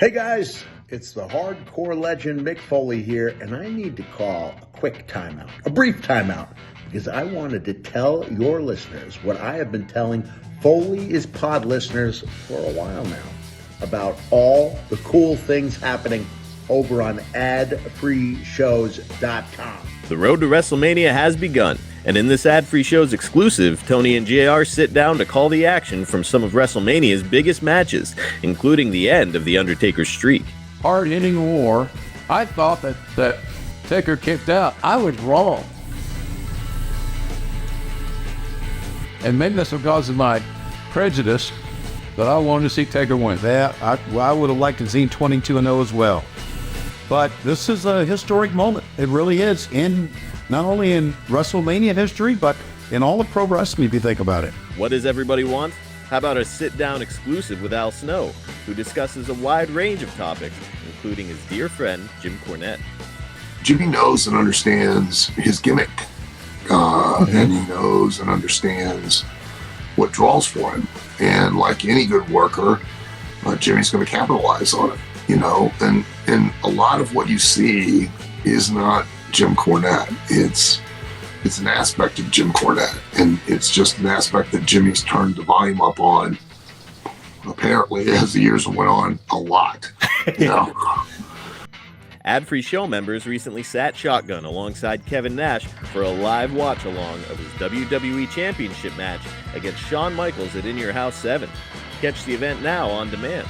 Hey guys, it's the hardcore legend Mick Foley here, and I need to call a quick timeout, a brief timeout, because I wanted to tell your listeners what I have been telling Foley is Pod listeners for a while now about all the cool things happening over on adfreeshows.com. The road to WrestleMania has begun, and in this ad-free show's exclusive, Tony and JR sit down to call the action from some of WrestleMania's biggest matches, including the end of The Undertaker's streak. Hard-hitting war. I thought that Taker kicked out. I was wrong. And maybe that's because of my prejudice that I wanted to see Taker win. Yeah, I would have liked to see 22-0 as well. But this is a historic moment. It really is, not only in WrestleMania history, but in all of pro wrestling, if you think about it. What does everybody want? How about a sit-down exclusive with Al Snow, who discusses a wide range of topics, including his dear friend, Jim Cornette. Jimmy knows and understands his gimmick, and he knows and understands what draws for him. And like any good worker, Jimmy's going to capitalize on it, you know. And a lot of what you see is not Jim Cornette. It's an aspect of Jim Cornette, and it's just an aspect that Jimmy's turned the volume up on, apparently, as the years went on, a lot, you know. Ad-free show members recently sat shotgun alongside Kevin Nash for a live watch-along of his WWE Championship match against Shawn Michaels at In Your House 7. Catch the event now on demand.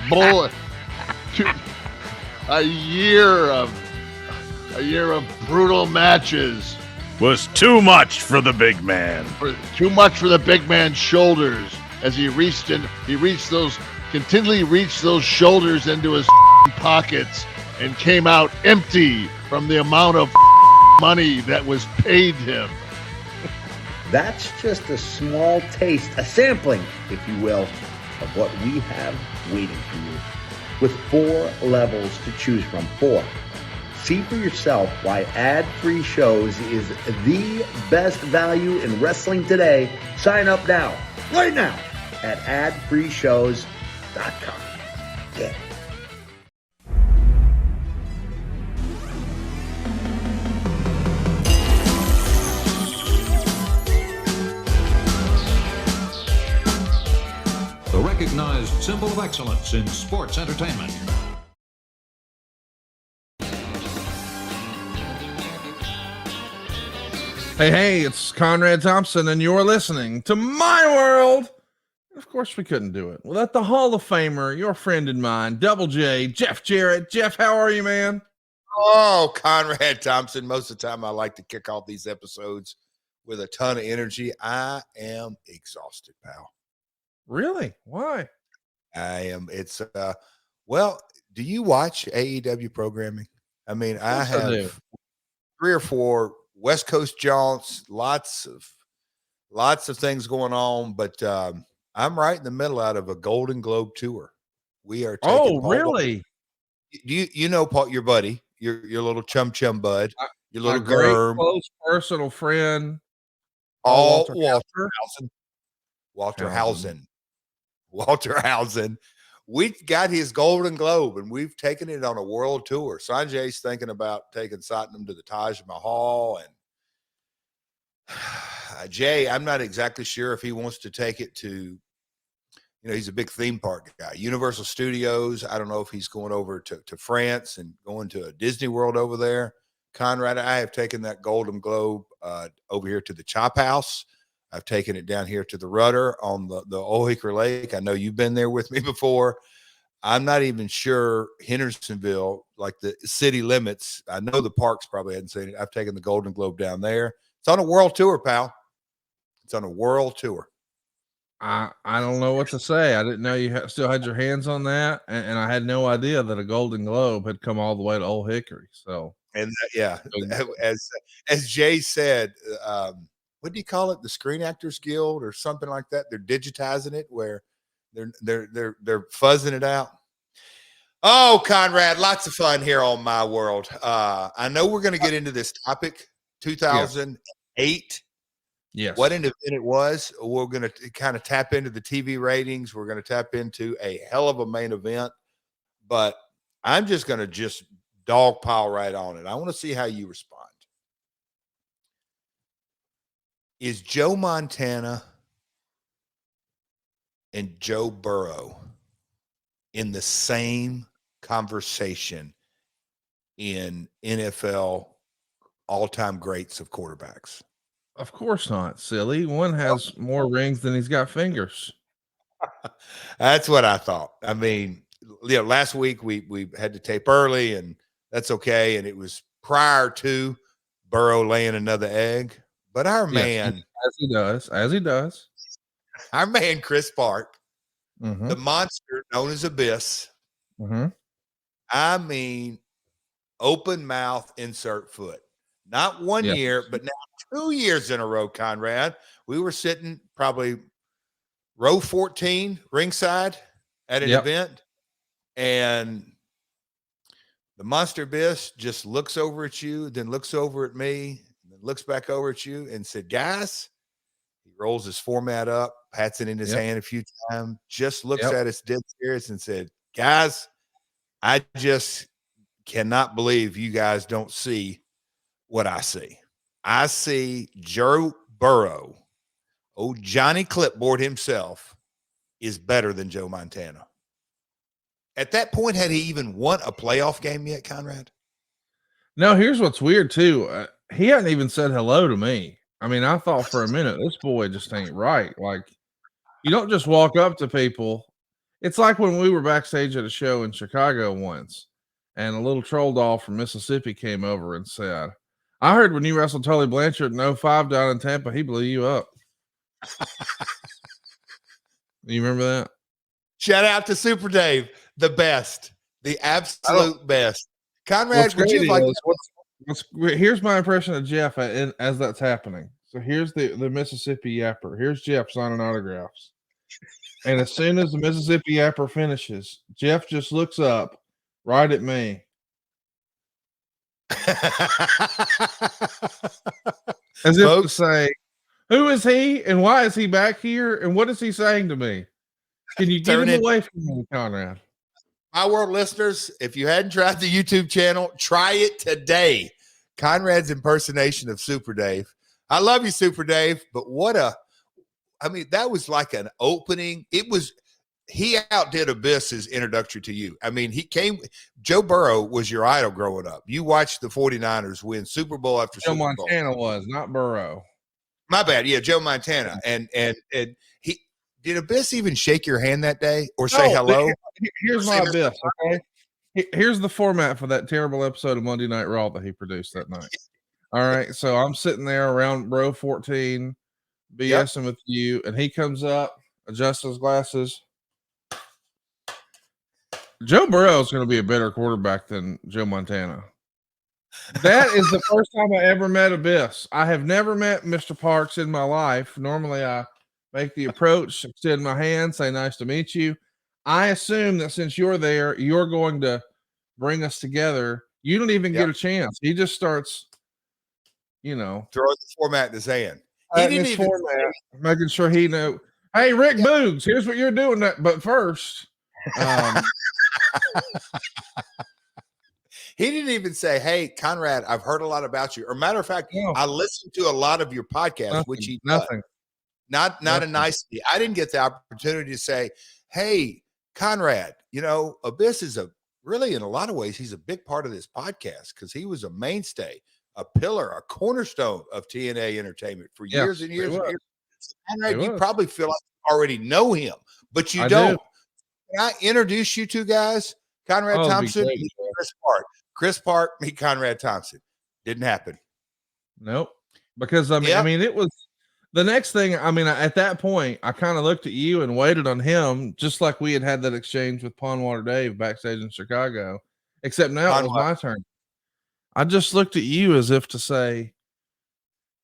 Bullet. A year of brutal matches. Was too much for the big man. Too much for the big man's shoulders as he continually reached those shoulders into his pockets and came out empty from the amount of money that was paid him. That's just a small taste, a sampling, if you will, of what we have waiting for you. With 4 levels to choose from. 4. See for yourself why ad-free shows is the best value in wrestling today. Sign up now, right now, at adfreeshows.com. Yeah. The recognized symbol of excellence in sports entertainment. Hey, it's Conrad Thompson, and you're listening to My World. Of course, we couldn't do it without the Hall of Famer, your friend and mine, Double J, Jeff Jarrett. Jeff, how are you, man? Oh, Conrad Thompson. Most of the time, I like to kick off these episodes with a ton of energy. I am exhausted, pal. Really? Why? I am. It's well, do you watch AEW programming? I mean, I have 3 or 4 West Coast jaunts, lots of things going on, but I'm right in the middle out of a Golden Globe tour. We are taking really? You know Paul, your buddy, your little chum bud, your little girl, close personal friend. Walter Housen. We got his Golden Globe, and we've taken it on a world tour. Sanjay's thinking about taking Satnam to the Taj Mahal, and Jay, I'm not exactly sure if he wants to take it to, he's a big theme park guy. Universal Studios. I don't know if he's going over to France and going to a Disney World over there. Conrad, I have taken that Golden Globe over here to the Chop House. I've taken it down here to the Rudder on the Old Hickory Lake. I know you've been there with me before. I'm not even sure Hendersonville, like the city limits. I know the parks probably hadn't seen it. I've taken the Golden Globe down there. It's on a world tour, pal. It's on a world tour. I don't know what to say. I didn't know you still had your hands on that, and I had no idea that a Golden Globe had come all the way to Old Hickory. So, and as Jay said, what do you call it? The Screen Actors Guild or something like that. They're digitizing it where they're fuzzing it out. Oh, Conrad, lots of fun here on My World. I know we're going to get into this topic. 2008 Yes. What an event it was. We're going to kind of tap into the TV ratings. We're going to tap into a hell of a main event. But I'm just going to dog pile right on it. I want to see how you respond. Is Joe Montana and Joe Burrow in the same conversation in NFL all-time greats of quarterbacks? Of course not, silly. One has more rings than he's got fingers. That's what I thought. I mean, last week we had to tape early, and that's okay. And it was prior to Burrow laying another egg. But our man, as he does, our man Chris Park, mm-hmm. the monster known as Abyss. Mm-hmm. I mean, open mouth, insert foot. Not one year, but now 2 years in a row, Conrad. We were sitting probably row 14 ringside at an event, and the Monster Abyss just looks over at you, then looks over at me, then looks back over at you and said, guys, he rolls his format up, pats it in his hand a few times, just looks at us dead serious and said, guys, I just cannot believe you guys don't see what I see. I see Joe Burrow, old Johnny Clipboard himself, is better than Joe Montana. At that point, had he even won a playoff game yet, Conrad? No, here's what's weird, too. He hadn't even said hello to me. I mean, I thought for a minute, this boy just ain't right. Like, you don't just walk up to people. It's like when we were backstage at a show in Chicago once, and a little troll doll from Mississippi came over and said, I heard when you wrestled Tully Blanchard in 05 down in Tampa, he blew you up. You remember that? Shout out to Super Dave, the best, the absolute best. Conrad, would you like? Here's my impression of Jeff as that's happening. So here's the Mississippi Yapper. Here's Jeff signing autographs. And as soon as the Mississippi Yapper finishes, Jeff just looks up right at me. As if to say, who is he and why is he back here and what is he saying to me? Can you get him away from me, Conrad? My world listeners, if you hadn't tried the YouTube channel, try it today. Conrad's impersonation of Super Dave. I love you, Super Dave, but that was like an opening. He outdid Abyss's introductory to you. I mean, Joe Burrow was your idol growing up. You watched the 49ers win Super Bowl after Super Bowl. Joe Montana was, not Burrow. My bad. Yeah, Joe Montana. And he did Abyss even shake your hand that day or say hello? Here's my Abyss, okay? Here's the format for that terrible episode of Monday Night Raw that he produced that night. All right, so I'm sitting there around row 14, BSing with you, and he comes up, adjusts his glasses. Joe Burrow is going to be a better quarterback than Joe Montana. That is the first time I ever met Abyss. I have never met Mr. Parks in my life. Normally, I make the approach, extend my hand, say nice to meet you. I assume that since you're there, you're going to bring us together. You don't even get a chance. He just starts, throw the format in his hand. He didn't even making sure he knew. Hey, Rick Boogs, here's what you're doing. But first, he didn't even say, hey, Conrad, I've heard a lot about you. Or matter of fact, I listened to a lot of your podcasts, which he nothing. Not a nicety. I didn't get the opportunity to say, hey, Conrad, Abyss is really in a lot of ways, he's a big part of this podcast because he was a mainstay, a pillar, a cornerstone of TNA entertainment for years and years and years. Conrad, you probably feel like you already know him, but you don't. Can I introduce you two guys? Conrad Thompson, Chris Park. Chris Park, meet Conrad Thompson. Didn't happen. Nope. Because I mean, it was the next thing. I mean, at that point, I kind of looked at you and waited on him, just like we had that exchange with Pondwater Dave backstage in Chicago. Except now it was my turn. I just looked at you as if to say,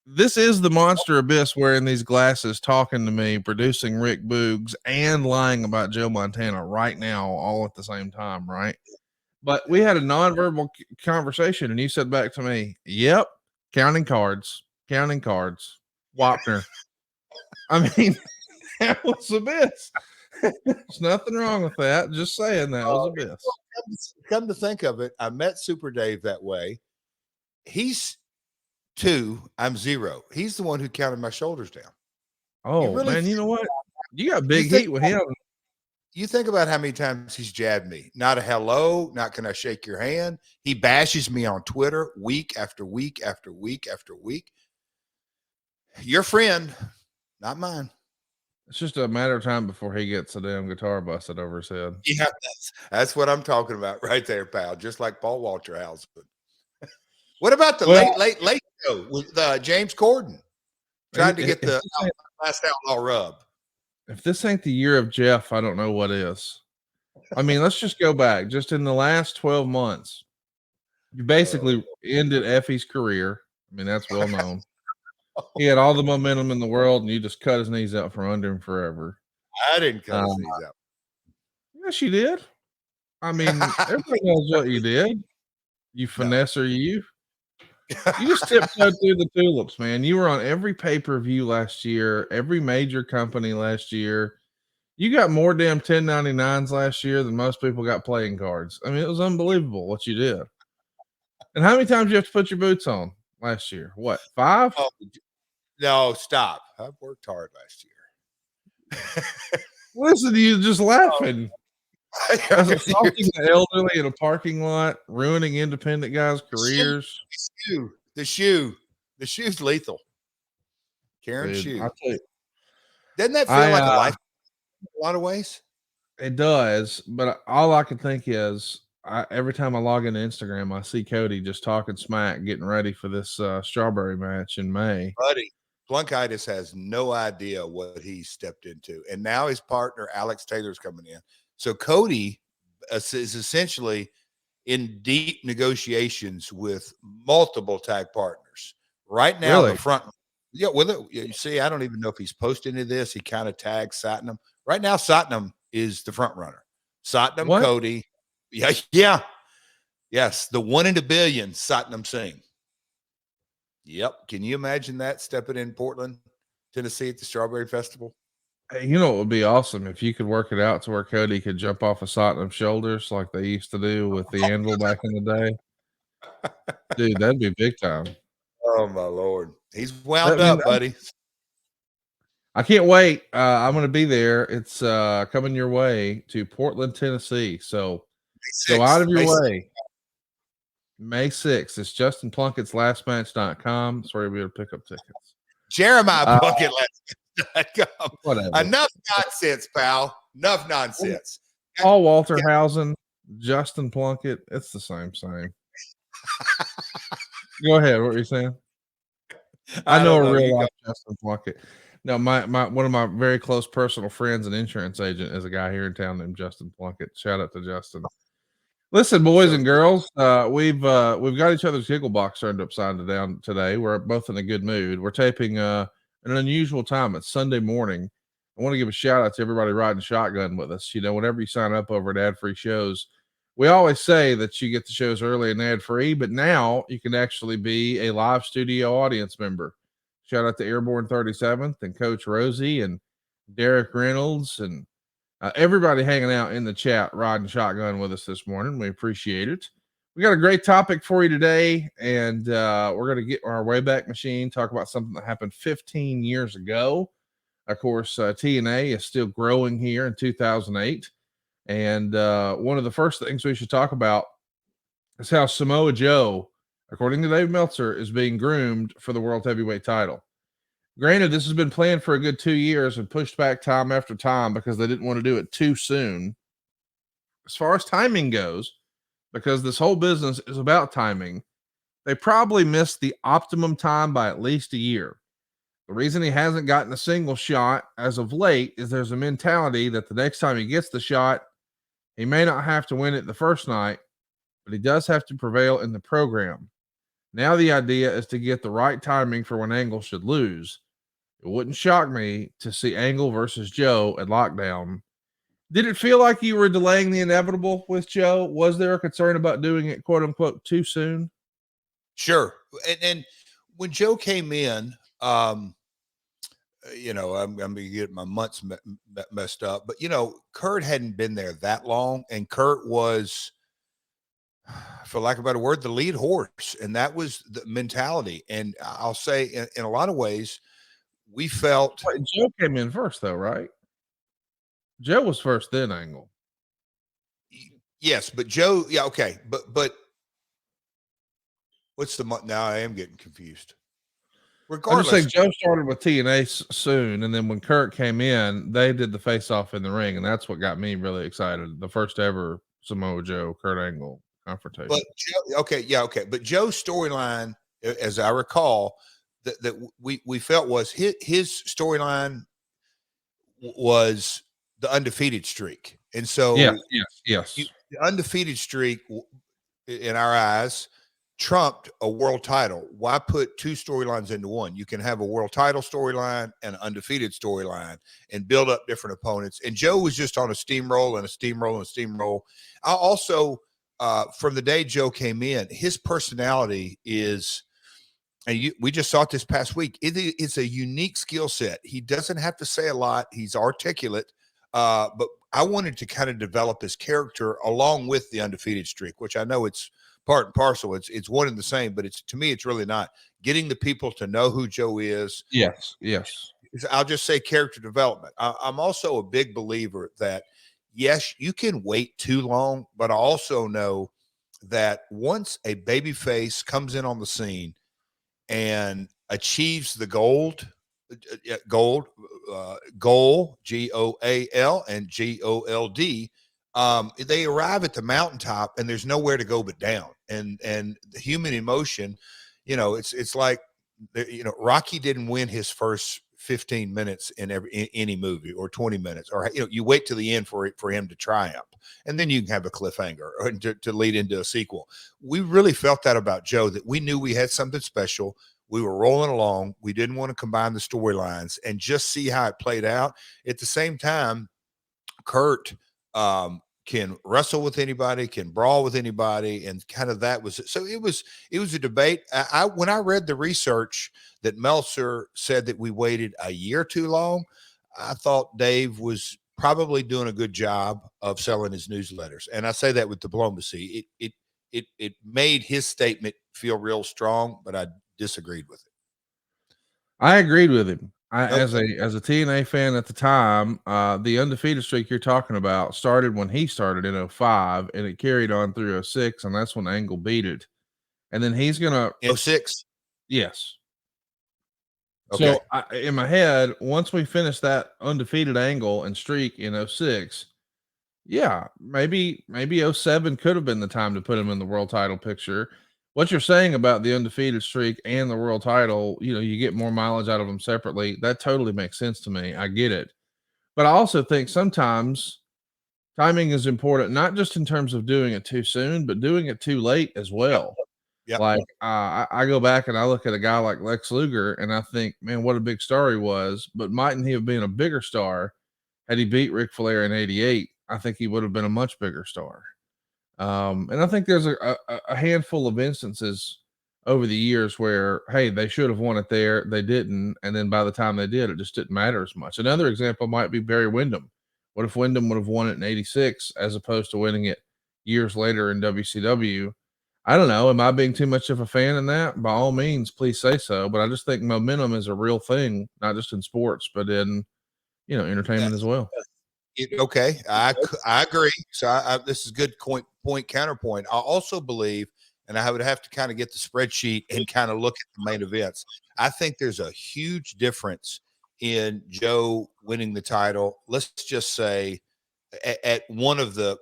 this is the monster Abyss wearing these glasses, talking to me, producing Rick Boogs, and lying about Joe Montana right now, all at the same time, right? But we had a nonverbal conversation, and you said back to me, yep, counting cards. Wapner. I mean, that was a miss. There's nothing wrong with that. Just saying that was a miss. Come to think of it, I met Super Dave that way. He's 2, I'm 0. He's the one who counted my shoulders down. Oh, really man, you know what? You got big heat with him. You think about how many times he's jabbed me. Not a hello, not can I shake your hand. He bashes me on Twitter week after week after week after week. Your friend, not mine. It's just a matter of time before he gets a damn guitar busted over his head. Yeah, that's what I'm talking about right there, pal. Just like Paul Walter House. What about the late show with James Corden? Tried to get the last outlaw rub. If this ain't the year of Jeff, I don't know what is. I mean, let's just go back. Just in the last 12 months, you basically ended Effie's career. I mean, that's well known. He had all the momentum in the world, and you just cut his knees out from under him forever. I didn't cut his knees out. Yes, you did. I mean, everybody knows what you did. You finesser, you. You just tiptoed through the tulips, man. You were on every pay-per-view last year, every major company last year. You got more damn 1099s last year than most people got playing cards. I mean, it was unbelievable what you did. And how many times did you have to put your boots on last year? What, 5? Oh, no, stop. I've worked hard last year. Listen to you just laughing. Assaulting the elderly in a parking lot, ruining independent guys' careers. The shoe's lethal. Karen's shoe. Doesn't that feel like a life in a lot of ways? It does, but all I can think is every time I log into Instagram, I see Cody just talking smack, getting ready for this strawberry match in May. Buddy, Blunkitis has no idea what he stepped into. And now his partner, Alex Taylor's coming in. So Cody is essentially in deep negotiations with multiple tag partners. Right now, the front. Yeah, well, you see, I don't even know if he's posted into this. He kind of tags Satnam. Right now, Satnam is the front runner. Satnam, what? Cody. Yeah. Yes, the 1 in a billion Satnam Singh. Yep. Can you imagine that stepping in Portland, Tennessee at the Strawberry Festival? You know, it would be awesome if you could work it out to where Cody could jump off of Satnam's shoulders like they used to do with the anvil back in the day. Dude, that'd be big time. Oh, my Lord. He's wound up, buddy. I can't wait. I'm going to be there. It's coming your way to Portland, Tennessee. So go out of your way. May 6th. It's Justin Plunkett's lastmatch.com. That's where you'll be able to pick up tickets. Jeremiah Plunkett lastmatch.com. Whatever. Enough nonsense, pal. Enough nonsense. Paul Walterhausen, Justin Plunkett. It's the same. Go ahead. What were you saying? I know a real life Justin Plunkett. No, my one of my very close personal friends, an insurance agent, is a guy here in town named Justin Plunkett. Shout out to Justin. Listen, boys and girls, we've got each other's giggle box turned upside down today. We're both in a good mood. We're taping an unusual time. It's Sunday morning. I want to give a shout out to everybody riding shotgun with us. You know, whenever you sign up over at Ad Free Shows, we always say that you get the shows early and ad free, but now you can actually be a live studio audience member. Shout out to Airborne 37th and Coach Rosie and Derek Reynolds and everybody hanging out in the chat, riding shotgun with us this morning. We appreciate it. We got a great topic for you today, and we're going to get our Wayback Machine, talk about something that happened 15 years ago. Of course, TNA is still growing here in 2008. And one of the first things we should talk about is how Samoa Joe, according to Dave Meltzer, is being groomed for the World Heavyweight title. Granted, this has been planned for a good 2 years and pushed back time after time because they didn't want to do it too soon. As far as timing goes, because this whole business is about timing, they probably missed the optimum time by at least a year. The reason he hasn't gotten a single shot as of late is there's a mentality that the next time he gets the shot, he may not have to win it the first night, but he does have to prevail in the program. Now the idea is to get the right timing for when Angle should lose. It wouldn't shock me to see Angle versus Joe at Lockdown. Did it feel like you were delaying the inevitable with Joe? Was there a concern about doing it, quote unquote, too soon? Sure. And when Joe came in, I'm going to get my months messed up, but Kurt hadn't been there that long, and Kurt was, for lack of a better word, the lead horse, and that was the mentality. And I'll say, in a lot of ways, we felt. Wait, Joe came in first, though, right? Joe was first, then Angle. Yes, but Joe, yeah, okay, but what's the month? Now I am getting confused. Regardless, I just say Joe started with TNA soon, and then when Kurt came in, they did the face-off in the ring, and that's what got me really excited. The first ever Samoa Joe Kurt Angle confrontation. But Joe, but Joe's storyline, as I recall, that we felt was his storyline was the undefeated streak, and so yes, the undefeated streak in our eyes trumped a world title. Why put two storylines into one? You can have a world title storyline and an undefeated storyline and build up different opponents. And Joe was just on a steamroll and a steamroll and a steamroll. I also, from the day Joe came in, his personality is, and we just saw it this past week, it's a unique skill set. He doesn't have to say a lot. He's articulate, but I wanted to kind of develop his character along with the undefeated streak, which I know it's part and parcel. It's one and the same, but to me, it's really not. Getting the people to know who Joe is. Yes. I'll just say character development. I'm also a big believer that, yes, you can wait too long, but I also know that once a baby face comes in on the scene and achieves the goal, GOAL and GOLD, they arrive at the mountaintop and there's nowhere to go but down. And the human emotion, it's like, Rocky didn't win his first 15 minutes in any movie, or 20 minutes, or, you wait to the end for him to triumph, and then you can have a cliffhanger or to lead into a sequel. We really felt that about Joe, that we knew we had something special. We were rolling along. We didn't want to combine the storylines and just see how it played out. At the same time, Kurt can wrestle with anybody, can brawl with anybody, and kind of that was it. So it was a debate. When I read the research that Meltzer said that we waited a year too long, I thought Dave was probably doing a good job of selling his newsletters, and I say that with diplomacy. It made his statement feel real strong, but I disagreed with it. I agreed with him. As a TNA fan at the time, the undefeated streak you're talking about started when he started in 2005, and it carried on through 2006, and that's when Angle beat it. And then he's gonna 2006. Yes. Okay. So in my head, once we finish that undefeated Angle and streak in 2006, yeah, maybe 2007 could have been the time to put him in the world title picture. What you're saying about the undefeated streak and the world title, you get more mileage out of them separately. That totally makes sense to me. I get it. But I also think sometimes timing is important, not just in terms of doing it too soon, but doing it too late as well. Yep. Like I go back and I look at a guy like Lex Luger and I think, man, what a big star he was. But mightn't he have been a bigger star had he beat Ric Flair in 88? I think he would have been a much bigger star. And I think there's a handful of instances over the years where, hey, they should have won it there. They didn't. And then by the time they did, it just didn't matter as much. Another example might be Barry Windham. What if Windham would have won it in 86 as opposed to winning it years later in WCW? I don't know. Am I being too much of a fan in that? By all means, please say so. But I just think momentum is a real thing, not just in sports, but in, entertainment as well. Okay, I agree. So this is good point counterpoint. I also believe, and I would have to kind of get the spreadsheet and kind of look at the main events. I think there's a huge difference in Joe winning the title. Let's just say at one of the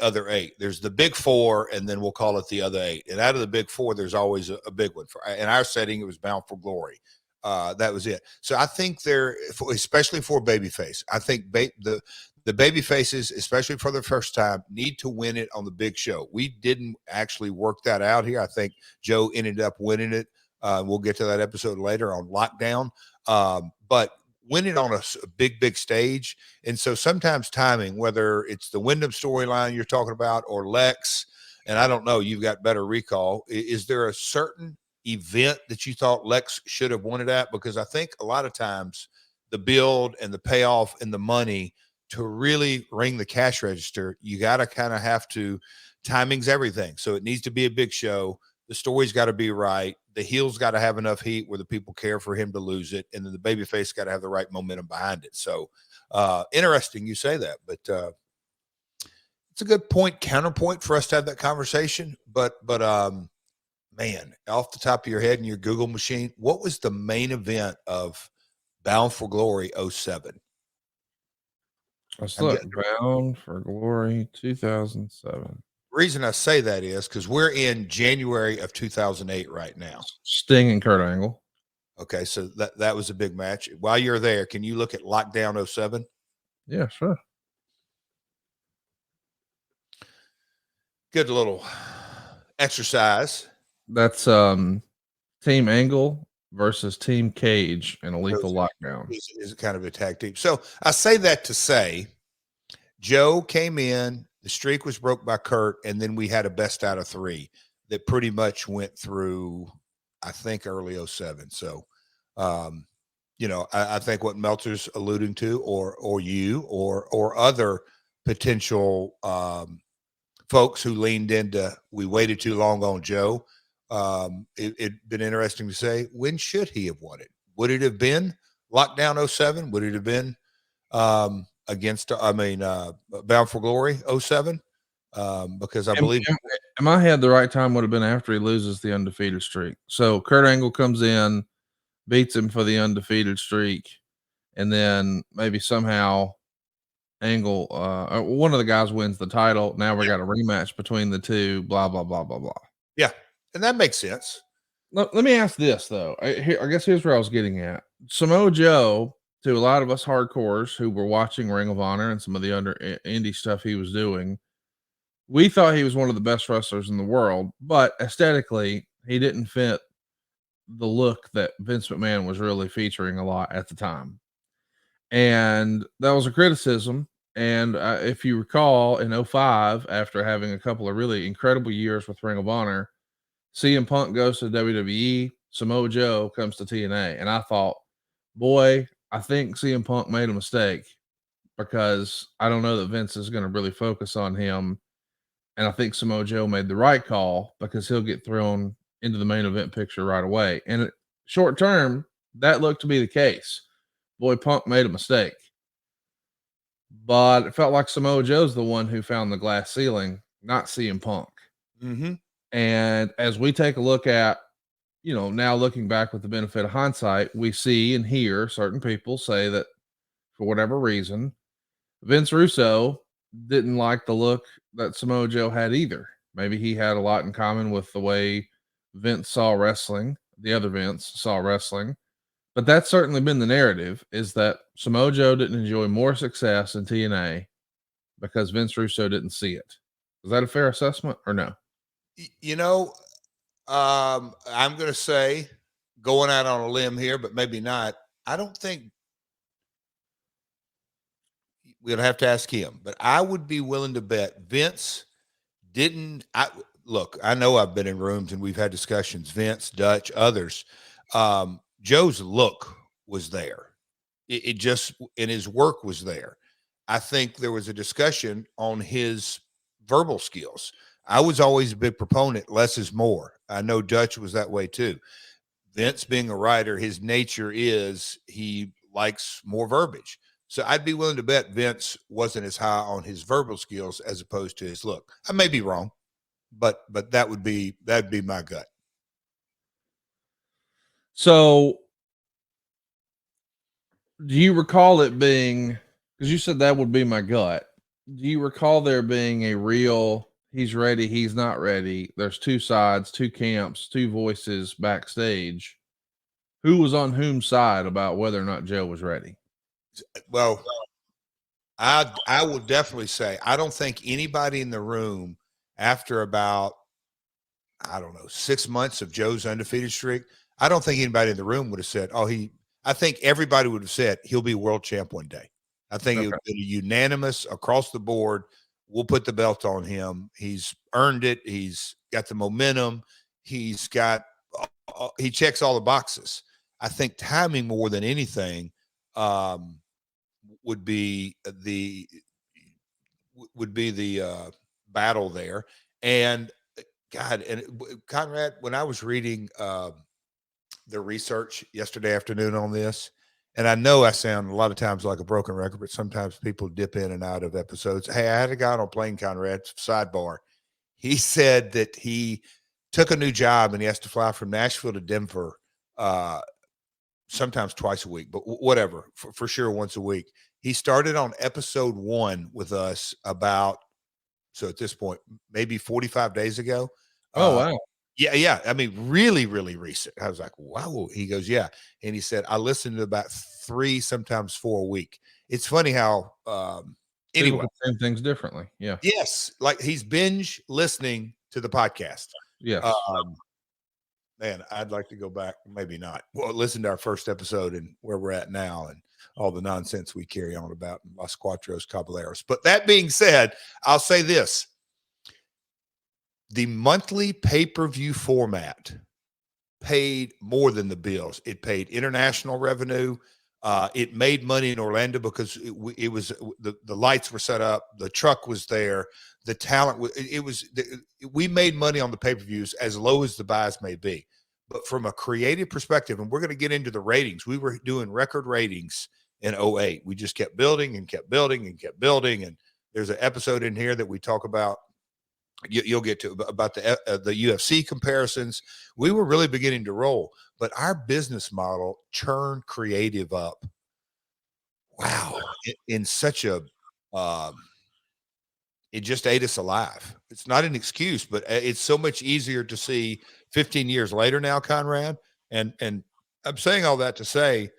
other 8. There's the big 4, and then we'll call it the other 8. And out of the big 4, there's always a big one. In our setting, it was Bound for Glory. That was it. So I think especially for babyface, I think the baby faces, especially for the first time, need to win it on the big show. We didn't actually work that out here. I think Joe ended up winning it. We'll get to that episode later on Lockdown. But win it on a big stage. And so sometimes timing, whether it's the Wyndham storyline you're talking about or Lex, and I don't know, you've got better recall. Is there a certain event that you thought Lex should have won it at? Because I think a lot of times the build and the payoff and the money to really ring the cash register, you got to kind of have to, timing's everything. So it needs to be a big show. The story's got to be right. The heel's got to have enough heat where the people care for him to lose it. And then the babyface got to have the right momentum behind it. So interesting you say that, but it's a good point, counterpoint for us to have that conversation. But man, off the top of your head in your Google machine, what was the main event of Bound for Glory 07? Let's look. Bound for Glory 2007. Reason I say that is because we're in January of 2008 right now. Sting and Kurt Angle. Okay, so that was a big match. While you're there, can you look at Lockdown 07? Yeah, sure. Good little exercise. That's Team Angle versus Team Cage in a lethal lockdown. Is kind of a tag team. So I say that to say Joe came in, the streak was broke by Kurt, and then we had a best out of 3 that pretty much went through, I think, early 07. So, I think what Meltzer's alluding to, or you, or other potential folks who leaned into, we waited too long on Joe. It'd been interesting to say, when should he have won it? Would it have been Lockdown 07? Would it have been Bound for Glory 07? Because I believe in my head, the right time would have been after he loses the undefeated streak. So Kurt Angle comes in, beats him for the undefeated streak, and then maybe somehow Angle, one of the guys wins the title. Now we got a rematch between the two, blah, blah, blah, blah, blah. Yeah. And that makes sense. Let me ask this, though. I guess here's where I was getting at. Samoa Joe, to a lot of us hardcores who were watching Ring of Honor and some of the indie stuff he was doing, we thought he was one of the best wrestlers in the world, but aesthetically, he didn't fit the look that Vince McMahon was really featuring a lot at the time. And that was a criticism. And if you recall, in 05, after having a couple of really incredible years with Ring of Honor, CM Punk goes to WWE, Samoa Joe comes to TNA. And I thought, boy, I think CM Punk made a mistake because I don't know that Vince is going to really focus on him. And I think Samoa Joe made the right call because he'll get thrown into the main event picture right away. And short term, that looked to be the case. Boy, Punk made a mistake. But it felt like Samoa Joe's the one who found the glass ceiling, not CM Punk. Mm-hmm. And as we take a look at, now looking back with the benefit of hindsight, we see and hear certain people say that for whatever reason, Vince Russo didn't like the look that Samoa Joe had either. Maybe he had a lot in common with the way Vince saw wrestling, the other Vince saw wrestling. But that's certainly been the narrative, is that Samoa Joe didn't enjoy more success in TNA because Vince Russo didn't see it. Is that a fair assessment or no? I'm going to say, going out on a limb here, but maybe not, I don't think we'll have to ask him, but I would be willing to bet Vince didn't. I know I've been in rooms and we've had discussions, Vince, Dutch, others. Joe's look was there. It just, and his work was there. I think there was a discussion on his verbal skills. I was always a big proponent, less is more. I know Dutch was that way too. Vince, being a writer, his nature is he likes more verbiage. So I'd be willing to bet Vince wasn't as high on his verbal skills as opposed to his look. I may be wrong, but that'd be my gut. So do you recall it being, because you said that would be my gut, do you recall there being a real, he's ready, he's not ready, there's two sides, two camps, two voices backstage? Who was on whose side about whether or not Joe was ready? Well, I will definitely say, I don't think anybody in the room after about, 6 months of Joe's undefeated streak, I don't think anybody in the room would have said, I think everybody would have said he'll be world champ one day. I think it would be unanimous across the board. We'll put the belt on him. He's earned it. He's got the momentum. He checks all the boxes. I think timing more than anything, would be the battle there. And God, and Conrad, when I was reading the research yesterday afternoon on this, and I know I sound a lot of times like a broken record, but sometimes people dip in and out of episodes. Hey, I had a guy on a plane, Conrad, sidebar. He said that he took a new job and he has to fly from Nashville to Denver sometimes twice a week, but whatever, for sure once a week. He started on episode 1 with us so at this point, maybe 45 days ago. Oh, wow. Yeah. I mean, really, really recent. I was like, wow. He goes, yeah. And he said, I listened to about 3, sometimes 4 a week. It's funny how, People anyway, can frame things differently. Yeah. yes. Like he's binge listening to the podcast. Yes. Man, I'd like to go back. Maybe not. Well, listen to our first episode and where we're at now and all the nonsense we carry on about Los Cuatros Caballeros. But that being said, I'll say this. The monthly pay-per-view format paid more than the bills. It paid international revenue. It made money in Orlando because it was the lights were set up, the truck was there, the talent we made money on the pay-per-views as low as the buys may be. But from a creative perspective, and we're going to get into the ratings, we were doing record ratings in 2008. We just kept building and kept building and kept building. And there's an episode in here that we talk about. You'll get to about the UFC comparisons. We were really beginning to roll, but our business model churned creative up. Wow. In such a, it just ate us alive. It's not an excuse, but it's so much easier to see 15 years later now, Conrad. And I'm saying all that to say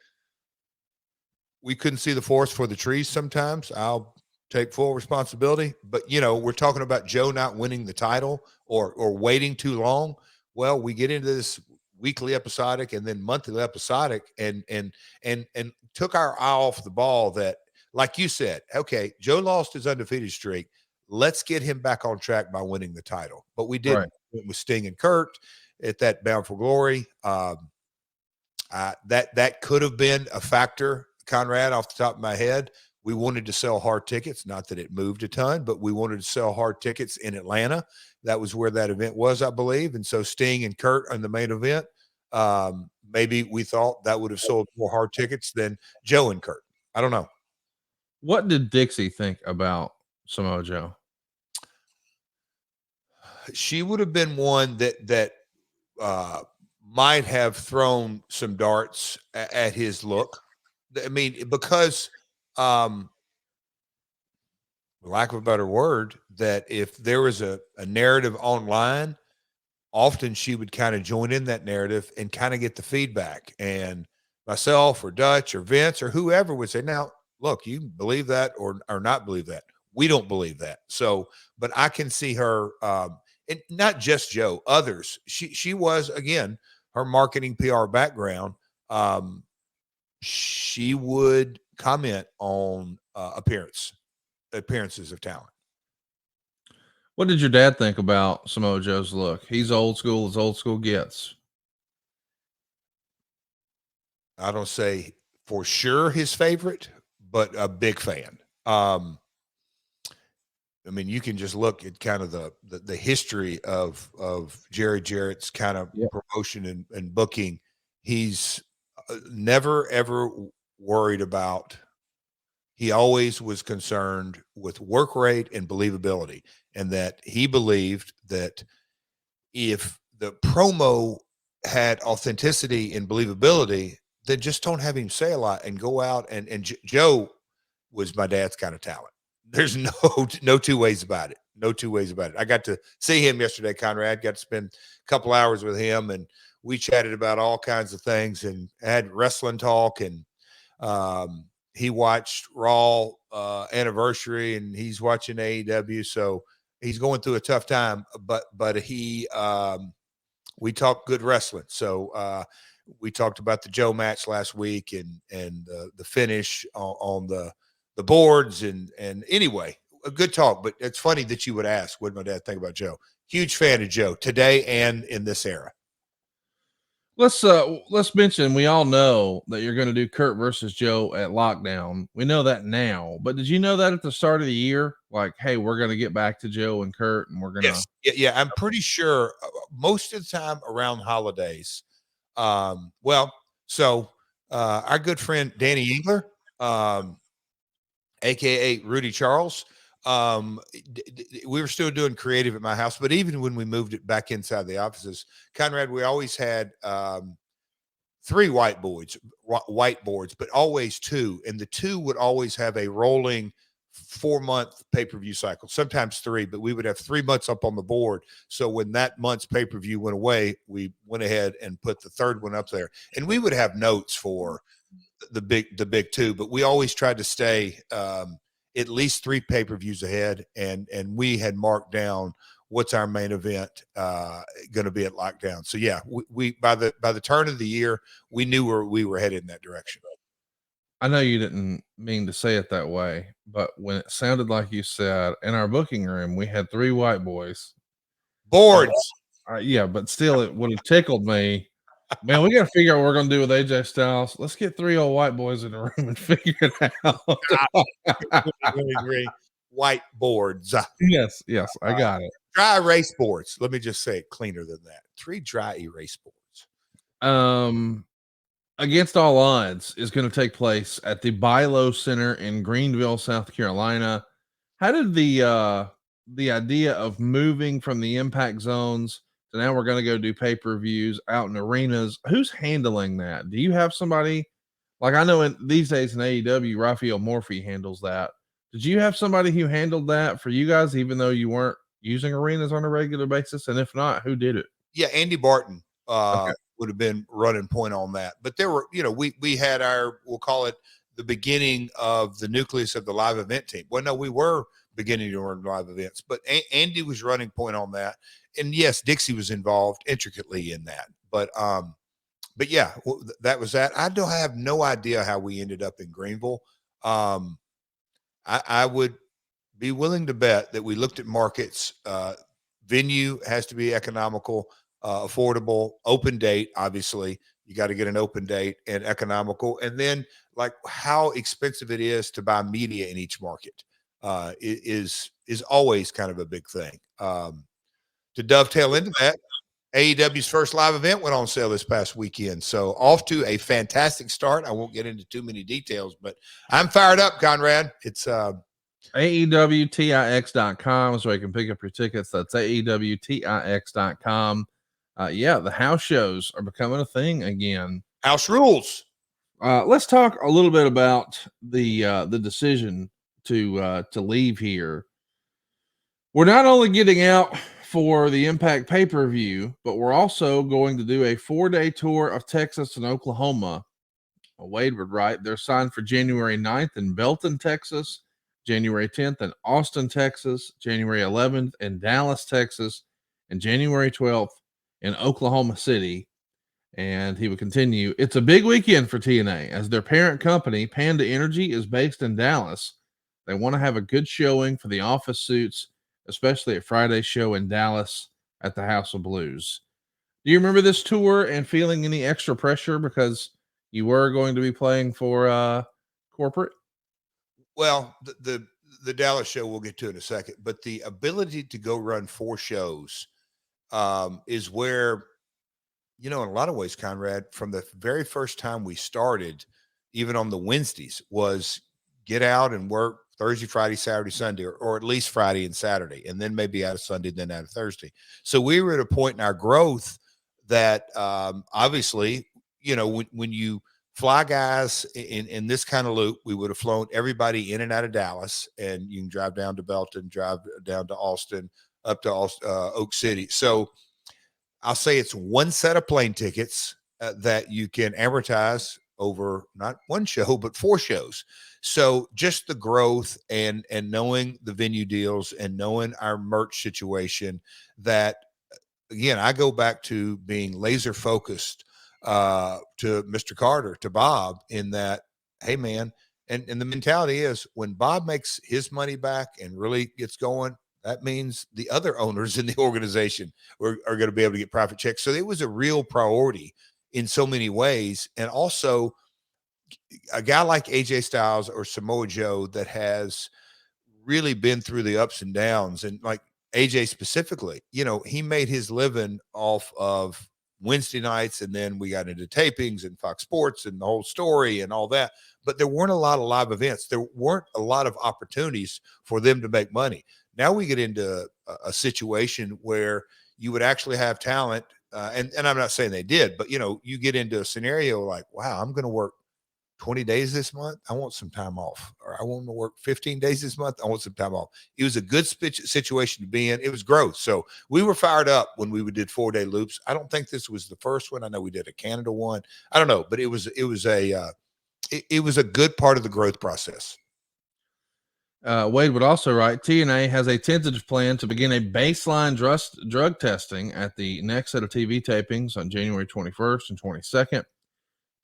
we couldn't see the forest for the trees sometimes. I'll take full responsibility, but we're talking about Joe not winning the title or waiting too long. Well, we get into this weekly episodic and then monthly episodic and took our eye off the ball that, like you said, okay, Joe lost his undefeated streak. Let's get him back on track by winning the title. But we didn't. Right. With Sting and Kurt at that Bound for Glory. That could have been a factor, Conrad, off the top of my head. We wanted to sell hard tickets, not that it moved a ton, but we wanted to sell hard tickets in Atlanta. That was where that event was, I believe. And so Sting and Kurt on the main event, maybe we thought that would have sold more hard tickets than Joe and Kurt. I don't know. What did Dixie think about Samoa Joe? She would have been one that might have thrown some darts at his look. I mean, because for lack of a better word, that if there was a narrative online, often she would kind of join in that narrative and kind of get the feedback. And myself or Dutch or Vince or whoever would say, now, look, you believe that or not believe that. We don't believe that. So, but I can see her, and not just Joe, others. She was, again, her marketing PR background. She would comment on appearances of talent. What did your dad think about Samoa Joe's look? He's old school as old school gets. I don't say for sure his favorite, but a big fan. I mean, you can just look at kind of the history of Jarrett's kind of promotion and booking. He's never, ever worried about. He always was concerned with work rate and believability, and that he believed that if the promo had authenticity and believability, then just don't have him say a lot and go out. And Joe was my dad's kind of talent. There's no two ways about it. No two ways about it. I got to see him yesterday, Conrad. Got to spend a couple hours with him, and we chatted about all kinds of things and had wrestling talk. And he watched Raw Anniversary, and he's watching AEW. So he's going through a tough time. But he we talked good wrestling. So we talked about the Joe match last week and the finish on the boards and anyway, a good talk. But it's funny that you would ask, what did my dad think about Joe? Huge fan of Joe today and in this era. Let's mention, we all know that you're going to do Kurt versus Joe at Lockdown. We know that now, but did you know that at the start of the year? Like, hey, we're going to get back to Joe and Kurt, and we're going to. Yes. Yeah. I'm pretty sure most of the time around holidays. Well, so our good friend Danny Engler, aka Rudy Charles, we were still doing creative at my house, but even when we moved it back inside the offices, Conrad, we always had 3 whiteboards, but always 2, and the 2 would always have a rolling 4-month pay-per-view cycle, sometimes 3, but we would have 3 months up on the board. So when that month's pay-per-view went away, we went ahead and put the 3rd one up there, and we would have notes for the big 2, but we always tried to stay at least 3 pay-per-views ahead, and we had marked down what's our main event going to be at Lockdown. So yeah, we by the turn of the year, we knew where we were headed in that direction. I know you didn't mean to say it that way, but when it sounded like you said, in our booking room, we had 3 white boys. Boards. Yeah, but still, it would have tickled me. Man, we got to figure out what we're going to do with AJ Styles. Let's get 3 old white boys in the room and figure it out. I agree. White boards. Yes, I got it. Dry erase boards. Let me just say it cleaner than that. 3 dry erase boards. Against All Odds is going to take place at the Bilo Center in Greenville, South Carolina. How did the idea of moving from the impact zones to now we're going to go do pay-per-views out in arenas, who's handling that? Do you have somebody, like I know these days in AEW, Raphael Morphy handles that. Did you have somebody who handled that for you guys, even though you weren't using arenas on a regular basis? And if not, who did it? Yeah, Andy Barton would have been running point on that. But there were, we had our, we'll call it the beginning of the nucleus of the live event team. Well, no, we were beginning to run live events, but Andy was running point on that. And yes, Dixie was involved intricately in that. But yeah, that was that. I have no idea how we ended up in Greenville. I would be willing to bet that we looked at markets. Venue has to be economical, affordable, open date. Obviously, you got to get an open date and economical. And then like how expensive it is to buy media in each market is always kind of a big thing. To dovetail into that, AEW's first live event went on sale this past weekend. So off to a fantastic start. I won't get into too many details, but I'm fired up, Conrad. It's AEWTIX.com is where you can pick up your tickets. That's AEWTIX.com. Yeah, the house shows are becoming a thing again. House rules. Let's talk a little bit about the decision to leave here. We're not only getting out for the Impact pay-per-view, but we're also going to do a 4-day tour of Texas and Oklahoma. Wade would write, they're signed for January 9th in Belton, Texas, January 10th in Austin, Texas, January 11th in Dallas, Texas, and January 12th in Oklahoma City. And he would continue, it's a big weekend for TNA as their parent company, Panda Energy, is based in Dallas. They want to have a good showing for the office suits, especially at Friday's show in Dallas at the House of Blues. Do you remember this tour and feeling any extra pressure because you were going to be playing for corporate? Well, the Dallas show we'll get to in a second, but the ability to go run 4 shows is where, in a lot of ways, Conrad, from the very first time we started, even on the Wednesdays, was get out and work Thursday, Friday, Saturday, Sunday, or at least Friday and Saturday, and then maybe out of Sunday, then out of Thursday. So we were at a point in our growth that obviously, when you fly guys in this kind of loop, we would have flown everybody in and out of Dallas, and you can drive down to Belton, drive down to Austin, up to Oak City. So I'll say it's one set of plane tickets that you can amortize over not one show, but 4 shows. So just the growth and knowing the venue deals and knowing our merch situation, that again, I go back to being laser focused to Mr. Carter, to Bob, in that, hey man, and the mentality is when Bob makes his money back and really gets going, that means the other owners in the organization are going to be able to get profit checks. So it was a real priority in so many ways. And also a guy like AJ Styles or Samoa Joe that has really been through the ups and downs, and like AJ specifically, he made his living off of Wednesday nights, and then we got into tapings and Fox Sports and the whole story and all that. But there weren't a lot of live events. There weren't a lot of opportunities for them to make money. Now we get into a situation where you would actually have talent, and I'm not saying they did, but you get into a scenario like, wow, I'm going to work 20 days this month. I want some time off. Or I want to work 15 days this month. I want some time off. It was a good situation to be in. It was growth. So we were fired up when we did 4-day loops. I don't think this was the first one. I know we did a Canada one. I don't know, but it was a good part of the growth process. Wade would also write, TNA has a tentative plan to begin a baseline drug testing at the next set of TV tapings on January 21st and 22nd.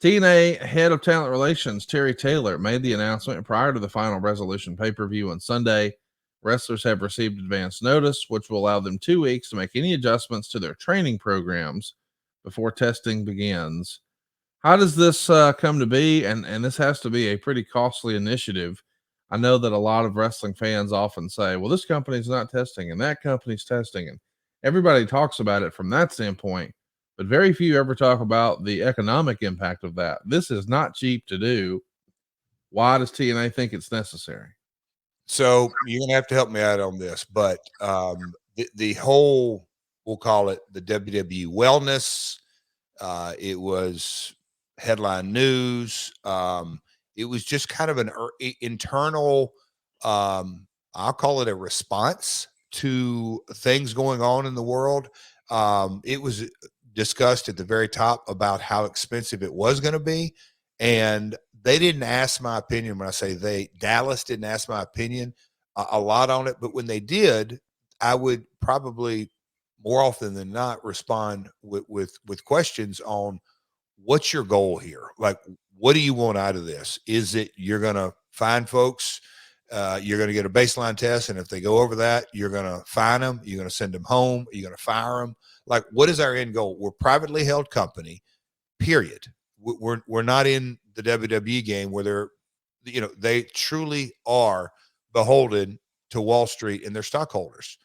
TNA head of talent relations, Terry Taylor, made the announcement prior to the Final Resolution pay-per-view on Sunday. Wrestlers have received advance notice, which will allow them 2 weeks to make any adjustments to their training programs before testing begins. How does this come to be? And this has to be a pretty costly initiative. I know that a lot of wrestling fans often say, well, this company's not testing and that company's testing. And everybody talks about it from that standpoint, but very few ever talk about the economic impact of that. This is not cheap to do. Why does TNA think it's necessary? So you're going to have to help me out on this, but the whole, we'll call it the WWE wellness. It was headline news. It was just kind of an internal, I'll call it a response to things going on in the world. It was discussed at the very top about how expensive it was going to be. And they didn't ask my opinion. When I say Dallas didn't ask my opinion a lot on it, but when they did, I would probably more often than not respond with questions on what's your goal here? Like, what do you want out of this? Is it you're going to find folks, you're going to get a baseline test, and if they go over that, you're going to fine them, you're going to send them home, you're going to fire them? Like, what is our end goal? We're a privately held company, period. We're not in the WWE game where they truly are beholden to Wall Street and their stockholders.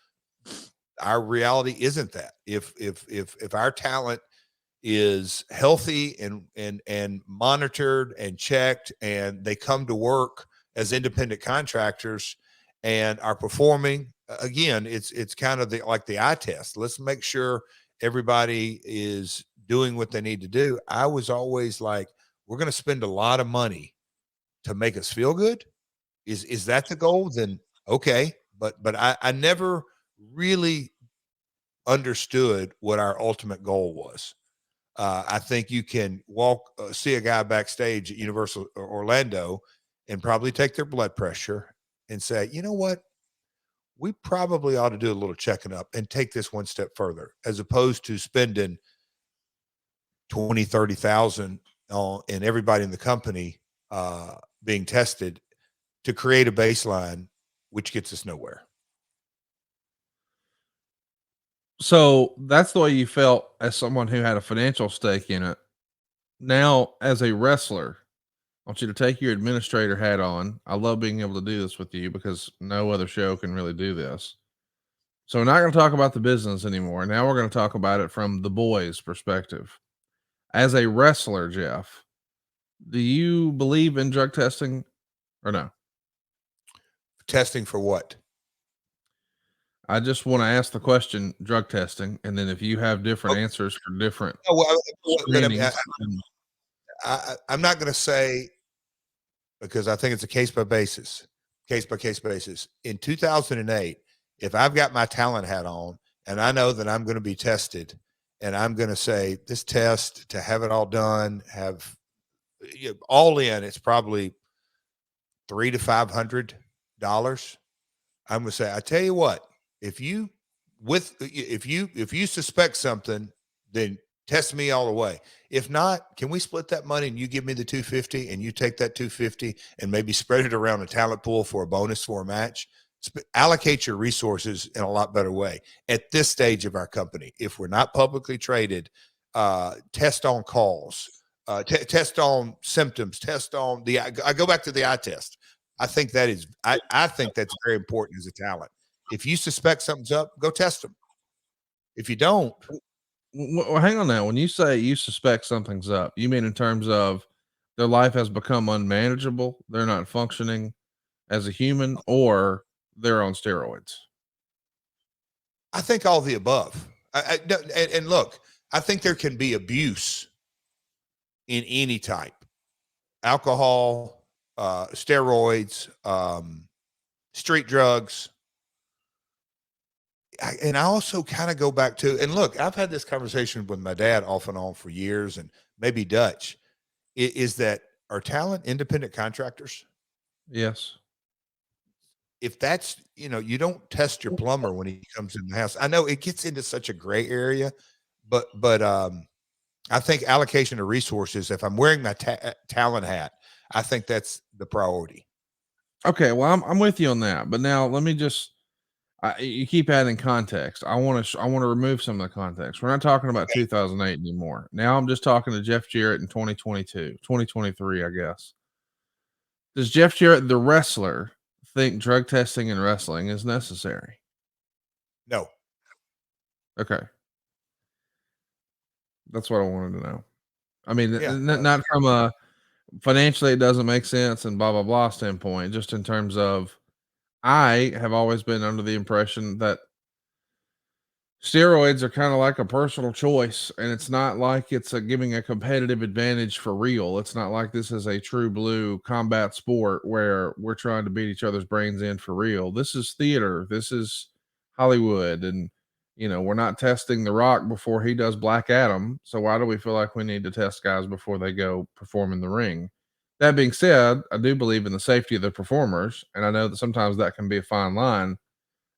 Our reality isn't that. If our talent is healthy and monitored and checked, and they come to work as independent contractors and are performing, again, it's kind of like the eye test. Let's make sure everybody is doing what they need to do. I was always like, we're going to spend a lot of money to make us feel good. Is that the goal? Then okay. But I never really understood what our ultimate goal was. I think you can see a guy backstage at Universal Orlando and probably take their blood pressure and say, you know what? We probably ought to do a little checking up and take this one step further, as opposed to spending 20, 30,000 and everybody in the company being tested to create a baseline, which gets us nowhere. So that's the way you felt as someone who had a financial stake in it. Now, as a wrestler, I want you to take your administrator hat on. I love being able to do this with you because no other show can really do this. So we're not going to talk about the business anymore. Now we're going to talk about it from the boys' perspective. As a wrestler, Jeff, do you believe in drug testing or no? Testing for what? I just want to ask the question, drug testing, and then if you have different answers for different. I'm not going to say, because I think it's a case by case basis. In 2008, if I've got my talent hat on and I know that I'm going to be tested, and I'm going to say this test, to have it all done, have all in, it's probably $300 to $500. I'm going to say, I tell you what, if you suspect something, then test me all the way. If not, can we split that money and you give me the $250 and you take that $250 and maybe spread it around the talent pool for a bonus for a match? Allocate your resources in a lot better way at this stage of our company. If we're not publicly traded, test on calls, test on symptoms, test on I go back to the eye test. I think I think that's very important as a talent. If you suspect something's up, go test them. If you don't, well, hang on now. When you say you suspect something's up, you mean in terms of their life has become unmanageable, they're not functioning as a human, or they're on steroids? I think all the above. And look, I think there can be abuse in any type: alcohol, steroids, street drugs. And I also kind of go back to, and look, I've had this conversation with my dad off and on for years, and maybe Dutch, is that our talent independent contractors? Yes. If that's, you don't test your plumber when he comes in the house. I know it gets into such a gray area, but I think allocation of resources, if I'm wearing my talent hat, I think that's the priority. Okay. Well, I'm with you on that, but now let me just, you keep adding context. I want to remove some of the context. We're not talking about 2008 anymore. Now I'm just talking to Jeff Jarrett in 2023, I guess. Does Jeff Jarrett, the wrestler, think drug testing in wrestling is necessary? No. Okay. That's what I wanted to know. I mean, not from a financially it doesn't make sense and blah, blah, blah standpoint, just in terms of, I have always been under the impression that steroids are kind of like a personal choice, and it's not like it's giving a competitive advantage for real. It's not like this is a true blue combat sport where we're trying to beat each other's brains in for real. This is theater. This is Hollywood. And, we're not testing The Rock before he does Black Adam. So why do we feel like we need to test guys before they go perform in the ring? That being said, I do believe in the safety of the performers, and I know that sometimes that can be a fine line.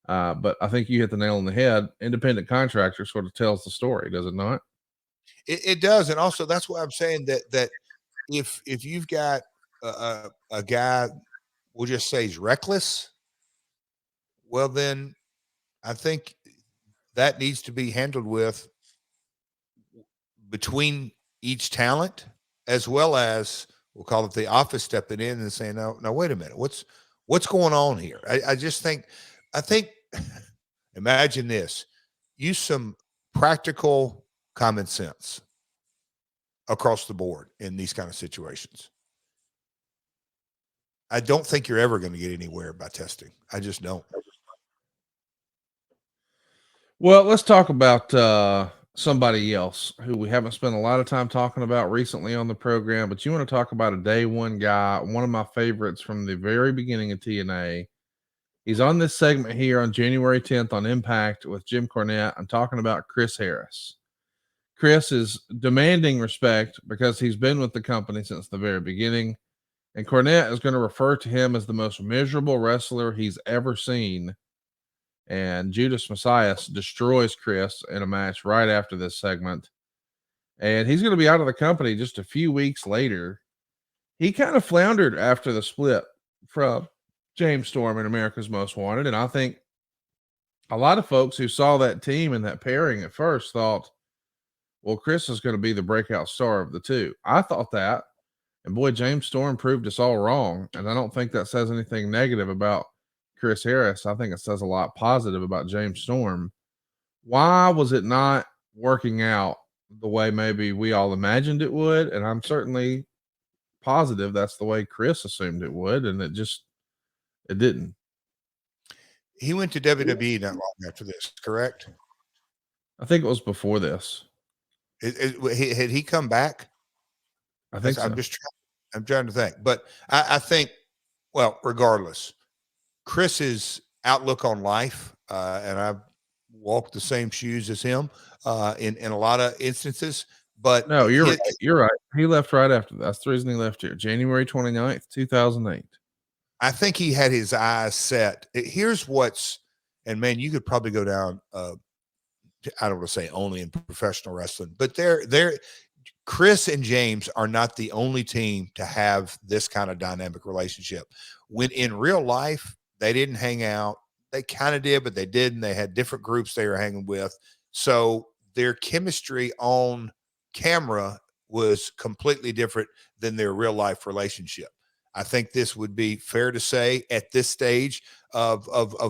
But I think you hit the nail on the head. Independent contractor sort of tells the story, does it not? It does, and also that's why I'm saying that if you've got a guy, we'll just say he's reckless, well then I think that needs to be handled with between each talent, as well as, we'll call it the office stepping in and saying, no, wait a minute, what's going on here? I think imagine this: use some practical common sense across the board in these kind of situations. I don't think you're ever going to get anywhere by testing. I just don't. Well, let's talk about somebody else who we haven't spent a lot of time talking about recently on the program, but you want to talk about a day one guy, one of my favorites from the very beginning of TNA. He's on this segment here on January 10th on Impact with Jim Cornette. I'm talking about Chris Harris. Chris is demanding respect because he's been with the company since the very beginning. And Cornette is going to refer to him as the most miserable wrestler he's ever seen. And Judas Messias destroys Chris in a match right after this segment. And he's going to be out of the company just a few weeks later. He kind of floundered after the split from James Storm in America's Most Wanted. And I think a lot of folks who saw that team and that pairing at first thought, well, Chris is going to be the breakout star of the two. I thought that. And boy, James Storm proved us all wrong. And I don't think that says anything negative about Chris Harris. I think it says a lot positive about James Storm. Why was it not working out the way maybe we all imagined it would? And I'm certainly positive that's the way Chris assumed it would. And it didn't. He went to WWE not long after this, correct? I think it was before this. Had he come back? I think so. I'm trying to think. But I think, well, regardless, Chris's outlook on life, and I've walked the same shoes as him in a lot of instances. But no, you're right. You're right. He left right after that. That's the reason he left here. January 29th, 2008. I think he had his eyes set. Here's and man, you could probably go down, I don't want to say only in professional wrestling, but Chris and James are not the only team to have this kind of dynamic relationship. When in real life, they didn't hang out. They kind of did, but they didn't. They had different groups they were hanging with. So their chemistry on camera was completely different than their real life relationship. I think this would be fair to say at this stage of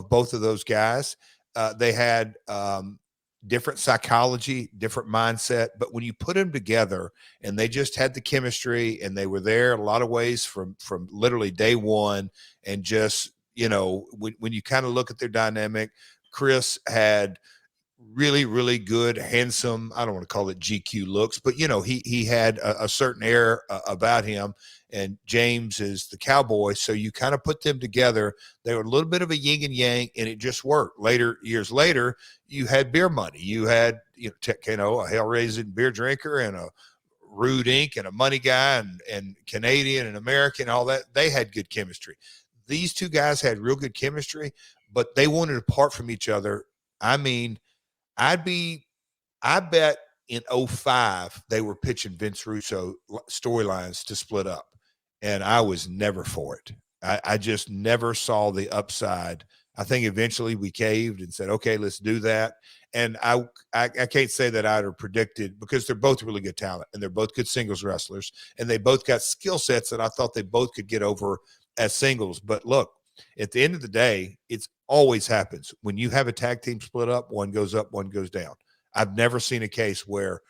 both of those guys. They had different psychology, different mindset, but when you put them together and they just had the chemistry and they were there in a lot of ways from literally day one, and just, when you kind of look at their dynamic, Chris had really, really good, handsome, I don't want to call it GQ looks, but he had a certain air about him, and James is the cowboy. So you kind of put them together. They were a little bit of a yin and yang, and it just worked. Years later, you had beer money. You had, a hell-raising beer drinker and a rude ink and a money guy and Canadian and American, all that. They had good chemistry. These two guys had real good chemistry, but they wanted to part from each other. I mean, I bet in 2005, they were pitching Vince Russo storylines to split up, and I was never for it. I just never saw the upside. I think eventually we caved and said, okay, let's do that. And I can't say that I'd have predicted, because they're both really good talent and they're both good singles wrestlers, and they both got skill sets that I thought they both could get over as singles. But look, at the end of the day, it's always happens. When you have a tag team split up, one goes up, one goes down. I've never seen a case where,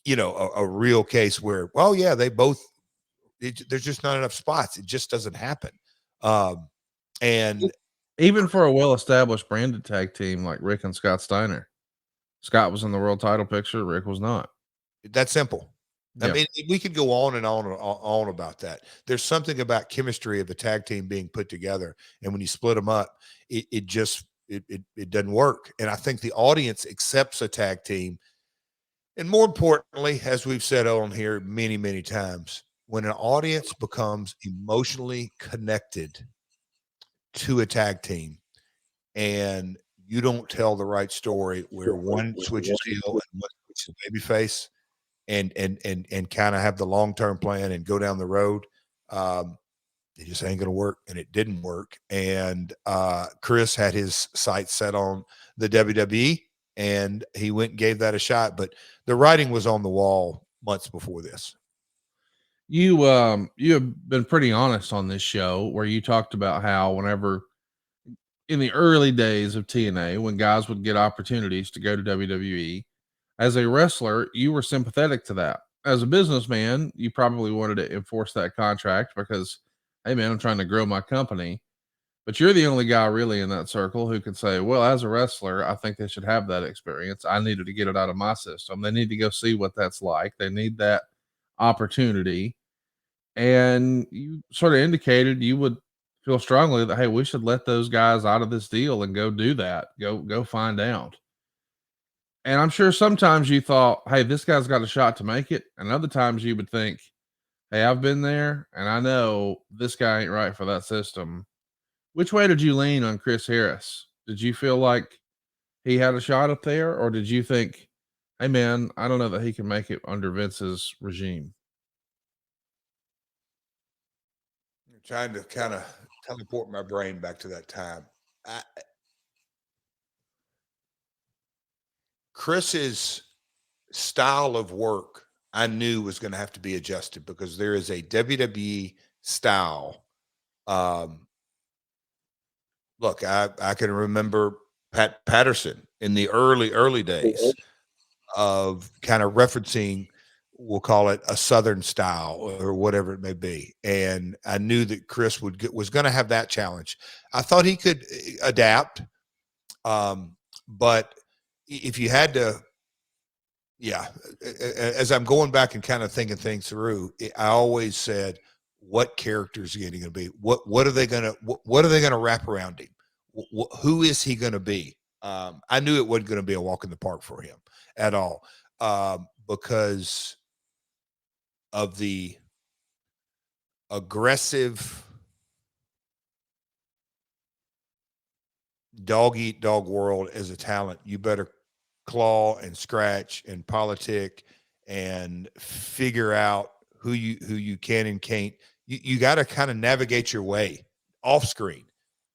a real case where, well, yeah, they both, there's just not enough spots. It just doesn't happen. And even for a well-established branded tag team like Rick and Scott Steiner, Scott was in the world title picture, Rick was not. That's simple. Yeah. I mean, we could go on and on about that. There's something about chemistry of a tag team being put together, and when you split them up, it doesn't work. And I think the audience accepts a tag team. And more importantly, as we've said on here many, many times, when an audience becomes emotionally connected to a tag team, and you don't tell the right story where one switches heel and one switches babyface, and kind of have the long-term plan and go down the road, it just ain't going to work. And it didn't work. And Chris had his sights set on the WWE, and he went and gave that a shot. But the writing was on the wall months before this. You have been pretty honest on this show, where you talked about how whenever in the early days of TNA, when guys would get opportunities to go to WWE, as a wrestler, you were sympathetic to that. As a businessman, you probably wanted to enforce that contract because, hey man, I'm trying to grow my company. But you're the only guy really in that circle who can say, well, as a wrestler, I think they should have that experience. I needed to get it out of my system. They need to go see what that's like. They need that opportunity. And you sort of indicated you would feel strongly that, hey, we should let those guys out of this deal and go do that. Go find out. And I'm sure sometimes you thought, hey, this guy's got a shot to make it. And other times you would think, hey, I've been there and I know this guy ain't right for that system. Which way did you lean on Chris Harris? Did you feel like he had a shot up there? Or did you think, hey, man, I don't know that he can make it under Vince's regime? I'm trying to kind of teleport my brain back to that time. Chris's style of work, I knew was going to have to be adjusted, because there is a WWE style. Look, I can remember Pat Patterson in the early days of kind of referencing, we'll call it a Southern style or whatever it may be. And I knew that Chris was going to have that challenge. I thought he could adapt. But if you had to, as I'm going back and kind of thinking things through, I always said, what character is he going to be? What are they going to wrap around him? Who is he going to be? I knew it wasn't going to be a walk in the park for him at all, because of the aggressive dog eat dog world. As a talent, you better claw and scratch and politic and figure out who you can and can't. You got to kind of navigate your way off screen.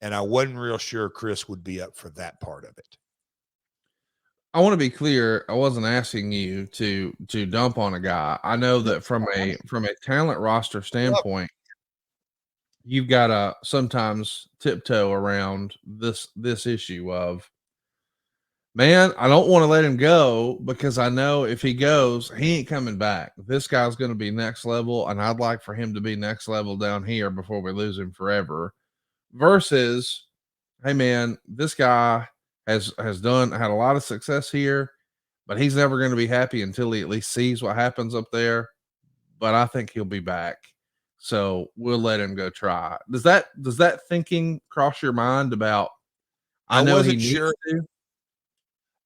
And I wasn't real sure Chris would be up for that part of it. I want to be clear. I wasn't asking you to dump on a guy. I know that from a talent roster standpoint, you've got to sometimes tiptoe around this issue of, man, I don't want to let him go because I know if he goes, he ain't coming back. This guy's going to be next level, and I'd like for him to be next level down here before we lose him forever. Versus, hey man, this guy has had a lot of success here, but he's never going to be happy until he at least sees what happens up there. But I think he'll be back. So we'll let him go try. Does that thinking cross your mind about, I know he wasn't needs sure. to?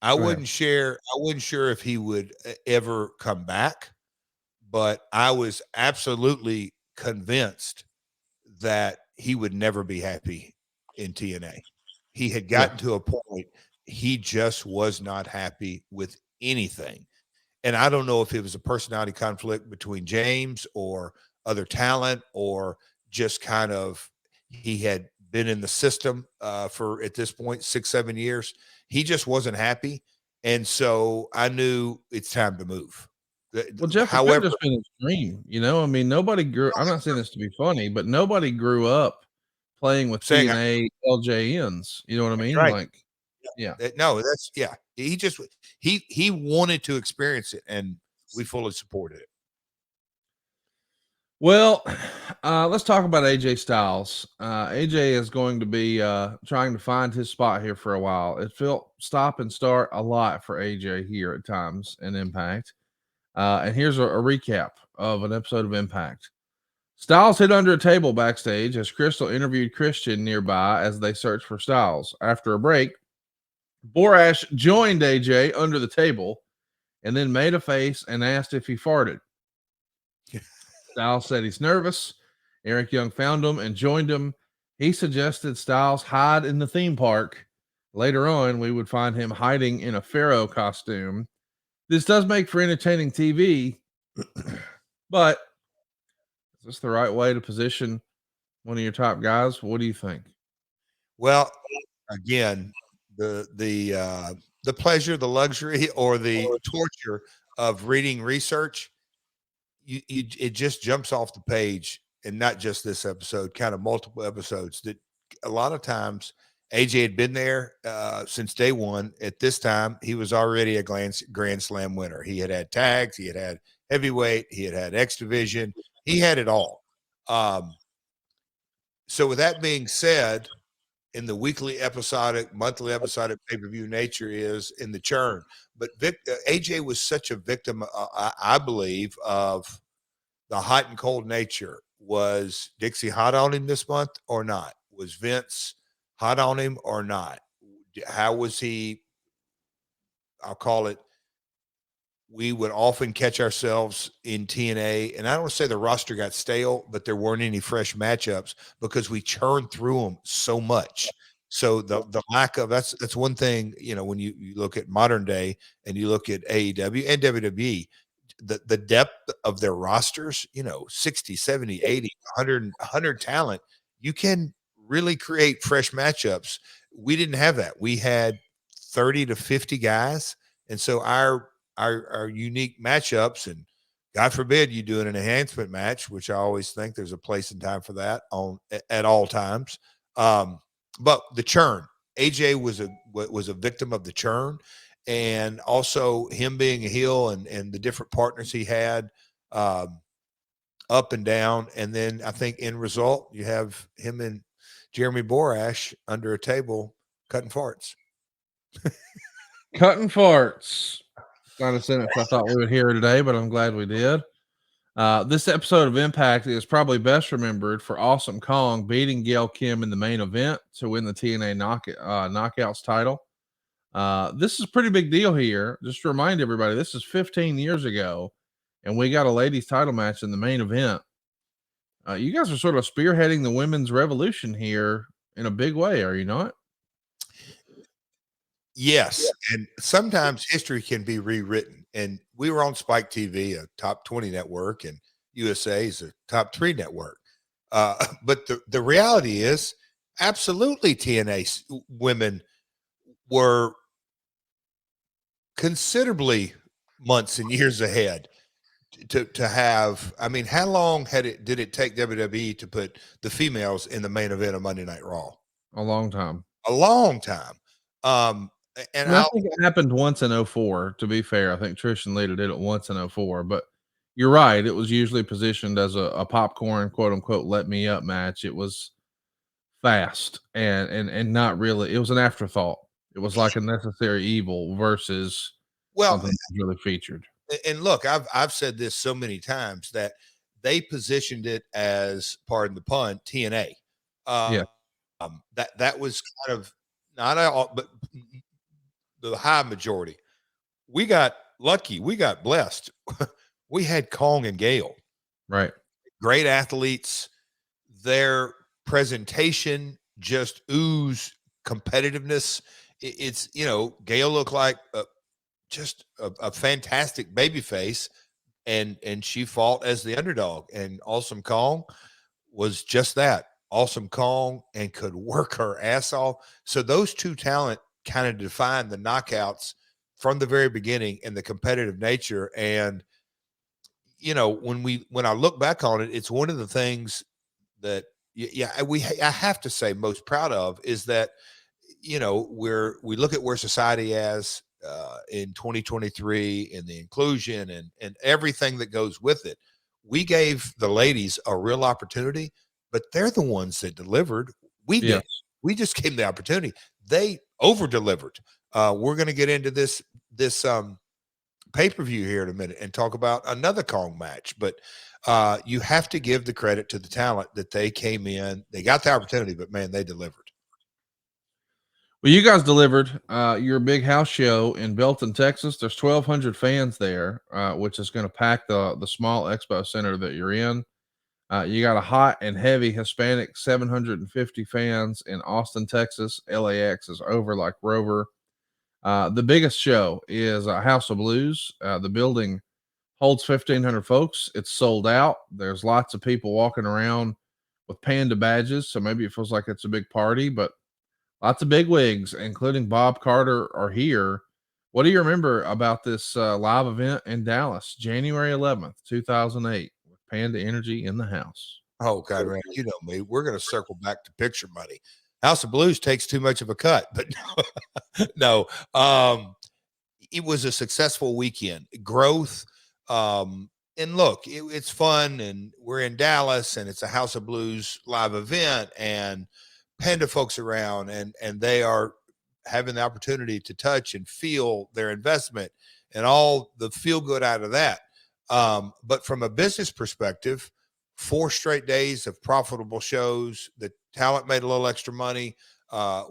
I wasn't sure if he would ever come back, but I was absolutely convinced that he would never be happy in TNA. He had gotten to a point he just was not happy with anything. And I don't know if it was a personality conflict between James or other talent, or just kind of he had been in the system for, at this point, 6-7 years. He just wasn't happy. And so I knew it's time to move. Well, Jeff, it could have just been his dream. You know, I mean, nobody grew. I'm not saying this to be funny, but nobody grew up playing with TNA LJNs. You know what I mean? Right. Like, yeah. No, that's He just he wanted to experience it, and we fully supported it. Well, let's talk about AJ Styles. AJ is going to be trying to find his spot here for a while. It felt stop and start a lot for AJ here at times in Impact. And here's a recap of an episode of Impact. Styles hid under a table backstage as Crystal interviewed Christian nearby as they searched for Styles. After a break, Borash joined AJ under the table and then made a face and asked if he farted. Styles said he's nervous. Eric Young found him and joined him. He suggested Styles hide in the theme park. Later on, we would find him hiding in a pharaoh costume. This does make for entertaining TV, but is this the right way to position one of your top guys? What do you think? Well, again, the pleasure, the luxury, or the torture of reading research, it just jumps off the page, and not just this episode, kind of multiple episodes, that a lot of times AJ had been there since day one. At this time, he was already a Grand Slam winner. He had had tags, he had had heavyweight, he had had X Division, he had it all. So with that being said, in the weekly episodic, monthly episodic pay-per-view nature is in the churn. But AJ was such a victim, I believe, of the hot and cold nature. Was Dixie hot on him this month or not? Was Vince hot on him or not? How was he? I'll call it. We would often catch ourselves in TNA, and I don't want to say the roster got stale, but there weren't any fresh matchups because we churned through them so much. So the lack of that's one thing, you know, when you look at modern day and you look at AEW and WWE, the depth of their rosters, you know, 60, 70, 80, 100 talent, you can really create fresh matchups. We didn't have that. We had 30 to 50 guys. And so our unique matchups, and God forbid you do an enhancement match, which I always think there's a place and time for that at all times. But the churn, AJ was a victim of the churn, and also him being a heel and the different partners he had up and down. And then I think in result, you have him and Jeremy Borash under a table cutting farts. Cutting farts. Not a sentence I thought we would hear today, but I'm glad we did. This episode of Impact is probably best remembered for Awesome Kong beating Gail Kim in the main event to win the TNA Knockouts title. This is a pretty big deal here. Just to remind everybody, this is 15 years ago, and we got a ladies title match in the main event. You guys are sort of spearheading the women's revolution here in a big way, are you not? Yes. And sometimes history can be rewritten. And we were on Spike TV, a top 20 network, and USA is a top 3 network. But the reality is, absolutely, TNA women were considerably months and years ahead to have. I mean, how long did it take WWE to put the females in the main event of Monday Night Raw? A long time. A long time. And I think it happened once in 04, to be fair. I think Trish and Lita did it once in 04, but you're right. It was usually positioned as a popcorn, quote unquote, let me up match. It was fast and not really. It was an afterthought. It was like a necessary evil versus something that was really featured. And look, I've said this so many times that they positioned it as, pardon the pun, TNA. That was kind of not all, but the high majority. We got lucky. We got blessed. We had Kong and Gale. Right. Great athletes. Their presentation just oozed competitiveness. It's, Gale looked like just a fantastic baby face, and she fought as the underdog. And Awesome Kong was just that. Awesome Kong, and could work her ass off. So those two talent kind of defined the knockouts from the very beginning and the competitive nature. And, when I look back on it, it's one of the things that, I have to say most proud of is that, we look at where society is in 2023 and the inclusion and everything that goes with it. We gave the ladies a real opportunity, but they're the ones that delivered. We did. We just gave them the opportunity. They over-delivered. We're going to get into this pay-per-view here in a minute and talk about another Kong match. But you have to give the credit to the talent that they came in. They got the opportunity, but, man, they delivered. Well, you guys delivered your big house show in Belton, Texas. There's 1,200 fans there, which is going to pack the small expo center that you're in. You got a hot and heavy Hispanic 750 fans in Austin, Texas. LAX is over like Rover. The biggest show is House of Blues. The building holds 1,500 folks. It's sold out. There's lots of people walking around with panda badges, so maybe it feels like it's a big party, but lots of big wigs, including Bob Carter, are here. What do you remember about this live event in Dallas, January 11th, 2008, with Panda Energy in the house? Oh, God, man, you know me. We're going to circle back to picture money. House of Blues takes too much of a cut, but no. It was a successful weekend. Growth. And look, it's fun, and we're in Dallas, and it's a House of Blues live event, and Panda folks around, and they are having the opportunity to touch and feel their investment and all the feel good out of that. But from a business perspective, 4 straight days of profitable shows. The talent made a little extra money.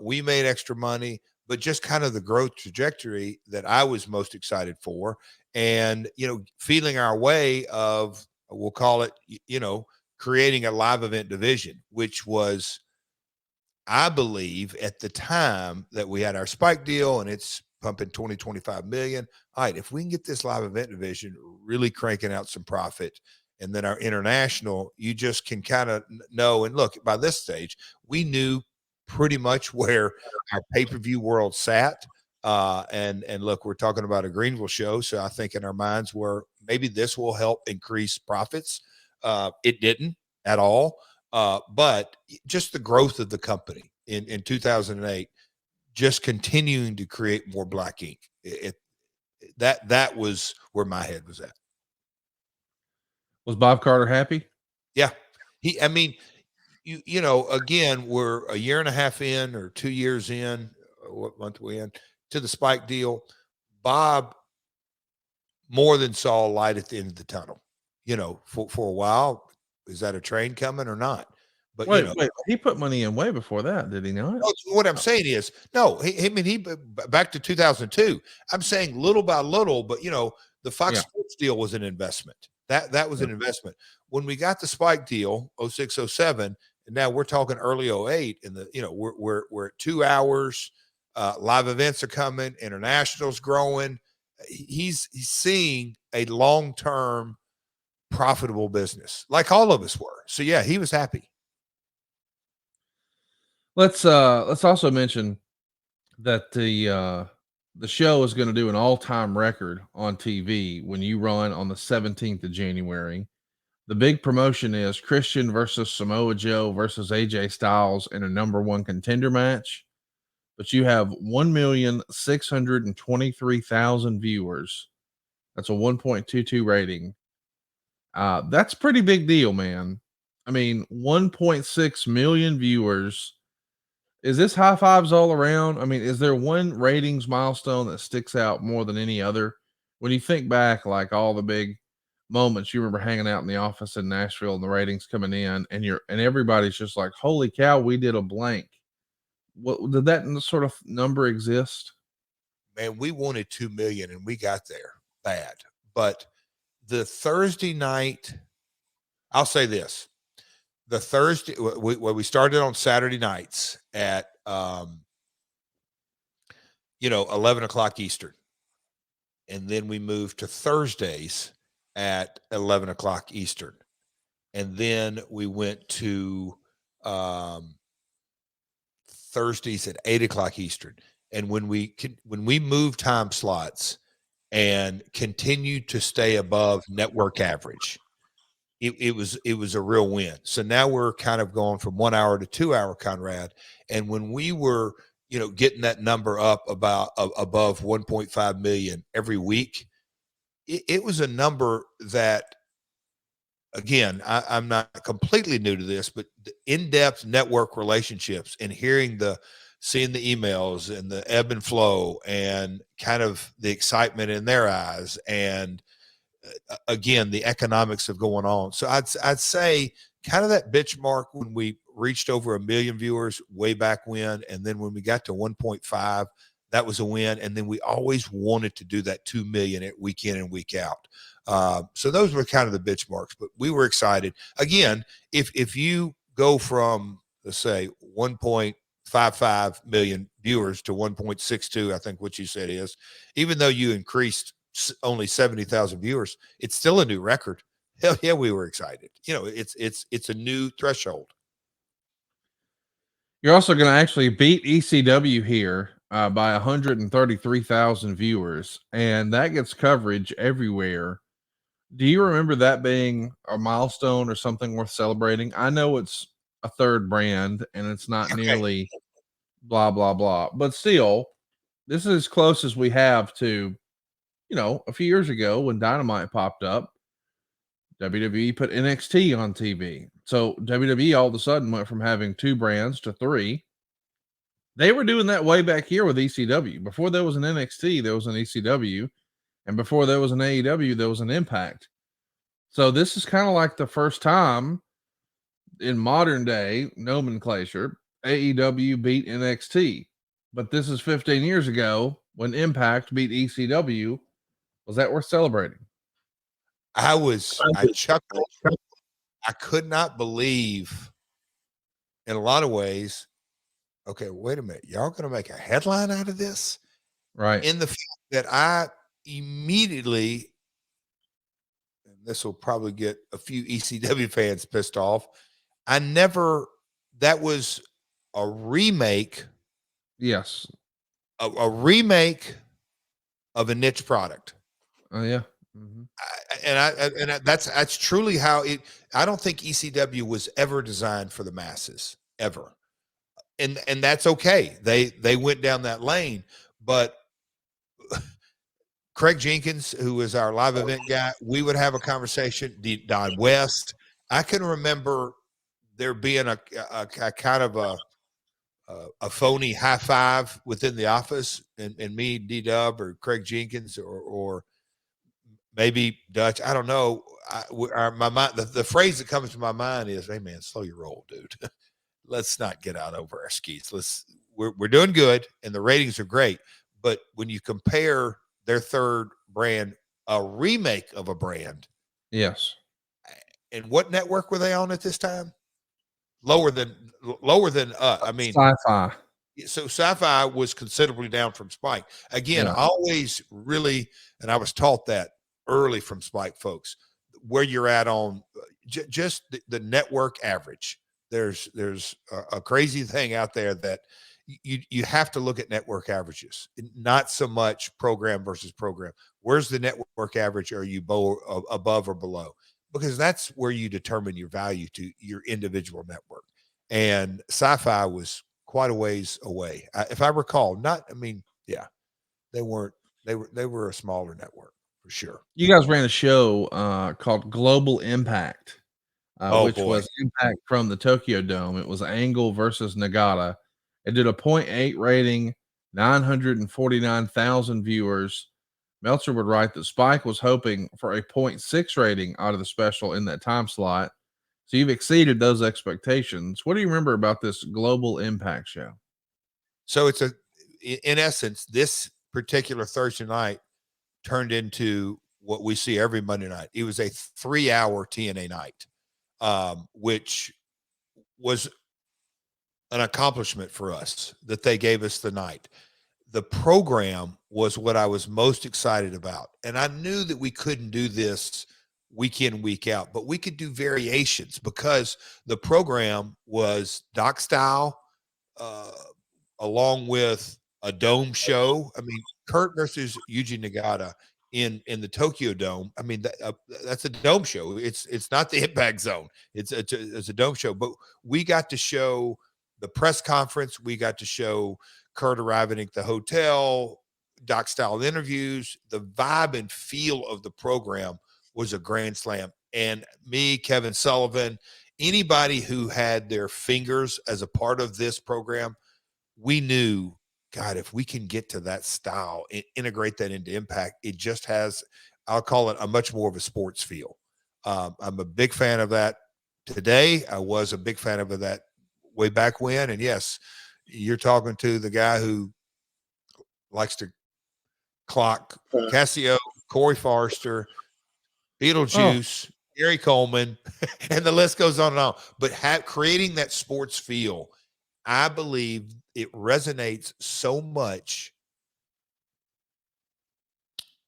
We made extra money, but just kind of the growth trajectory that I was most excited for. And, feeling our way of, we'll call it, creating a live event division, which was, I believe at the time that we had our Spike deal and it's pumping 25 million. All right, if we can get this live event division really cranking out some profit, and then our international, you just can kind of know. And look, by this stage, we knew pretty much where our pay-per-view world sat. And look, we're talking about a Greenville show. So I think in our minds were maybe this will help increase profits. It didn't at all. But just the growth of the company in 2008, just continuing to create more black ink. That was where my head was at. Was Bob Carter happy? Yeah. Again, we're a year and a half in or 2 years in, what month we in, to the Spike deal. Bob more than saw a light at the end of the tunnel. For a while, is that a train coming or not? But wait, he put money in way before that, did he not? No, what I'm saying is, no, he back to 2002. I'm saying little by little, but the Fox Sports deal was an investment. That was an investment. When we got the Spike deal, 06, 07, and now we're talking early 08, and we're at 2 hours. Live events are coming, international's growing. He's seeing a long-term profitable business, like all of us were. So yeah, he was happy. Let's also mention that the the show is going to do an all-time record on TV when you run on the 17th of January. The big promotion is Christian versus Samoa Joe versus AJ Styles in a number one contender match. But you have 1,623,000 viewers. That's a 1.22 rating. That's a pretty big deal, man. I mean, 1.6 million viewers. Is this high fives all around? I mean, is there one ratings milestone that sticks out more than any other? When you think back, like all the big moments, you remember hanging out in the office in Nashville and the ratings coming in, and everybody's just like, "Holy cow, we did a blank." What did that sort of number exist? Man, we wanted 2 million and we got there bad. But the Thursday night, I'll say this. The Thursday, we started on Saturday nights at, 11 o'clock Eastern. And then we moved to Thursdays at 11 o'clock Eastern. And then we went to Thursdays at 8 o'clock Eastern. And when we moved time slots and continued to stay above network average, it was a real win. So now we're kind of going from 1 hour to 2 hour, Conrad. And when we were, getting that number up above 1.5 million every week, it was a number that, again, I'm not completely new to this, but the in-depth network relationships and seeing the emails and the ebb and flow and kind of the excitement in their eyes and again, the economics of going on. So I'd say kind of that benchmark when we reached over 1 million viewers way back when, and then when we got to 1.5, that was a win. And then we always wanted to do that 2 million week in and week out. So those were kind of the benchmarks, but we were excited. Again, if you go from, let's say, 1.55 million viewers to 1.62, I think what you said is, even though you increased only 70,000 viewers, it's still a new record. Hell yeah, we were excited. It's a new threshold. You're also going to actually beat ECW here by 133,000 viewers, and that gets coverage everywhere. Do you remember that being a milestone or something worth celebrating? I know it's a third brand and it's not nearly blah, blah, blah, but still, this is as close as we have to, a few years ago when Dynamite popped up, WWE put NXT on TV. So WWE all of a sudden went from having 2 brands to 3. They were doing that way back here with ECW. Before there was an NXT, there was an ECW. And before there was an AEW, there was an Impact. So this is kind of like the first time in modern day nomenclature, AEW beat NXT. But this is 15 years ago when Impact beat ECW. Was that worth celebrating? I chuckled. I could not believe, in a lot of ways, okay, wait a minute. Y'all going to make a headline out of this? Right. In the fact that I immediately, and this will probably get a few ECW fans pissed off, that was a remake. Yes. A remake of a niche product. Oh, yeah. Mm-hmm. That's truly how I don't think ECW was ever designed for the masses, ever. And that's okay. They went down that lane, but Craig Jenkins, who is our live event guy, we would have a conversation. Don West, I can remember there being a kind of a phony high five within the office, and me, D-Dub, or Craig Jenkins, or maybe Dutch. I don't know. My mind, the phrase that comes to my mind is, "Hey man, slow your roll, dude. Let's not get out over our skis. We're doing good, and the ratings are great. But when you compare their third brand, a remake of a brand, yes. And what network were they on at this time? Lower than I mean, Sci-Fi. So Sci-Fi was considerably down from Spike. Again, Yeah. always really, and I was taught that early from Spike folks, where you're at on just the network average. There's a crazy thing out there that you have to look at network averages, not so much program versus program. Where's the network average? Are you above or below? Because that's where you determine your value to your individual network. And Sci-Fi was quite a ways away, if I recall. They weren't. They were a smaller network for sure. You guys ran a show called Global Impact, which boy. was Impact from the Tokyo Dome. It was Angle versus Nagata. It did a 0.8 rating, 949,000 viewers. Meltzer would write that Spike was hoping for a 0.6 rating out of the special in that time slot. So you've exceeded those expectations. What do you remember about this Global Impact show? So in essence, this particular Thursday night turned into what we see every Monday night. It was a 3-hour TNA night, which was an accomplishment for us that they gave us the night. The program was what I was most excited about. And I knew that we couldn't do this week in, week out, but we could do variations because the program was doc style, along with a dome show. I mean, Kurt versus Yugi Nagata in the Tokyo Dome. I mean, that's a dome show. It's not the Impact Zone. It's a dome show. But we got to show the press conference. We got to show Kurt arriving at the hotel, doc style interviews. The vibe and feel of the program was a grand slam. And me, Kevin Sullivan, anybody who had their fingers as a part of this program, we knew, God, if we can get to that style and integrate that into Impact, it just has, I'll call it a much more of a sports feel. I'm a big fan of that today. I was a big fan of that way back when. And yes, you're talking to the guy who likes to clock Cassio, Corey Forrester, Beetlejuice, Gary Coleman, and the list goes on and on. But creating that sports feel, I believe it resonates so much.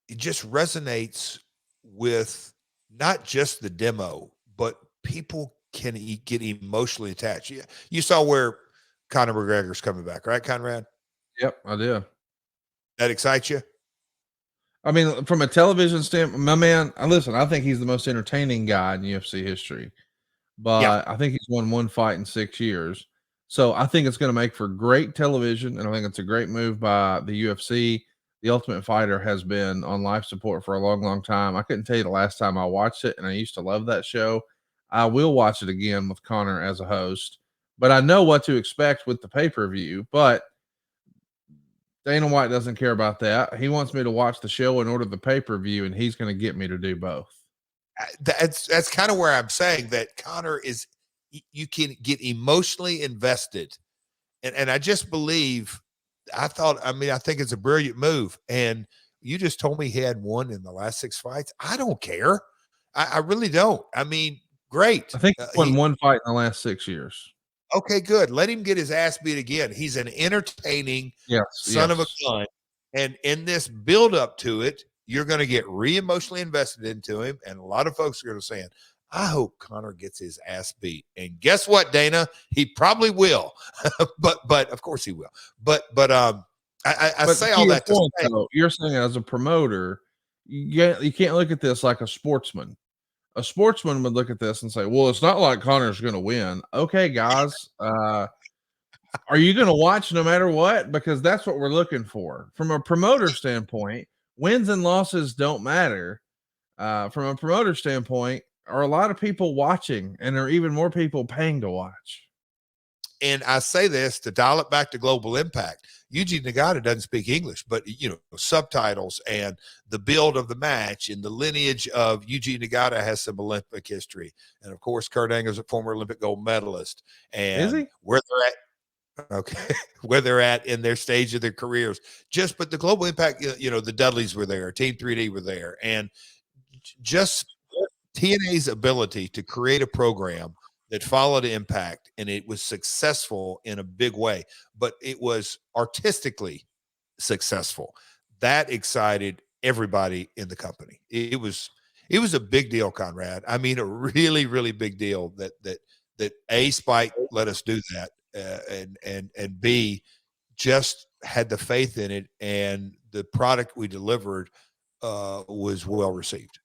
It just resonates with not just the demo, but people can get emotionally attached. You saw where Conor McGregor's coming back, right, Conrad? Yep, I did. That excites you? I mean, from a television standpoint, my man, listen, I think he's the most entertaining guy in UFC history, but I think he's won one fight in 6 years. So I think it's going to make for great television, and I think it's a great move by the UFC. The Ultimate Fighter has been on life support for a long, long time. I couldn't tell you the last time I watched it, and I used to love that show. I will watch it again with Conor as a host, but I know what to expect with the pay-per-view, but Dana White doesn't care about that. He wants me to watch the show and order the pay-per-view, and he's going to get me to do both. That's kind of where I'm saying that Conor is, you can get emotionally invested. And I just believe, I think it's a brilliant move. And you just told me he had won in the last 6 fights. I don't care. I really don't. I mean, great. I think he won one fight in the last 6 years. Okay, good. Let him get his ass beat again. He's an entertaining son of a gun. And in this build up to it, you're going to get emotionally invested into him. And a lot of folks are going to say, I hope Conor gets his ass beat. And guess what, Dana? He probably will. but of course he will. But I say all that to say, though, you're saying as a promoter, you can't look at this like a sportsman. A sportsman would look at this and say, well, it's not like Conor's going to win. Okay, guys, are you going to watch no matter what? Because that's what we're looking for. From a promoter standpoint, wins and losses don't matter. From a promoter standpoint, are a lot of people watching, and there are even more people paying to watch. And I say this to dial it back to Global Impact. Yugi Nagata doesn't speak English, but subtitles and the build of the match and the lineage of Yugi Nagata has some Olympic history. And of course, Kurt Angle's a former Olympic gold medalist. And is he? Where they're at in their stage of their careers. But the Global Impact, the Dudleys were there, Team 3D were there, and just TNA's ability to create a program that followed Impact, and it was successful in a big way, but it was artistically successful. That excited everybody in the company. It was a big deal, Conrad. I mean, a really, really big deal that A, Spike let us do that, and B, just had the faith in it, and the product we delivered was well received.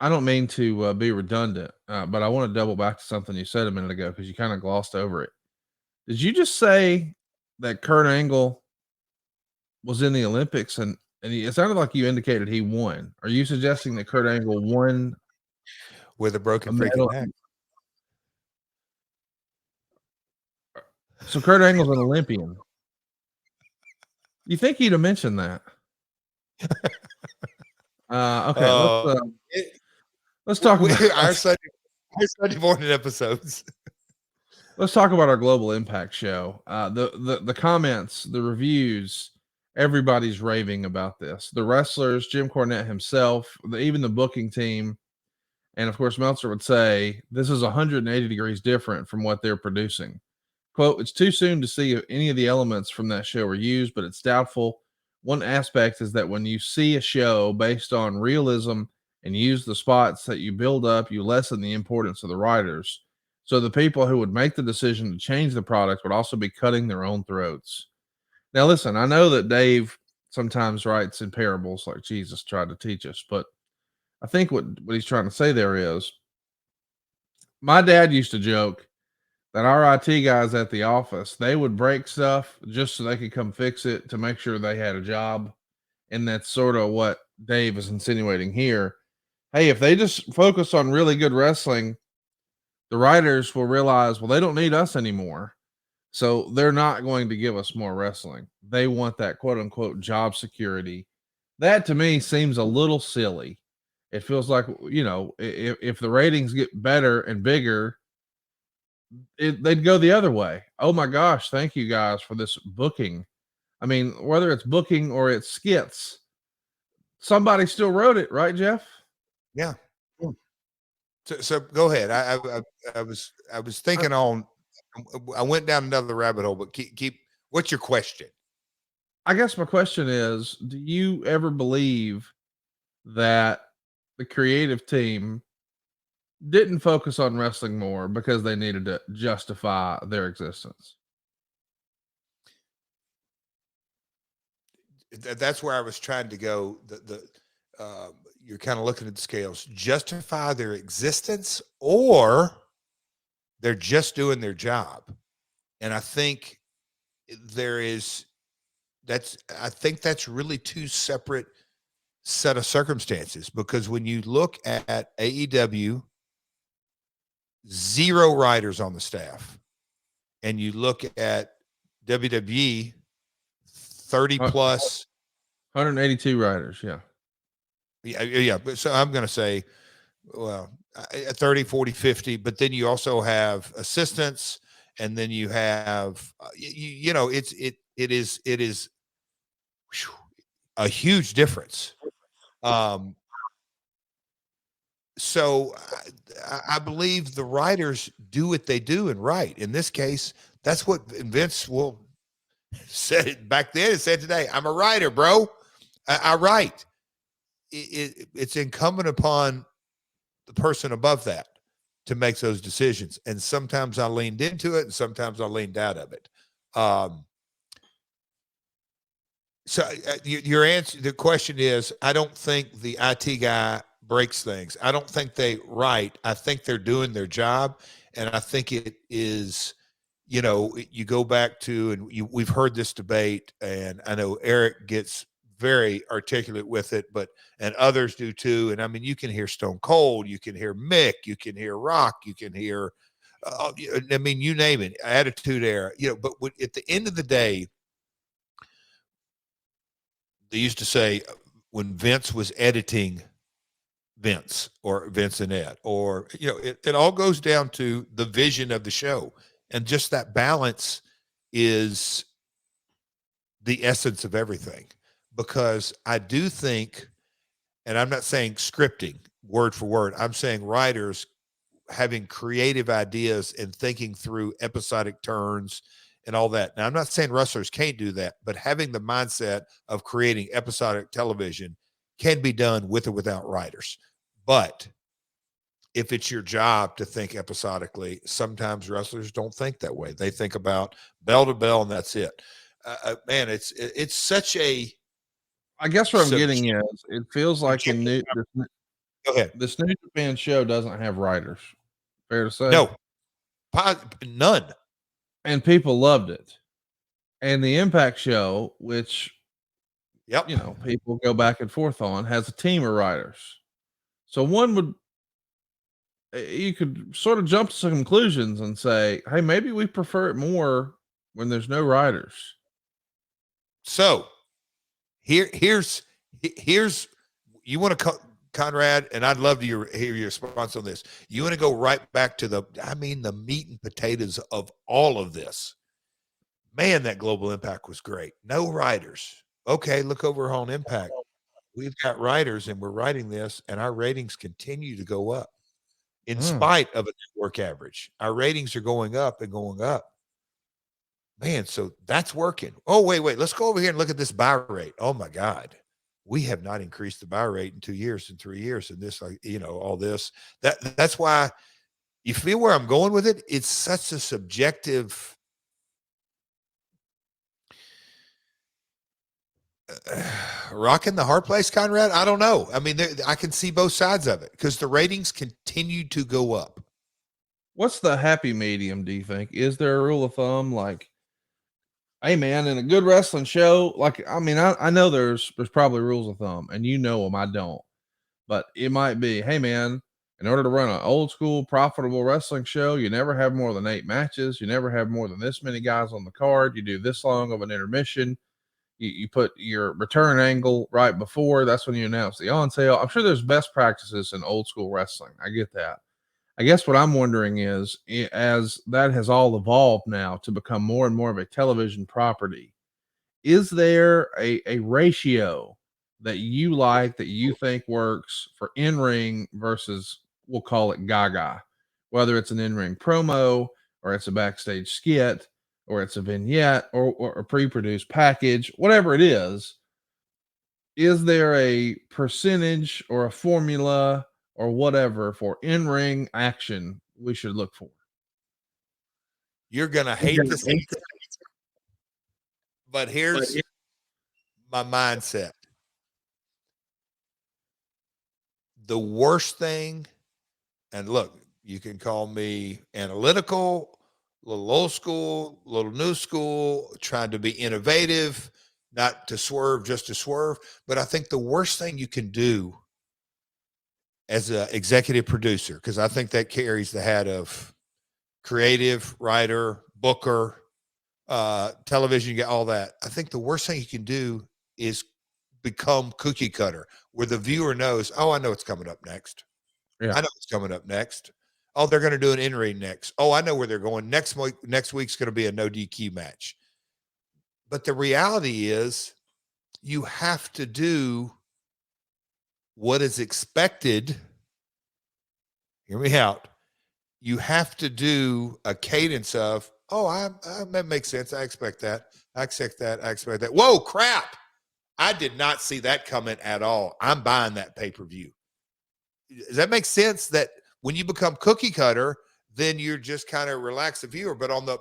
I don't mean to be redundant, but I want to double back to something you said a minute ago because you kind of glossed over it. Did you just say that Kurt Angle was in the Olympics and it sounded like you indicated he won? Are you suggesting that Kurt Angle won with a broken freaking medal? neck? So Kurt Angle's an Olympian. You think he'd have mentioned that? Okay, let's talk about our Sunday morning episodes. Let's talk about our Global Impact show. The comments, the reviews, everybody's raving about this. The wrestlers, Jim Cornette himself, even the booking team, and of course Meltzer would say this is 180 degrees different from what they're producing. Quote, it's too soon to see if any of the elements from that show are used, but it's doubtful. One aspect is that when you see a show based on realism and use the spots that you build up, you lessen the importance of the writers. So the people who would make the decision to change the product would also be cutting their own throats. Now, listen, I know that Dave sometimes writes in parables like Jesus tried to teach us, but I think what he's trying to say there is my dad used to joke that our IT guys at the office, they would break stuff just so they could come fix it to make sure they had a job. And that's sort of what Dave is insinuating here. Hey, if they just focus on really good wrestling, the writers will realize, well, they don't need us anymore. So they're not going to give us more wrestling. They want that quote unquote job security. That to me seems a little silly. It feels like, if the ratings get better and bigger, they'd go the other way. Oh my gosh, thank you guys for this booking. I mean, whether it's booking or it's skits, somebody still wrote it, right, Jeff? Yeah. So go ahead. I was thinking on. I went down another rabbit hole, but keep. What's your question? I guess my question is: do you ever believe that the creative team didn't focus on wrestling more because they needed to justify their existence? That's where I was trying to go. You're kind of looking at the scales. Justify their existence, or they're just doing their job. And I think that's really two separate set of circumstances, because when you look at AEW, 0 writers on the staff, and you look at WWE, 30 plus 182 writers. Yeah. But so I'm going to say, well, 30, 40, 50, but then you also have assistants, and then you have, it is a huge difference. So I believe the writers do what they do and write. In this case, that's what Vince said it back then and said today. I'm a writer, bro. I write. It's incumbent upon the person above that to make those decisions. And sometimes I leaned into it, and sometimes I leaned out of it. So your answer, the question is, I don't think the IT guy breaks things. I don't think they write. I think they're doing their job. And I think it is, you go back to, and we've heard this debate, and I know Eric gets very articulate with it, and others do too. And I mean, you can hear Stone Cold, you can hear Mick, you can hear Rock, you can hear, I mean, you name it, Attitude Era, but at the end of the day, they used to say when Vince was editing Vince or Vince and Ed, or, it all goes down to the vision of the show. And just that balance is the essence of everything. Because I do think, and I'm not saying scripting word for word, I'm saying writers having creative ideas and thinking through episodic turns and all that. Now, I'm not saying wrestlers can't do that, but having the mindset of creating episodic television can be done with or without writers. But if it's your job to think episodically, sometimes wrestlers don't think that way. They think about bell to bell, and that's it. man, it's such a. I guess what I'm getting is it feels like Go ahead. This New Japan show doesn't have writers. Fair to say? No, none. And people loved it. And the Impact show, which, you know, people go back and forth on, has a team of writers. So you could sort of jump to some conclusions and say, hey, maybe we prefer it more when there's no writers. So here's you want to Conrad, and I'd love to hear your response on this. You want to go right back to the meat and potatoes of all of this. Man, that Global Impact was great. No writers. Okay, look over on Impact. We've got writers, and we're writing this, and our ratings continue to go up in spite of a network average. Our ratings are going up and going up. Man, so that's working. Oh, wait. Let's go over here and look at this buy rate. Oh, my God. We have not increased the buy rate in 2 years, in 3 years, and this, all this. That's why you feel where I'm going with it. It's such a subjective rocking the hard place, Conrad. I don't know. I mean, I can see both sides of it because the ratings continue to go up. What's the happy medium, do you think? Is there a rule of thumb like, hey man, in a good wrestling show, like, I mean, I know there's probably rules of thumb, and you know them, I don't. But it might be, hey man, in order to run an old school profitable wrestling show, you never have more than 8 matches. You never have more than this many guys on the card. You do this long of an intermission. You put your return angle right before. That's when you announce the on sale. I'm sure there's best practices in old school wrestling. I get that. I guess what I'm wondering is, as that has all evolved now to become more and more of a television property, is there a ratio that you like, that you think works for in-ring versus, we'll call it gaga, whether it's an in-ring promo or it's a backstage skit or it's a vignette or a pre-produced package, whatever it is there a percentage or a formula or whatever for in-ring action we should look for? You're going to hate this, but here's my mindset. The worst thing, and look, you can call me analytical, a little old school, a little new school, trying to be innovative, not to swerve just to swerve. But I think the worst thing you can do as an executive producer, because I think that carries the hat of creative, writer, booker, television, you get all that. I think the worst thing you can do is become cookie cutter, where the viewer knows, oh, I know what's coming up next. Yeah. I know what's coming up next. Oh, they're going to do an in-ring next. Oh, I know where they're going. Next week's going to be a no DQ match. But the reality is you have to do what is expected. Hear me out. You have to do a cadence of, oh, that makes sense. I expect that. I expect that. I expect that. Whoa, crap. I did not see that coming at all. I'm buying that pay-per-view. Does that make sense? That when you become cookie cutter, then you're just kind of relax the viewer. But on the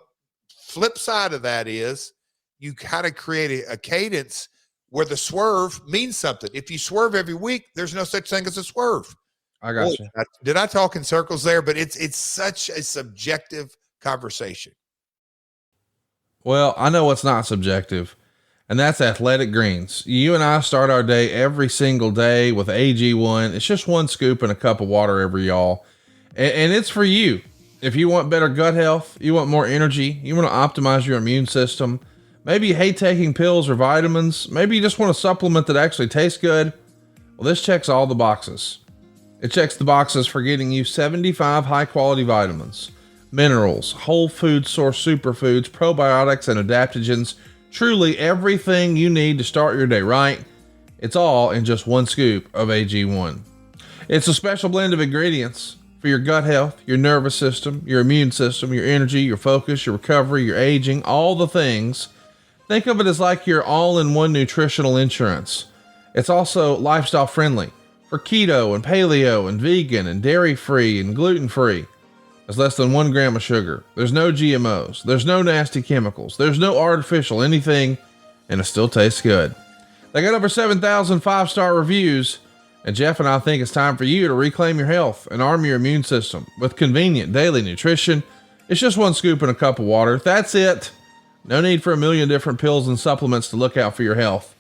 flip side of that is you kind of create a cadence where the swerve means something. If you swerve every week, there's no such thing as a swerve. I got you. Did I talk in circles there? But it's such a subjective conversation. Well, I know what's not subjective, and that's athletic greens. You and I start our day every single day with AG1. It's just 1 scoop and a cup of water every y'all. And it's for you. If you want better gut health, you want more energy, you want to optimize your immune system, maybe you hate taking pills or vitamins, maybe you just want a supplement that actually tastes good. Well, this checks all the boxes. It checks the boxes for getting you 75 high quality vitamins, minerals, whole food source superfoods, probiotics, and adaptogens. Truly everything you need to start your day right. It's all in just 1 scoop of AG1. It's a special blend of ingredients for your gut health, your nervous system, your immune system, your energy, your focus, your recovery, your aging, all the things. Think of it as like your all-in-one nutritional insurance. It's also lifestyle friendly for keto and paleo and vegan and dairy-free and gluten-free. There's less than 1 gram of sugar. There's no GMOs. There's no nasty chemicals. There's no artificial anything, and it still tastes good. They got over 7,000 5-star reviews, and Jeff and I think it's time for you to reclaim your health and arm your immune system with convenient daily nutrition. It's just 1 scoop in a cup of water. That's it. No need for a million different pills and supplements to look out for your health.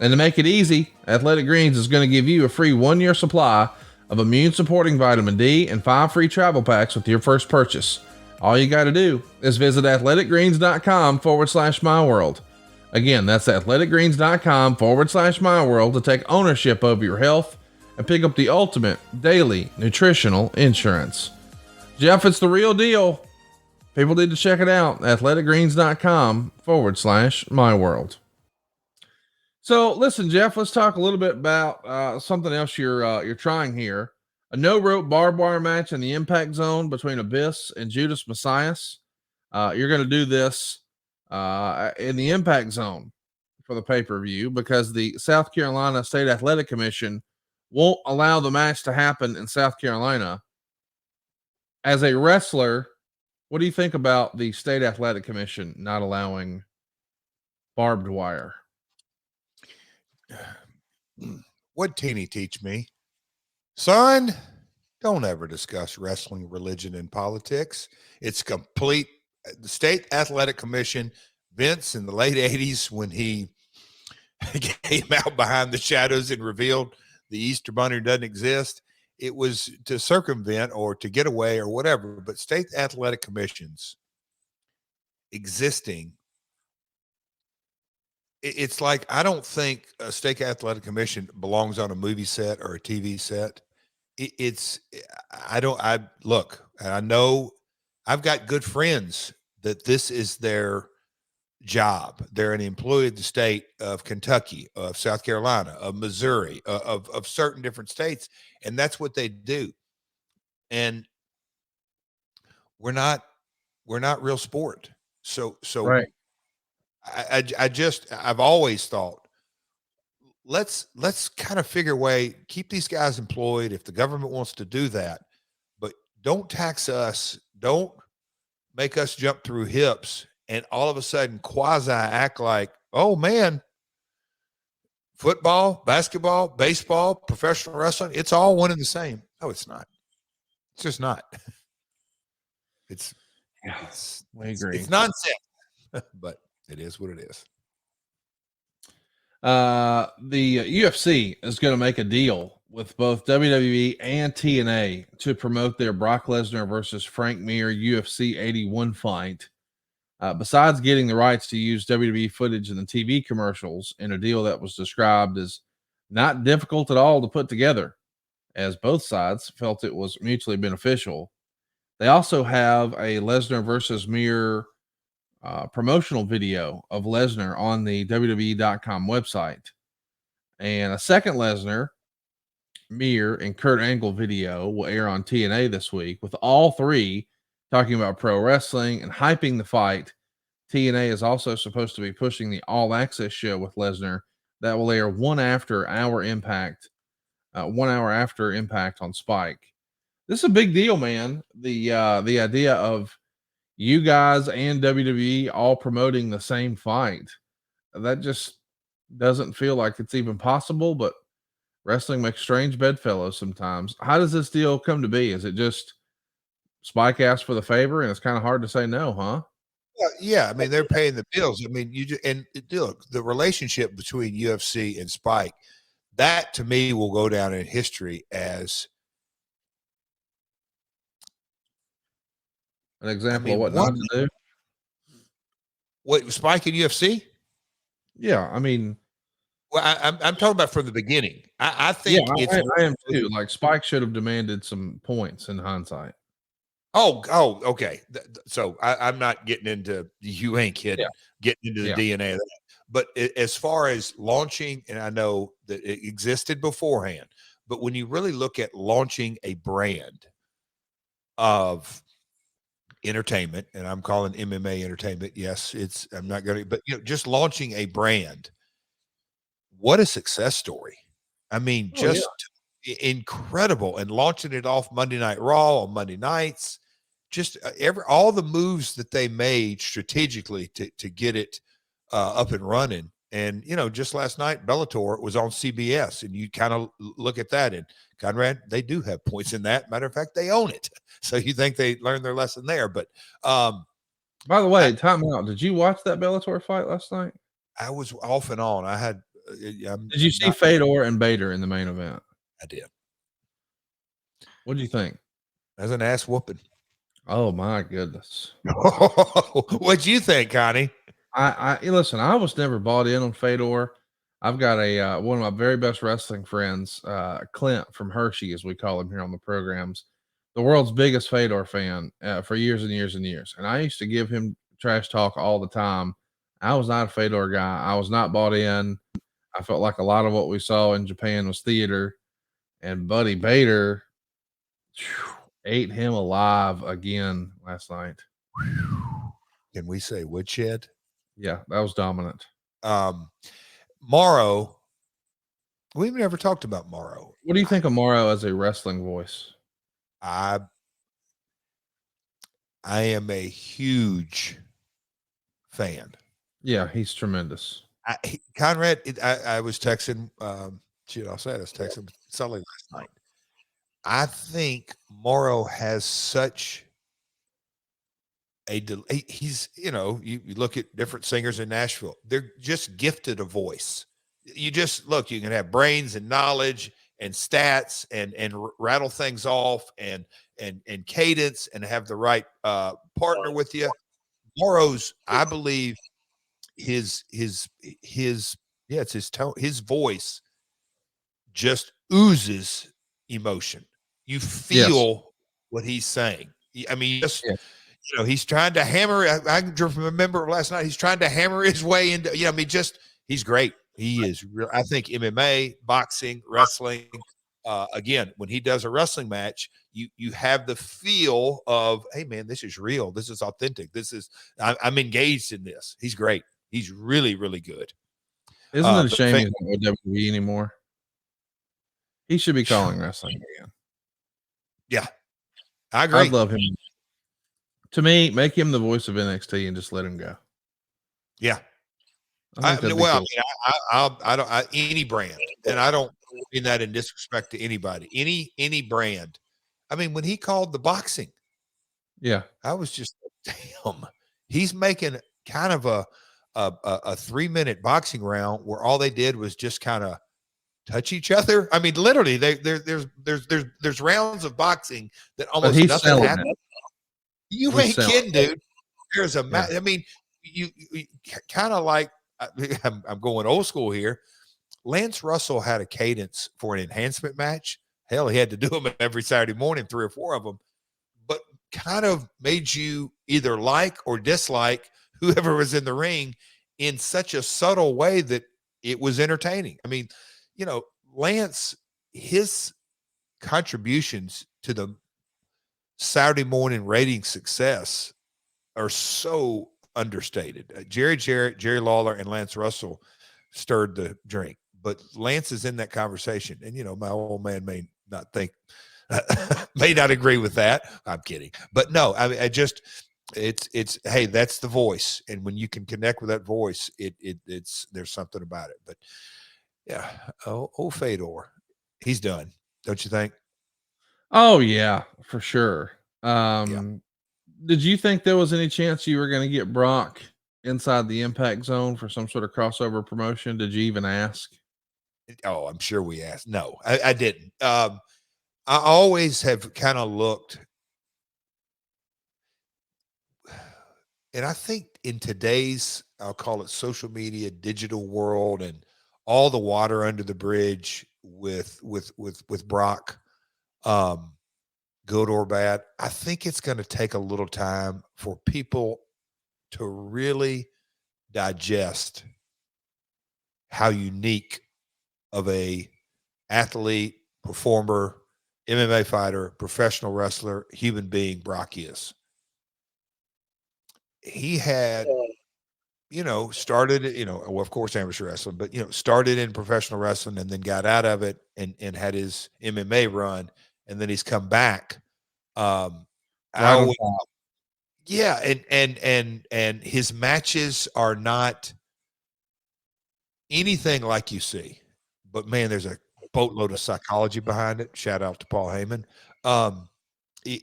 And to make it easy, Athletic Greens is going to give you a free 1-year supply of immune-supporting vitamin D and 5 free travel packs with your first purchase. All you got to do is visit athleticgreens.com/myworld. Again, that's athleticgreens.com/myworld to take ownership over your health and pick up the ultimate daily nutritional insurance. Jeff, it's the real deal. People need to check it out. athleticgreens.com/myworld. So listen, Jeff, let's talk a little bit about something else you're trying here. A no-rope barbed wire match in the Impact Zone between Abyss and Judas Messias. You're going to do this in the Impact Zone for the pay-per-view because the South Carolina State Athletic Commission won't allow the match to happen in South Carolina. As a wrestler, what do you think about the State Athletic Commission not allowing barbed wire? What'd Teeny teach me? Son, don't ever discuss wrestling, religion, and politics. It's complete. The State Athletic Commission, Vince in the late 80s, when he came out behind the shadows and revealed the Easter Bunny doesn't exist, it was to circumvent or to get away or whatever. But State Athletic Commissions existing, it's like, I don't think a State Athletic Commission belongs on a movie set or a TV set. I look, and I know I've got good friends that this is their job. They're an employee of the state of Kentucky, of South Carolina, of Missouri, of certain different states. And that's what they do. And we're not real sport. So Right. I've always thought, let's kind of figure a way, keep these guys employed if the government wants to do that, but don't tax us. Don't make us jump through hips and all of a sudden quasi act like, oh man, football, basketball, baseball, professional wrestling, it's all one and the same. No, it's not. It's just not. It's I agree. It's nonsense, but it is what it is. The UFC is going to make a deal with both WWE and TNA to promote their Brock Lesnar versus Frank Mir UFC 81 fight. Besides getting the rights to use WWE footage in the TV commercials in a deal that was described as not difficult at all to put together, as both sides felt it was mutually beneficial. They also have a Lesnar versus Mir promotional video of Lesnar on the WWE.com website, and a second Lesnar, Mir, and Kurt Angle video will air on TNA this week, with all three talking about pro wrestling and hyping the fight. TNA is also supposed to be pushing the All Access show with Lesnar that will air 1 hour after Impact on Spike. This is a big deal, man. The idea of you guys and WWE all promoting the same fight, that just doesn't feel like it's even possible, but wrestling makes strange bedfellows sometimes. How does this deal come to be? Is it just Spike asked for the favor and it's kind of hard to say no, huh? Yeah, I mean, they're paying the bills. I mean, look, the relationship between UFC and Spike, that to me will go down in history as an example of what not to do. What, Spike and UFC? Yeah, I mean, well, I'm talking about from the beginning. I think I am too. Like, Spike should have demanded some points in hindsight. Oh, okay. So I'm not getting into, you ain't kidding, getting into the DNA of that. But as far as launching, and I know that it existed beforehand, but when you really look at launching a brand of entertainment, and I'm calling MMA entertainment, yes, I'm not going to, but just launching a brand, what a success story. I mean, incredible. And launching it off Monday Night Raw on Monday nights, just all the moves that they made strategically to get it up and running. And, just last night, Bellator was on CBS, and you kind of look at that, and Conrad, they do have points in that. Matter of fact, they own it. So you think they learned their lesson there. But by the way, time out. Did you watch that Bellator fight last night? I was off and on. I had. Did you see Fedor and Bader in the main event? I did. What did you think? As an ass whooping. Oh my goodness. What'd you think, Connie? I listen, I was never bought in on Fedor. I've got a one of my very best wrestling friends, Clint from Hershey, as we call him here on the programs, the world's biggest Fedor fan for years and years and years. And I used to give him trash talk all the time. I was not a Fedor guy. I was not bought in. I felt like a lot of what we saw in Japan was theater. And Buddy Bader ate him alive again last night. Can we say woodshed? Yeah, that was dominant. Mauro, we've never talked about Mauro. What do you think of Mauro as a wrestling voice? I am a huge fan. Yeah, he's tremendous. Conrad, I was texting, I was texting Sully last night. I think Mauro has such he's, you look at different singers in Nashville, they're just gifted a voice. You just look, you can have brains and knowledge and stats and rattle things off and cadence and have the right partner with you. Mauro's, I believe, it's his tone, his voice just oozes emotion. You feel what he's saying. I mean, he's trying to hammer. I remember last night, he's trying to hammer his way into, he's great. He is real. I think MMA, boxing, wrestling, again, when he does a wrestling match, you have the feel of, hey man, this is real. This is authentic. I'm engaged in this. He's great. He's really, really good. Isn't it a shame he's not with WWE anymore? He should be calling wrestling again. Yeah, I agree. I'd love him. To me, make him the voice of NXT and just let him go. Yeah. I don't any brand, and I don't mean that in disrespect to anybody. Any brand. I mean, when he called the boxing, I was just, damn. He's making kind of a 3-minute boxing round where all they did was just kind of touch each other. I mean, literally, there's rounds of boxing that almost nothing happened. You ain't kidding, dude. There's a I mean, you kind of like, I'm going old school here. Lance Russell had a cadence for an enhancement match. Hell, he had to do them every Saturday morning, 3 or 4 of them, but kind of made you either like or dislike whoever was in the ring in such a subtle way that it was entertaining. I mean, Lance, his contributions to the Saturday morning rating success are so understated. Jerry Jarrett, Jerry Lawler, and Lance Russell stirred the drink, but Lance is in that conversation. And, my old man may not may not agree with that. I'm kidding. But no, I mean, it's, hey, that's the voice. And when you can connect with that voice, there's something about it. But yeah. Oh, Fedor, he's done. Don't you think? Oh yeah, for sure. Did you think there was any chance you were going to get Brock inside the Impact Zone for some sort of crossover promotion? Did you even ask? Oh, I'm sure we asked. No, I didn't. I always have kind of looked, and I think in today's, I'll call it social media, digital world, and all the water under the bridge with Brock, good or bad, I think it's going to take a little time for people to really digest how unique of a athlete, performer, MMA fighter, professional wrestler, human being Brock is. He had, started, well, of course, amateur wrestling, but, started in professional wrestling and then got out of it and had his MMA run. And then he's come back. I Right on top. Yeah, and his matches are not anything like you see, but man, there's a boatload of psychology behind it. Shout out to Paul Heyman.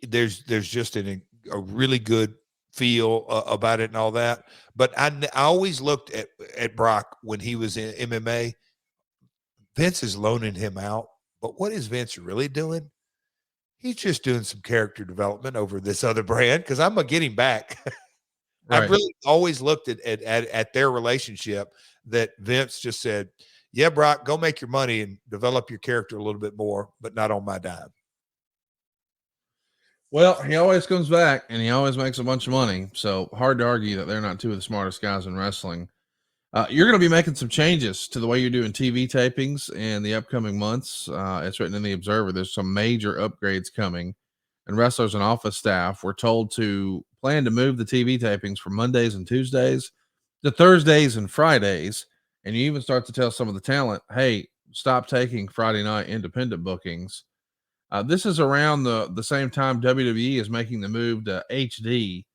There's just a really good feel about it and all that. But I always looked at Brock when he was in MMA. Vince is loaning him out, but what is Vince really doing? He's just doing some character development over this other brand because I'm gonna get him back. Right. I've really always looked at their relationship that Vince just said, "Yeah, Brock, go make your money and develop your character a little bit more, but not on my dime." Well, he always comes back and he always makes a bunch of money. So hard to argue that they're not two of the smartest guys in wrestling. You're going to be making some changes to the way you're doing TV tapings in the upcoming months. It's written in the Observer. There's some major upgrades coming, and wrestlers and office staff were told to plan to move the TV tapings from Mondays and Tuesdays to Thursdays and Fridays. And you even start to tell some of the talent, hey, stop taking Friday night independent bookings. This is around the same time WWE is making the move to HD.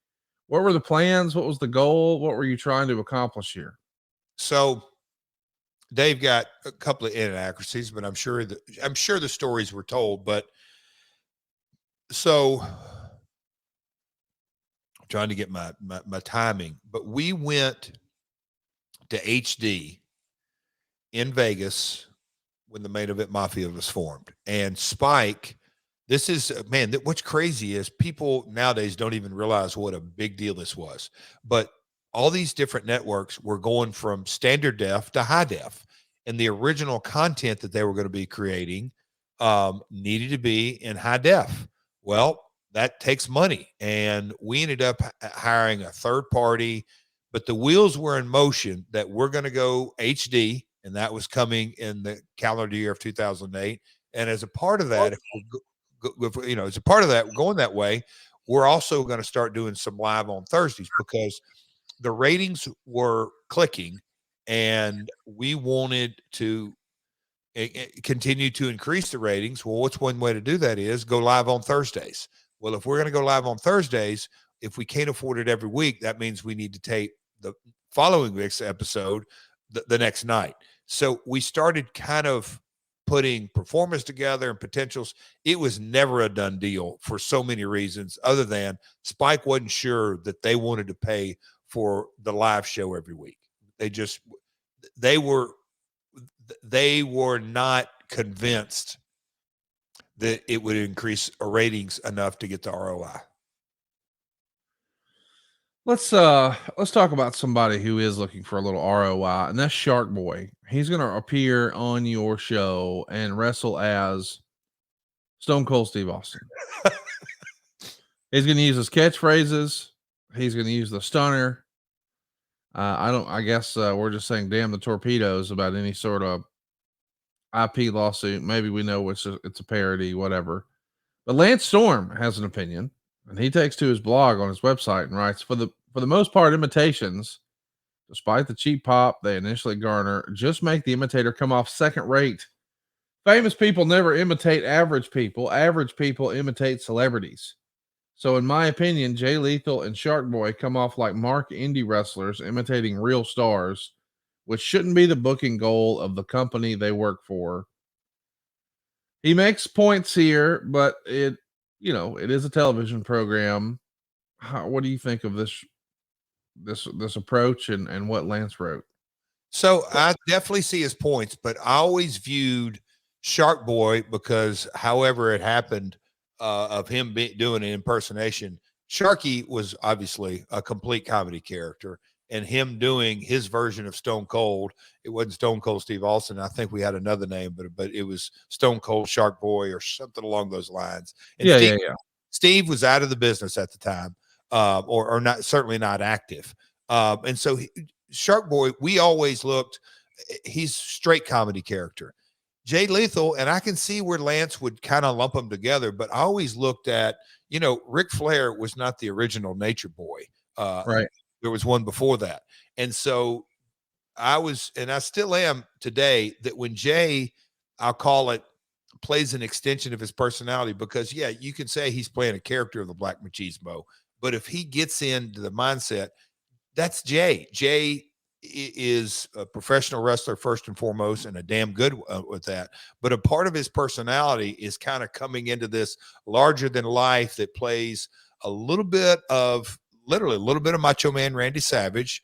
What were the plans? What was the goal? What were you trying to accomplish here? So Dave got a couple of inaccuracies, but I'm sure the stories were told. But so I'm trying to get my timing, but we went to HD in Vegas when the Main Event Mafia was formed. And Spike, this is, man, what's crazy is people nowadays don't even realize what a big deal this was. But all these different networks were going from standard def to high def. And the original content that they were going to be creating needed to be in high def. Well, that takes money. And we ended up hiring a third party, but the wheels were in motion that we're going to go HD, and that was coming in the calendar year of 2008. And as a part of that, as a part of that, going that way, we're also going to start doing some live on Thursdays because the ratings were clicking and we wanted to continue to increase the ratings. Well, what's one way to do that is go live on Thursdays. Well, if we're going to go live on Thursdays, if we can't afford it every week, that means we need to tape the following week's episode the next night. So we started kind of putting performers together and potentials. It was never a done deal for so many reasons, other than Spike wasn't sure that they wanted to pay for the live show every week. They were not convinced that it would increase ratings enough to get the ROI. Let's talk about somebody who is looking for a little ROI, and that's Shark Boy. He's going to appear on your show and wrestle as Stone Cold Steve Austin. He's going to use his catchphrases. He's going to use the stunner. I guess we're just saying damn the torpedoes about any sort of IP lawsuit. Maybe we know it's a parody, whatever. But Lance Storm has an opinion, and he takes to his blog on his website and writes, for the most part, imitations, despite the cheap pop they initially garner, just make the imitator come off second rate. Famous people never imitate average people. Average people imitate celebrities. So in my opinion, Jay Lethal and Shark Boy come off like mark indie wrestlers imitating real stars, which shouldn't be the booking goal of the company they work for. He makes points here, but it is a television program. What do you think of this approach and what Lance wrote? So I definitely see his points, but I always viewed Shark Boy because however it happened of him doing an impersonation, Sharky was obviously a complete comedy character, and him doing his version of Stone Cold, it wasn't Stone Cold Steve Austin. I think we had another name, but it was Stone Cold Shark Boy or something along those lines. And Yeah. Steve was out of the business at the time, or not, certainly not active. And so Shark Boy, we always looked, he's straight comedy character. Jay Lethal, and I can see where Lance would kind of lump them together, but I always looked at, Ric Flair was not the original Nature Boy. Right. There was one before that. And so I still am today, that when Jay, I'll call it, plays an extension of his personality, because yeah, you can say he's playing a character of the Black Machismo, but if he gets into the mindset, that's Jay. Jay is a professional wrestler first and foremost, and a damn good with that. But a part of his personality is kind of coming into this larger than life that plays a little bit of, literally a little bit of Macho Man Randy Savage,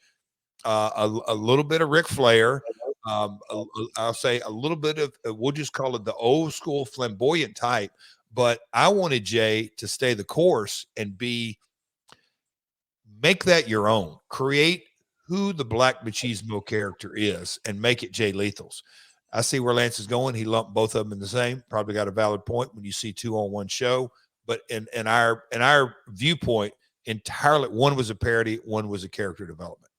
a little bit of Ric Flair. I'll say a little bit of, we'll just call it the old school flamboyant type. But I wanted Jay to stay the course and make that your own. Create who the Black Machismo character is and make it Jay Lethal's. I see where Lance is going. He lumped both of them in the same. Probably got a valid point when you see two on one show. But in our viewpoint, entirely, one was a parody, one was a character development.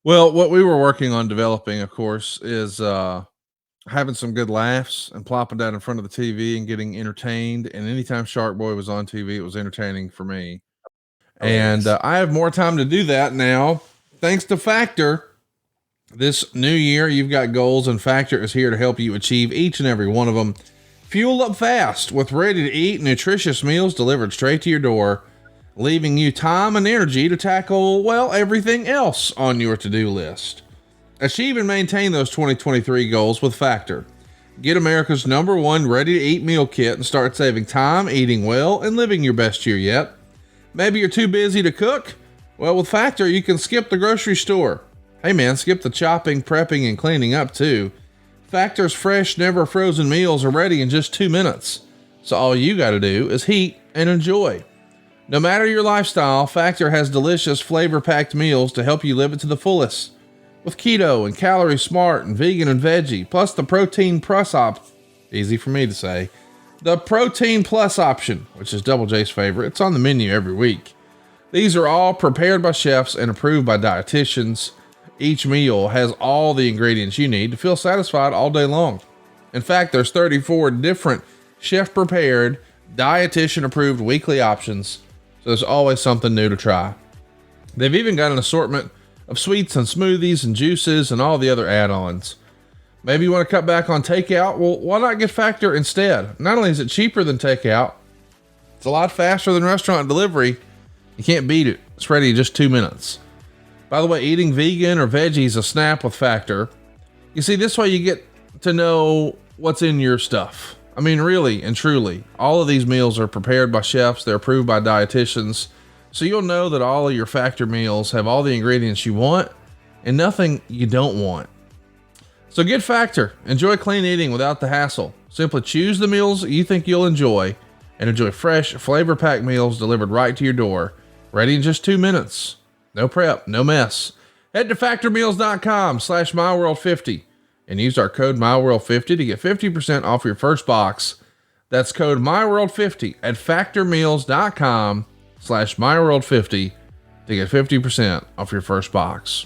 Well, what we were working on developing, of course, is having some good laughs and plopping that in front of the TV and getting entertained. And anytime Shark Boy was on TV, it was entertaining for me. And I have more time to do that now, thanks to Factor. This new year, you've got goals, and Factor is here to help you achieve each and every one of them. Fuel up fast with ready-to-eat, nutritious meals delivered straight to your door, leaving you time and energy to tackle, well, everything else on your to-do list. Achieve and maintain those 2023 goals with Factor. Get America's #1 ready-to-eat meal kit and start saving time, eating well, and living your best year yet. Maybe you're too busy to cook? Well, with Factor, you can skip the grocery store. Hey man, skip the chopping, prepping, and cleaning up too. Factor's fresh, never frozen meals are ready in just 2 minutes. So all you gotta do is heat and enjoy. No matter your lifestyle, Factor has delicious, flavor-packed meals to help you live it to the fullest. With keto and calorie smart and vegan and veggie, plus the protein plus easy for me to say, the Protein Plus option, which is Double J's favorite. It's on the menu every week. These are all prepared by chefs and approved by dietitians. Each meal has all the ingredients you need to feel satisfied all day long. In fact, there's 34 different chef-prepared, dietitian-approved weekly options, so there's always something new to try. They've even got an assortment of sweets and smoothies and juices and all the other add-ons. Maybe you want to cut back on takeout? Well, why not get Factor instead? Not only is it cheaper than takeout, it's a lot faster than restaurant delivery. You can't beat it. It's ready in just 2 minutes. By the way, eating vegan or veggie is a snap with Factor. You see, this way you get to know what's in your stuff. I mean, really and truly, all of these meals are prepared by chefs. They're approved by dietitians. So you'll know that all of your Factor meals have all the ingredients you want and nothing you don't want. So get Factor. Enjoy clean eating without the hassle. Simply choose the meals you think you'll enjoy and enjoy fresh, flavor-packed meals delivered right to your door, ready in just 2 minutes. No prep, no mess. Head to factormeals.com/myworld50 and use our code myworld50 to get 50% off your first box. That's code myworld50 at factormeals.com/myworld50 to get 50% off your first box.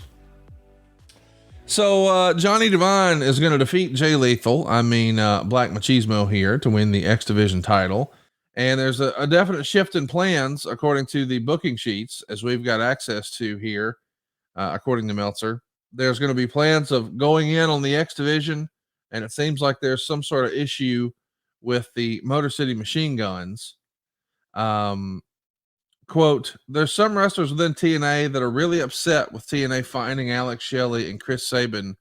So Johnny Devine is going to defeat Jay Lethal, Black Machismo here, to win the X Division title. And there's a definite shift in plans according to the booking sheets, as we've got access to here, according to Meltzer. There's going to be plans of going in on the X Division, and it seems like there's some sort of issue with the Motor City Machine Guns. Quote, there's some wrestlers within TNA that are really upset with TNA finding Alex Shelley and Chris Sabin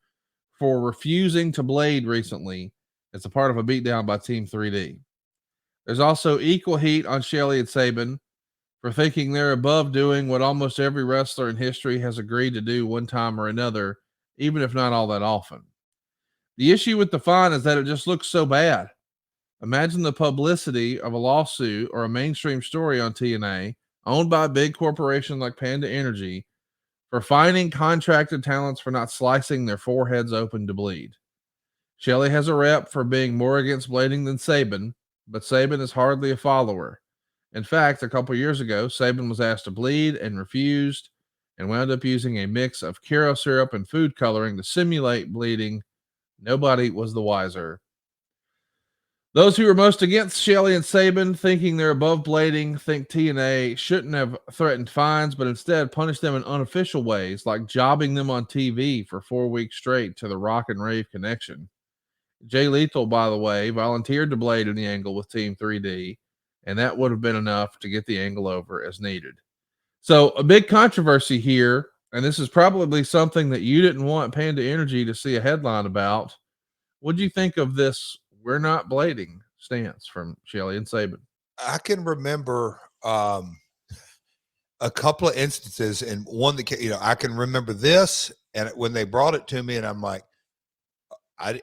for refusing to blade recently as a part of a beatdown by Team 3D. There's also equal heat on Shelley and Sabin for thinking they're above doing what almost every wrestler in history has agreed to do one time or another, even if not all that often. The issue with the fine is that it just looks so bad. Imagine the publicity of a lawsuit or a mainstream story on TNA owned by a big corporation like Panda Energy for fining contracted talents for not slicing their foreheads open to bleed. Shelley has a rep for being more against blading than Sabin, but Sabin is hardly a follower. In fact, a couple years ago, Sabin was asked to bleed and refused and wound up using a mix of Karo syrup and food coloring to simulate bleeding. Nobody was the wiser. Those who are most against Shelley and Sabin, thinking they're above blading, think TNA shouldn't have threatened fines, but instead punished them in unofficial ways, like jobbing them on TV for 4 weeks straight to the Rock and Rave connection. Jay Lethal, by the way, volunteered to blade in the angle with Team 3D, and that would have been enough to get the angle over as needed. So a big controversy here, and this is probably something that you didn't want Panda Energy to see a headline about. What do you think of this "we're not blading" stance from Shelly and Saban? I can remember a couple of instances, and one that I can remember this, and when they brought it to me, and I'm like, I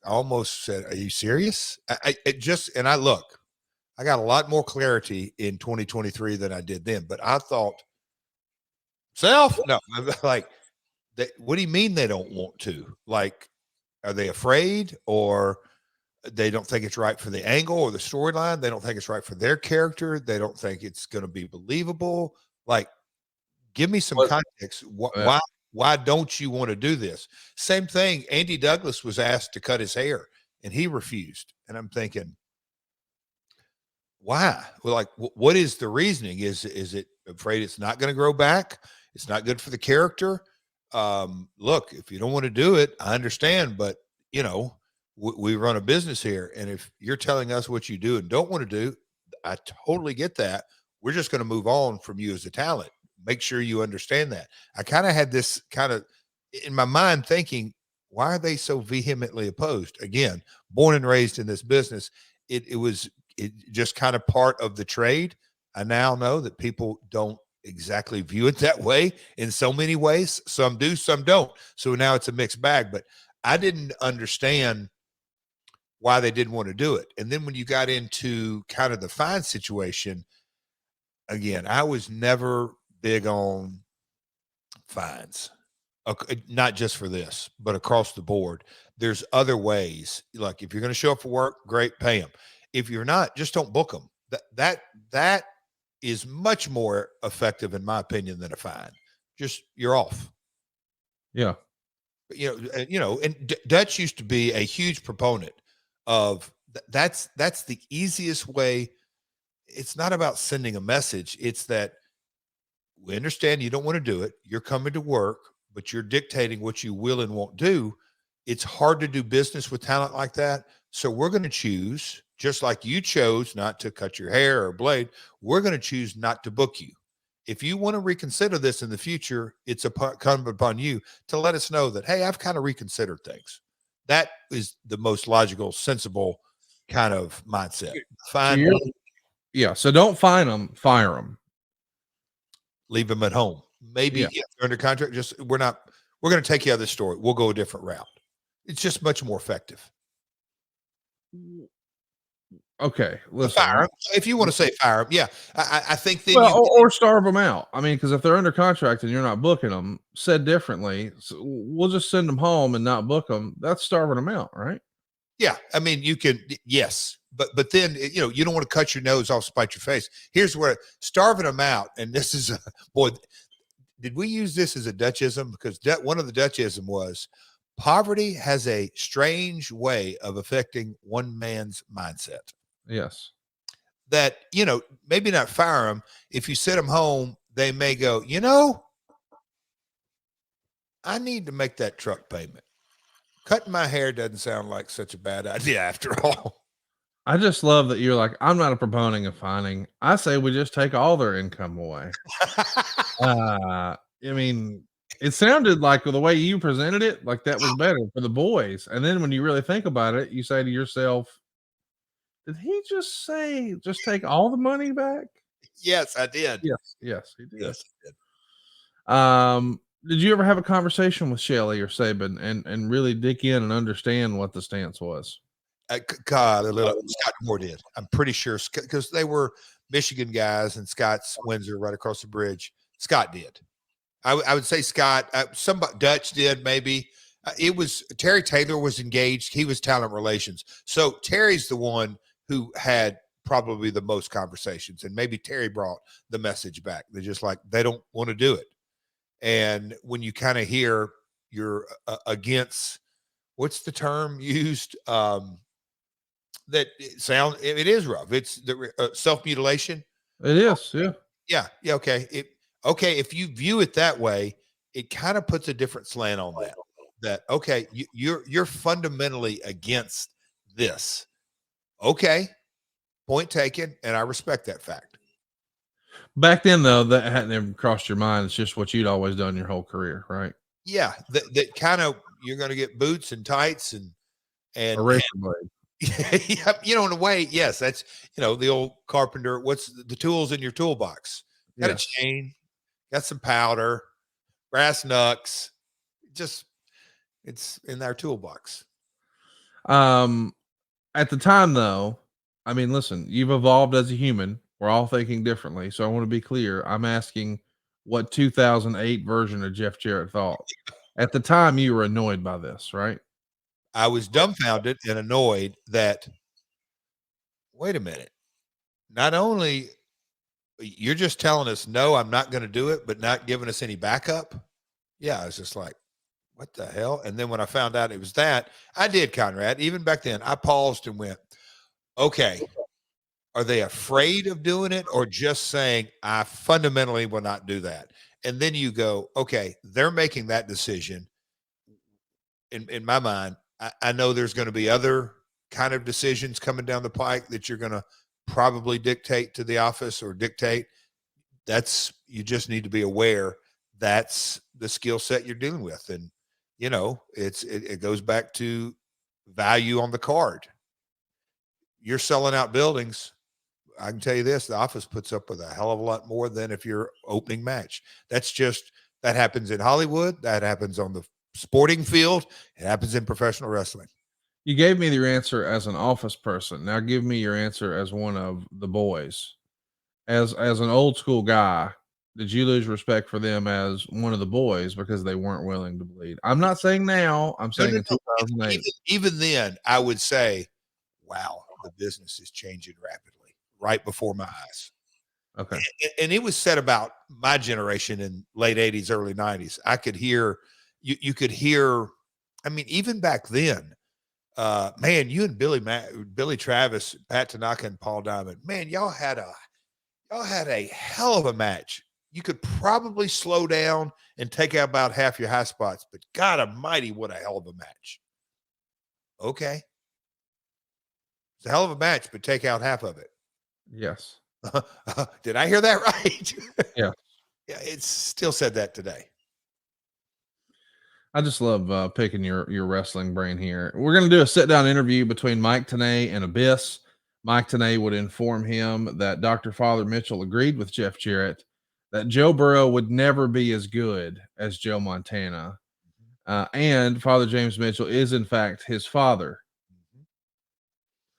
almost said, "Are you serious?" I got a lot more clarity in 2023 than I did then, but I thought, no, like, what do you mean they don't want to? Like, are they afraid, or they don't think it's right for the angle or the storyline? They don't think it's right for their character. They don't think it's going to be believable. Like, give me some context. Why don't you want to do this? Same thing. Andy Douglas was asked to cut his hair and he refused. And I'm thinking, why? Well, like, what is the reasoning? Is it afraid it's not going to grow back? It's not good for the character. Look, if you don't want to do it, I understand, but we run a business here. And if you're telling us what you do and don't want to do, I totally get that. We're just going to move on from you as a talent. Make sure you understand that. I kind of had this kind of in my mind thinking, why are they so vehemently opposed? Again, born and raised in this business, it was just kind of part of the trade. I now know that people don't exactly view it that way in so many ways. Some do, some don't. So now it's a mixed bag, but I didn't understand why they didn't want to do it. And then when you got into kind of the fine situation, again, I was never big on fines, not just for this, but across the board. There's other ways. Like, if you're going to show up for work, great, pay them. If you're not, just don't book them. That is much more effective, in my opinion, than a fine. Just, you're off. Yeah. And Dutch used to be a huge proponent of that's the easiest way. It's not about sending a message. It's that we understand you don't want to do it. You're coming to work, but you're dictating what you will and won't do. It's hard to do business with talent like that. So we're going to choose, just like you chose not to cut your hair or blade, we're going to choose not to book you. If you want to reconsider this in the future, it's incumbent upon you to let us know that, hey, I've kind of reconsidered things. That is the most logical, sensible kind of mindset. Fine. So don't fine them, fire them. Leave them at home. Maybe if they're under contract, we're going to take you out of this story. We'll go a different route. It's just much more effective. Okay, listen. Fire them. If you want to say fire them, yeah. I think then or starve them out. I mean, because if they're under contract and you're not booking them, said differently, so we'll just send them home and not book them. That's starving them out, right? Yeah, I mean, you can, yes, but then you don't want to cut your nose off, spite your face. Here's where starving them out, and this is boy. Did we use this as a Dutchism? Because one of the Dutchism was poverty has a strange way of affecting one man's mindset. Yes. That, maybe not fire them. If you send them home, they may go, I need to make that truck payment. Cutting my hair doesn't sound like such a bad idea after all. I just love that you're like, I'm not a proponent of fining. I say we just take all their income away. I mean, it sounded like the way you presented it, like that was better for the boys. And then when you really think about it, you say to yourself, did he just say, just take all the money back? Yes, I did. Yes, he did. Yes, I did. Did you ever have a conversation with Shelly or Saban and really dig in and understand what the stance was? God, Scott Moore did. I'm pretty sure, because they were Michigan guys and Scott's Windsor right across the bridge. Scott did. I would say Scott. Somebody Dutch did maybe. It was Terry Taylor was engaged. He was talent relations. So Terry's the one who had probably the most conversations, and maybe Terry brought the message back. They're just like, they don't want to do it. And when you kind of hear you're against, what's the term used? That it is rough. It's the self-mutilation. It is. Yeah. Yeah. Okay. Okay. If you view it that way, it kind of puts a different slant on that. that, okay, you're fundamentally against this. Okay, point taken, and I respect that fact. Back then, though, that hadn't ever crossed your mind. It's just what you'd always done your whole career, right? Yeah, that kind of, you're going to get boots and tights and A razor blade. yeah, in a way, yes, that's the old carpenter. What's the tools in your toolbox? Got a chain, got some powder, brass knucks. Just it's in our toolbox. At the time, though, I mean, listen, you've evolved as a human. We're all thinking differently. So I want to be clear. I'm asking what 2008 version of Jeff Jarrett thought. At the time, you were annoyed by this, right? I was dumbfounded and annoyed that, wait a minute, not only you're just telling us, no, I'm not going to do it, but not giving us any backup. Yeah, I was just like, what the hell? And then when I found out it was that, I did, Conrad. Even back then, I paused and went, okay, are they afraid of doing it or just saying, I fundamentally will not do that? And then you go, okay, they're making that decision. In my mind, I know there's going to be other kind of decisions coming down the pike that you're going to probably dictate to the office or dictate. You just need to be aware that's the skill set you're dealing with. And, it goes back to value on the card. You're selling out buildings. I can tell you this, the office puts up with a hell of a lot more than if you're opening match. That happens in Hollywood. That happens on the sporting field. It happens in professional wrestling. You gave me your answer as an office person. Now give me your answer as one of the boys. As an old school guy, did you lose respect for them as one of the boys because they weren't willing to bleed? I'm not saying now. I'm saying in 2008. Even then, I would say, wow, the business is changing rapidly right before my eyes. Okay. And it was said about my generation in late 80s, early 90s. I could hear, you could hear, I mean, even back then, man, you and Billy Travis, Pat Tanaka, and Paul Diamond, man, y'all had a hell of a match. You could probably slow down and take out about half your high spots, but God almighty, what a hell of a match. Okay. It's a hell of a match, but take out half of it. Yes. Did I hear that right? Yeah. Yeah, it's still said that today. I just love picking your wrestling brain here. We're going to do a sit-down interview between Mike Tenay and Abyss. Mike Tenay would inform him that Dr. Father Mitchell agreed with Jeff Jarrett that Joe Burrow would never be as good as Joe Montana. And Father James Mitchell is, in fact, his father.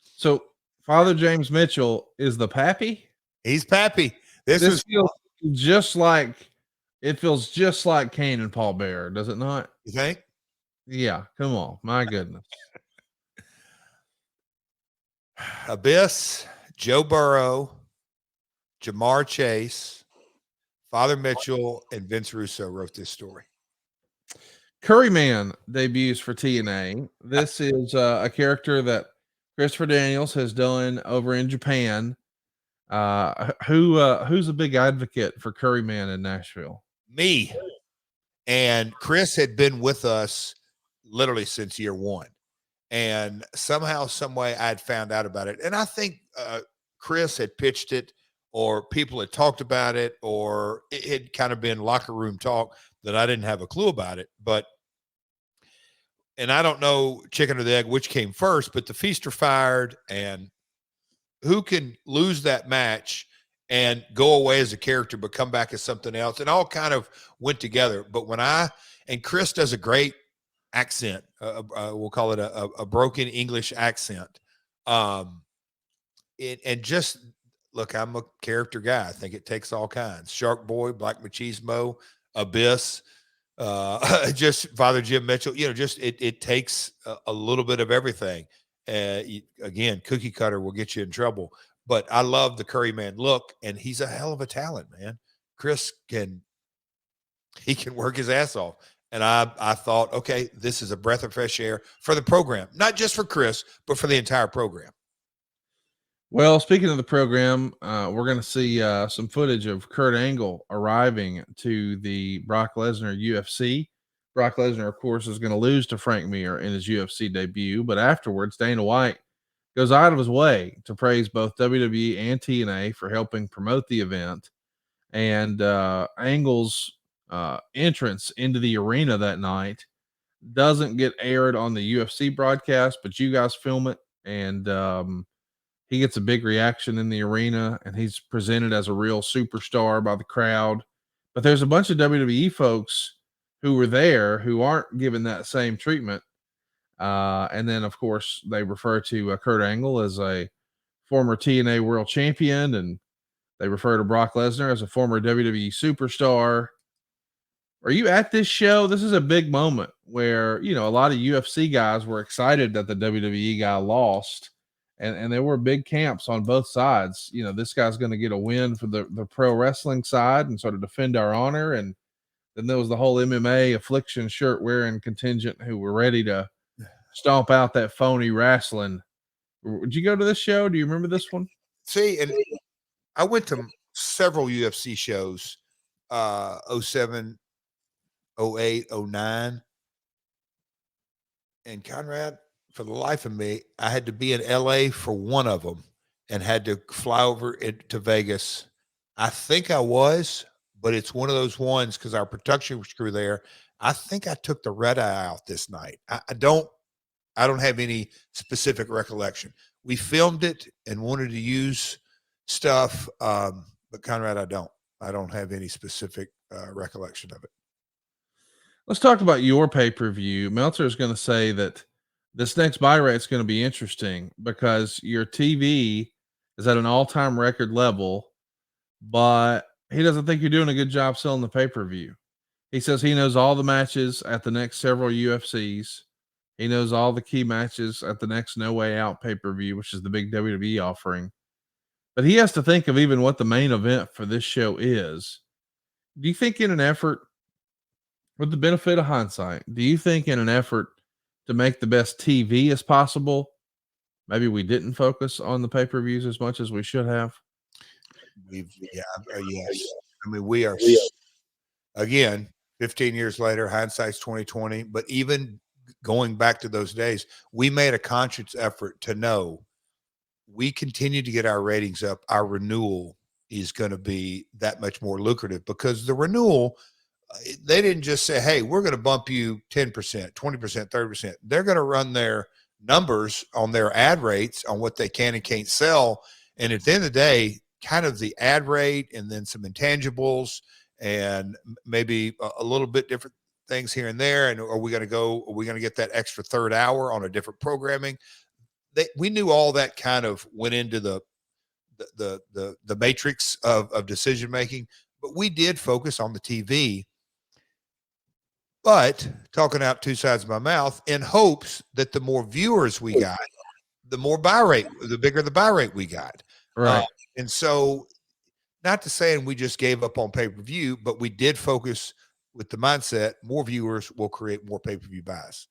So Father James Mitchell is the pappy? He's pappy. This feels just like Kane and Paul Bearer, does it not? You think? Yeah, come on. My goodness. Abyss, Joe Burrow, Jamar Chase, Father Mitchell, and Vince Russo wrote this story. Curryman debuts for TNA. This is a character that Christopher Daniels has done over in Japan. Who's a big advocate for Curryman in Nashville? Me. And Chris had been with us literally since year one. And somehow, some way, I'd found out about it. And I think Chris had pitched it, or people had talked about it, or it had kind of been locker room talk that I didn't have a clue about it. And I don't know, chicken or the egg, which came first, but the feast or fired, and who can lose that match and go away as a character but come back as something else, and all kind of went together. But and Chris does a great accent, we'll call it a broken English accent. And just look, I'm a character guy. I think it takes all kinds. Shark Boy, Black Machismo, Abyss, just Father Jim Mitchell, just it takes a little bit of everything. Again, cookie cutter will get you in trouble, but I love the Curryman look, and he's a hell of a talent, man. Chris can work his ass off. And I thought, okay, this is a breath of fresh air for the program, not just for Chris, but for the entire program. Well, speaking of the program, we're going to see some footage of Kurt Angle arriving to the Brock Lesnar UFC Brock Lesnar, of course, is going to lose to Frank Mir in his UFC debut, but afterwards, Dana White goes out of his way to praise both WWE and TNA for helping promote the event. And Angle's entrance into the arena that night doesn't get aired on the UFC broadcast, but you guys film it, and he gets a big reaction in the arena, and he's presented as a real superstar by the crowd. But there's a bunch of WWE folks who were there who aren't given that same treatment. And then, of course, they refer to Kurt Angle as a former TNA World Champion, and they refer to Brock Lesnar as a former WWE superstar. Are you at this show? This is a big moment where, you know, a lot of UFC guys were excited that the WWE guy lost, and there were big camps on both sides. You know, this guy's going to get a win for the pro wrestling side and sort of defend our honor. And then there was the whole MMA affliction shirt wearing contingent who were ready to stomp out that phony wrestling. Did you go to this show? Do you remember this one? See, and I went to several UFC shows, 07, 08, 09. And Conrad, for the life of me, I had to be in LA for one of them and had to fly over to Vegas. I think I was, but it's one of those ones because our production crew there. I think I took the red eye out this night. I don't have any specific recollection. We filmed it and wanted to use stuff, but Conrad, I don't have any specific recollection of it. Let's talk about your pay-per-view. Meltzer is going to say that this next buy rate is going to be interesting because your TV is at an all-time record level, but he doesn't think you're doing a good job selling the pay-per-view. He says he knows all the matches at the next several UFCs. He knows all the key matches at the next No Way Out pay-per-view, which is the big WWE offering. But he has to think of even what the main event for this show is. Do you think in an effort, with the benefit of hindsight, do you think in an effort to make the best TV as possible, maybe we didn't focus on the pay-per-views as much as we should have? Yes. I mean, we are, again, 15 years later, hindsight's 2020, but even going back to those days, we made a conscious effort to know we continue to get our ratings up. Our renewal is going to be that much more lucrative because the renewal, they didn't just say, hey, we're going to bump you 10%, 20%, 30%. They're going to run their numbers on their ad rates on what they can and can't sell. And at the end of the day, kind of the ad rate and then some intangibles and maybe a little bit different things here and there. And are we going to get that extra third hour on a different programming? We knew all that kind of went into the matrix of decision making, but we did focus on the TV. But talking out two sides of my mouth in hopes that the more viewers we got, the more buy rate, the bigger the buy rate we got. Right. And so not to say we just gave up on pay-per-view, but we did focus with the mindset, more viewers will create more pay-per-view buys.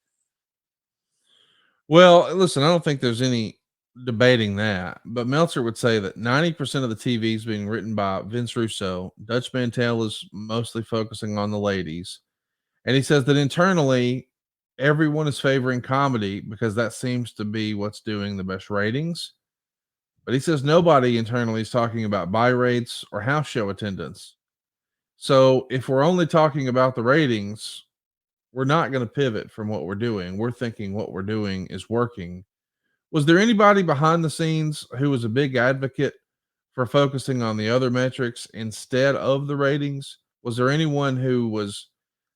Well, listen, I don't think there's any debating that, but Meltzer would say that 90% of the TV is being written by Vince Russo. Dutch Mantel is mostly focusing on the ladies. And he says that internally, everyone is favoring comedy because that seems to be what's doing the best ratings. But he says nobody internally is talking about buy rates or house show attendance. So if we're only talking about the ratings, we're not going to pivot from what we're doing. We're thinking what we're doing is working. Was there anybody behind the scenes who was a big advocate for focusing on the other metrics instead of the ratings? Was there anyone who was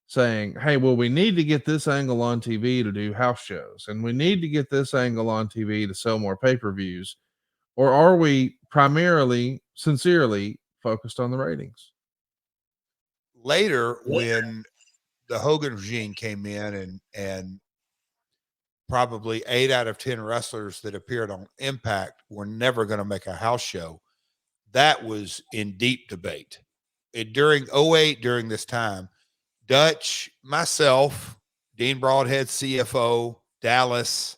saying, hey, well, we need to get this angle on TV to do house shows, and we need to get this angle on TV to sell more pay-per-views? Or are we primarily, sincerely focused on the ratings? Later, when the Hogan regime came in and probably 8 out of 10 wrestlers that appeared on Impact were never going to make a house show, that was in deep debate. During 08, during this time, Dutch, myself, Dean Broadhead, CFO, Dallas,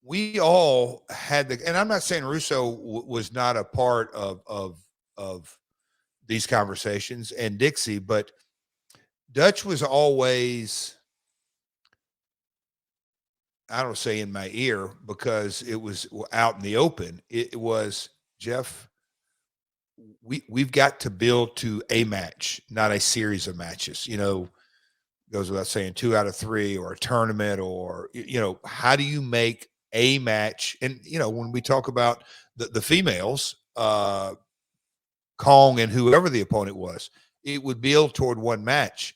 we all had and I'm not saying Russo was not a part of these conversations and Dixie, but Dutch was always, I don't say in my ear because it was out in the open. It was, Jeff, we've got to build to a match, not a series of matches. Goes without saying 2 out of 3 or a tournament or, how do you make a match? And, when we talk about the females, Kong and whoever the opponent was, it would build toward one match.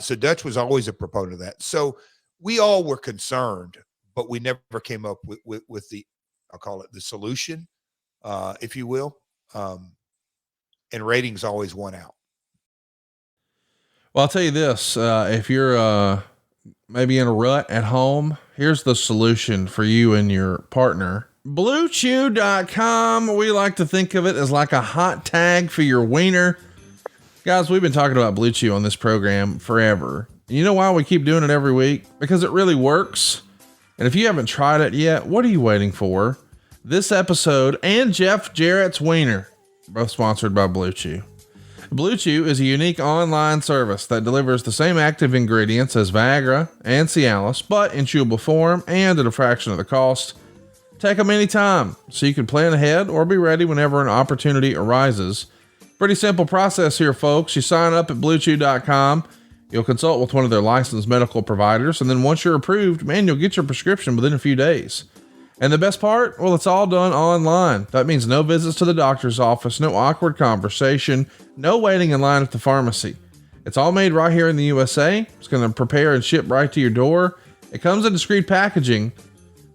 So Dutch was always a proponent of that. So we all were concerned, but we never came up with the, I'll call it the solution, if you will. And ratings always won out. Well, I'll tell you this, if you're maybe in a rut at home, here's the solution for you and your partner. BlueChew.com. We like to think of it as like a hot tag for your wiener. Guys, we've been talking about Blue Chew on this program forever. You know why we keep doing it every week? Because it really works. And if you haven't tried it yet, what are you waiting for? This episode and Jeff Jarrett's wiener, both sponsored by Blue Chew. Blue Chew is a unique online service that delivers the same active ingredients as Viagra and Cialis, but in chewable form and at a fraction of the cost. Take them anytime, so you can plan ahead or be ready whenever an opportunity arises. Pretty simple process here, folks. You sign up at BlueChew.com. You'll consult with one of their licensed medical providers, and then once you're approved, man, you'll get your prescription within a few days. And the best part? Well, it's all done online. That means no visits to the doctor's office, no awkward conversation, no waiting in line at the pharmacy. It's all made right here in the USA. It's going to prepare and ship right to your door. It comes in discreet packaging.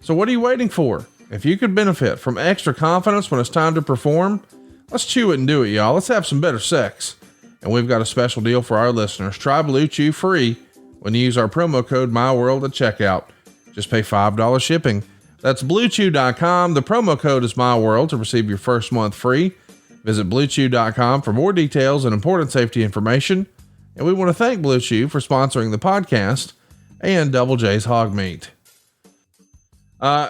So what are you waiting for? If you could benefit from extra confidence when it's time to perform, let's chew it and do it, y'all. Let's have some better sex. And we've got a special deal for our listeners. Try Blue Chew free when you use our promo code MyWorld at checkout. Just pay $5 shipping. That's BlueChew.com. The promo code is MyWorld to receive your first month free. Visit BlueChew.com for more details and important safety information. And we want to thank Blue Chew for sponsoring the podcast and Double J's Hog Meat.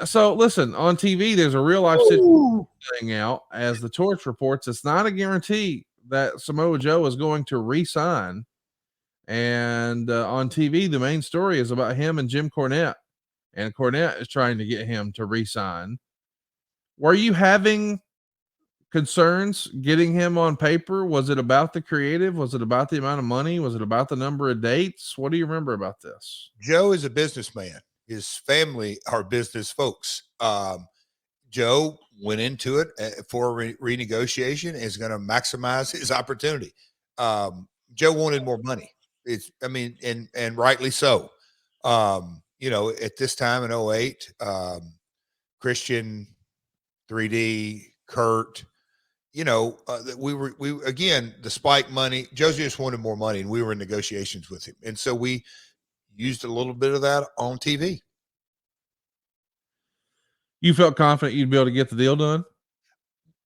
So listen, on TV, there's a real life situation playing out. As the Torch reports, it's not a guarantee that Samoa Joe is going to re-sign. And on TV, the main story is about him and Jim Cornette. And Cornette is trying to get him to re-sign. Were you having concerns getting him on paper? Was it about the creative? Was it about the amount of money? Was it about the number of dates? What do you remember about this? Joe is a businessman. His family are business folks. Joe went into it for renegotiation and is going to maximize his opportunity. Joe wanted more money. And rightly so. At this time in 08, Christian, 3D, Kurt, we again, the spike money, Joe just wanted more money and we were in negotiations with him. And so we used a little bit of that on TV. You felt confident you'd be able to get the deal done?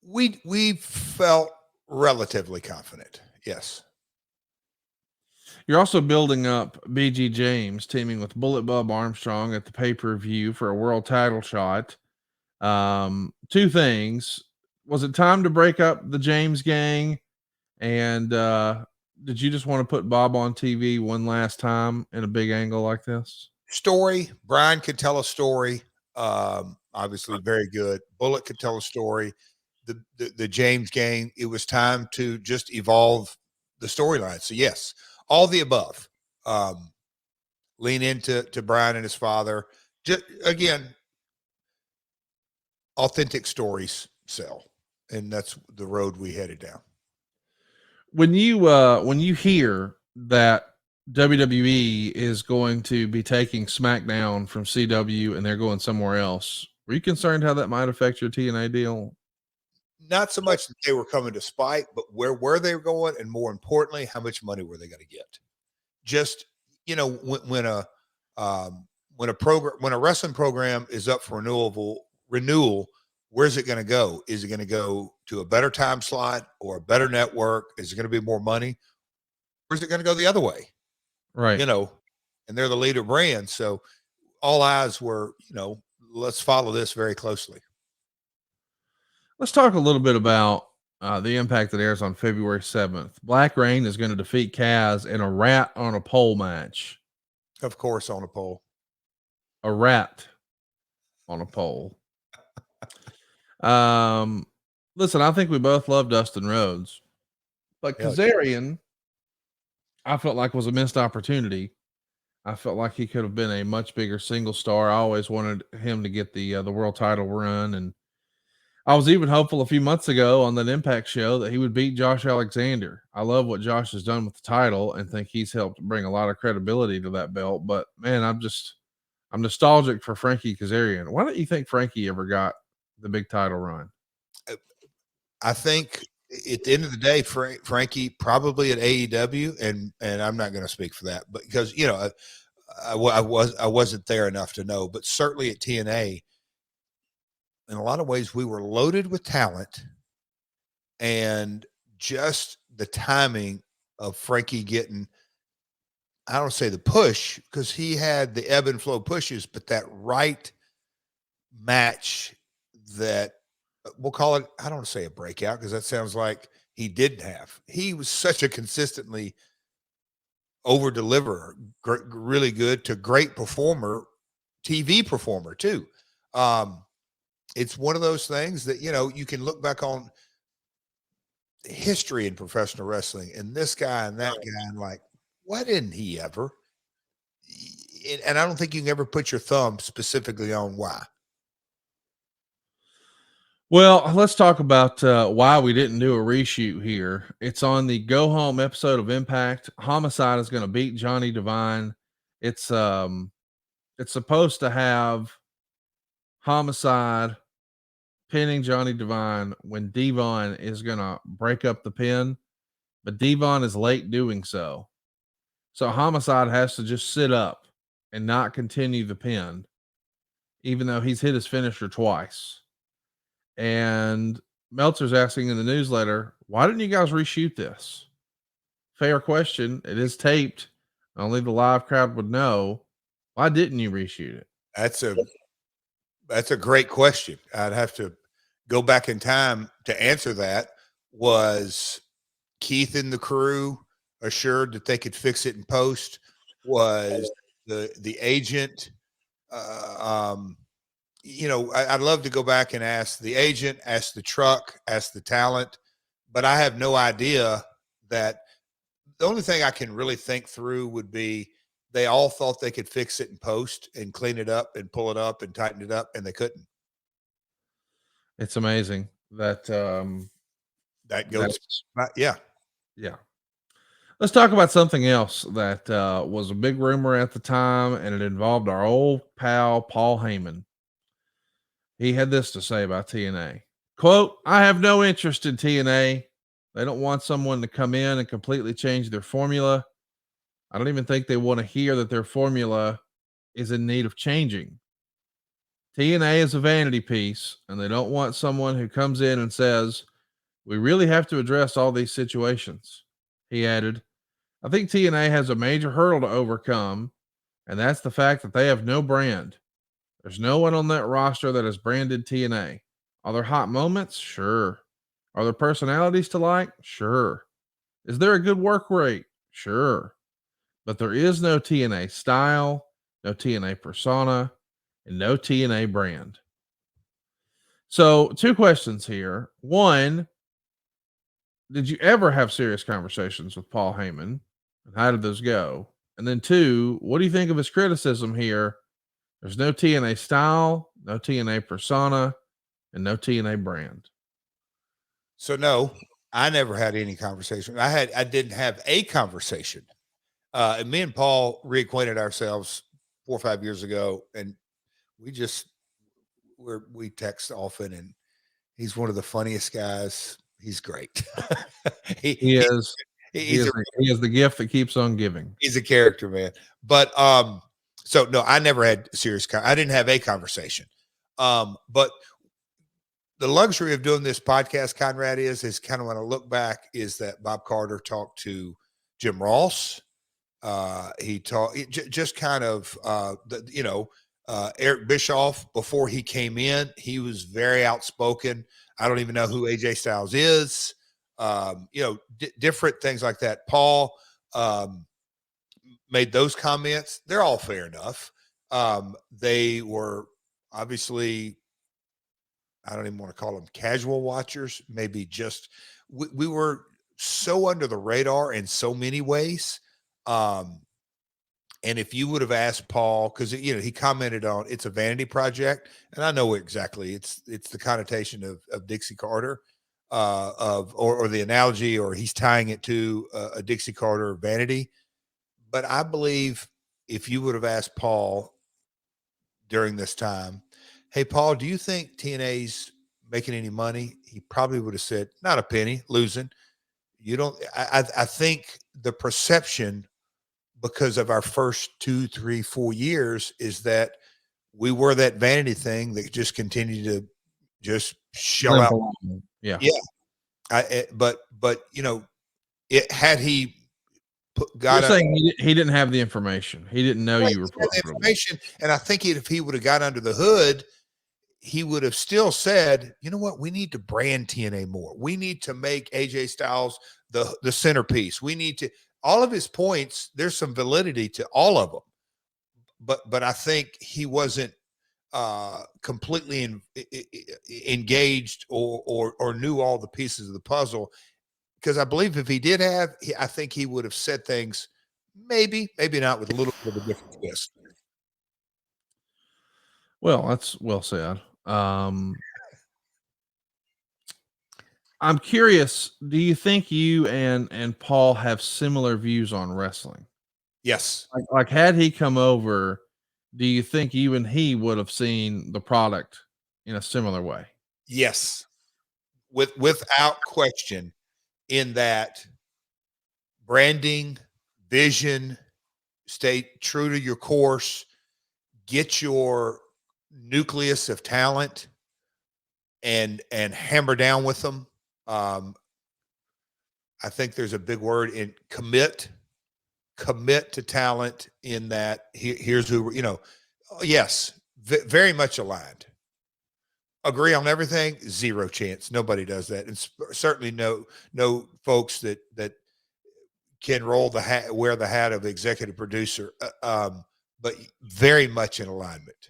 We felt relatively confident. Yes. You're also building up BG James teaming with Bullet Bub Armstrong at the pay-per-view for a world title shot. Two things. Was it time to break up the James gang? And did you just want to put Bob on TV one last time in a big angle like this? Story. Brian could tell a story. Obviously very good. Bullet could tell a story. The James gang, it was time to just evolve the storyline. So yes, all the above. Lean into Brian and his father. Just, again, authentic stories sell. And that's the road we headed down. When you hear that WWE is going to be taking SmackDown from CW and they're going somewhere else, were you concerned how that might affect your TNA deal? Not so much that they were coming to Spike, but where were they going? And more importantly, how much money were they going to get? Just, when a wrestling program is up for renewal, where's it going to go? Is it going to go to a better time slot or a better network? Is it going to be more money? Or is it going to go the other way? Right. And they're the leader brand. So all eyes were, let's follow this very closely. Let's talk a little bit about the Impact that airs on February 7th. Black Rain is going to defeat Kaz in a rat on a pole match. Of course, on a pole. A rat on a pole. Listen, I think we both love Dustin Rhodes, but Kazarian, I felt like was a missed opportunity. I felt like he could have been a much bigger single star. I always wanted him to get the world title run, and I was even hopeful a few months ago on that Impact show that he would beat Josh Alexander. I love what Josh has done with the title and think he's helped bring a lot of credibility to that belt. But man, I'm nostalgic for Frankie Kazarian. Why don't you think Frankie ever got the big title run? I think at the end of the day, Frankie probably at AEW, and I'm not going to speak for that, but because I wasn't there enough to know, but certainly at TNA, in a lot of ways, we were loaded with talent, and just the timing of Frankie getting, I don't say the push because he had the ebb and flow pushes, but that right match that we'll call it, I don't want to say a breakout because that sounds like he didn't have. He was such a consistently over deliverer, really good to great performer, TV performer too. It's one of those things that, you can look back on history in professional wrestling and this guy and that guy and like, why didn't he ever? And I don't think you can ever put your thumb specifically on why. Well, let's talk about why we didn't do a reshoot here. It's on the Go Home episode of Impact. Homicide is going to beat Johnny Devine. It's supposed to have Homicide pinning Johnny Devine when Devon is going to break up the pin, but Devon is late doing so. So Homicide has to just sit up and not continue the pin, even though he's hit his finisher twice. And Meltzer's asking in the newsletter, why didn't you guys reshoot this? Fair question. It is taped. Only the live crowd would know. Why didn't you reshoot it? That's a great question. I'd have to go back in time to answer that. Was Keith and the crew assured that they could fix it in post? Was the agent, I'd love to go back and ask the agent, ask the truck, ask the talent, but I have no idea. That the only thing I can really think through would be they all thought they could fix it in post and clean it up and pull it up and tighten it up, and they couldn't. It's amazing that goes. Yeah. Let's talk about something else that was a big rumor at the time, and it involved our old pal Paul Heyman. He had this to say about TNA. Quote, I have no interest in TNA. They don't want someone to come in and completely change their formula. I don't even think they want to hear that their formula is in need of changing. TNA is a vanity piece, and they don't want someone who comes in and says, we really have to address all these situations. He added, I think TNA has a major hurdle to overcome, and that's the fact that they have no brand. There's no one on that roster that is branded TNA. Are there hot moments? Sure. Are there personalities to like? Sure. Is there a good work rate? Sure. But there is no TNA style, no TNA persona, and no TNA brand. So 2 questions here. One, did you ever have serious conversations with Paul Heyman? And how did those go? And then 2, what do you think of his criticism here? There's no TNA style, no TNA persona, and no TNA brand. So no, I never had any conversation. I didn't have a conversation. And me and Paul reacquainted ourselves 4 or 5 years ago, and we text often, and he's one of the funniest guys. He's great. He has the gift that keeps on giving. He's a character, man. But so no, I never had I didn't have a conversation. But the luxury of doing this podcast, Conrad, is kind of when I look back, is that Bob Carter talked to Jim Ross. He talked just kind of, Eric Bischoff, before he came in, he was very outspoken. I don't even know who AJ Styles is. Different things like that. Paul made those comments. They're all fair enough. They were obviously, I don't even want to call them casual watchers. Maybe just we were so under the radar in so many ways. And if you would have asked Paul, because he commented on it's a vanity project, and I know exactly it's the connotation of Dixie Carter, or the analogy, or he's tying it to a Dixie Carter vanity. But I believe if you would have asked Paul during this time, hey, Paul, do you think TNA's making any money? He probably would have said, not a penny, losing. You don't, I think the perception, because of our first 2, 3, 4 years, is that we were that vanity thing that just continued to just shell out. Yeah. But it had he You're saying he didn't have the information. He didn't know you were profitable. Information, and I think if he would have got under the hood, he would have still said, you know what, we need to brand TNA more. We need to make AJ Styles the centerpiece. We need to, all of his points, there's some validity to all of them. But I think he wasn't completely engaged or knew all the pieces of the puzzle. Because I believe if he did have, I think he would have said things, maybe not, with a little bit of a different twist. Well, that's well said. I'm curious, do you think you and Paul have similar views on wrestling? Yes. Like had he come over, do you think you and he would have seen the product in a similar way? Yes. Without question, in that branding, vision, stay true to your course, get your nucleus of talent and hammer down with them. I think there's a big word in commit to talent, in that here's who, yes, very much aligned. Agree on everything? Zero chance. Nobody does that. And certainly no folks that can wear the hat of executive producer, but very much in alignment.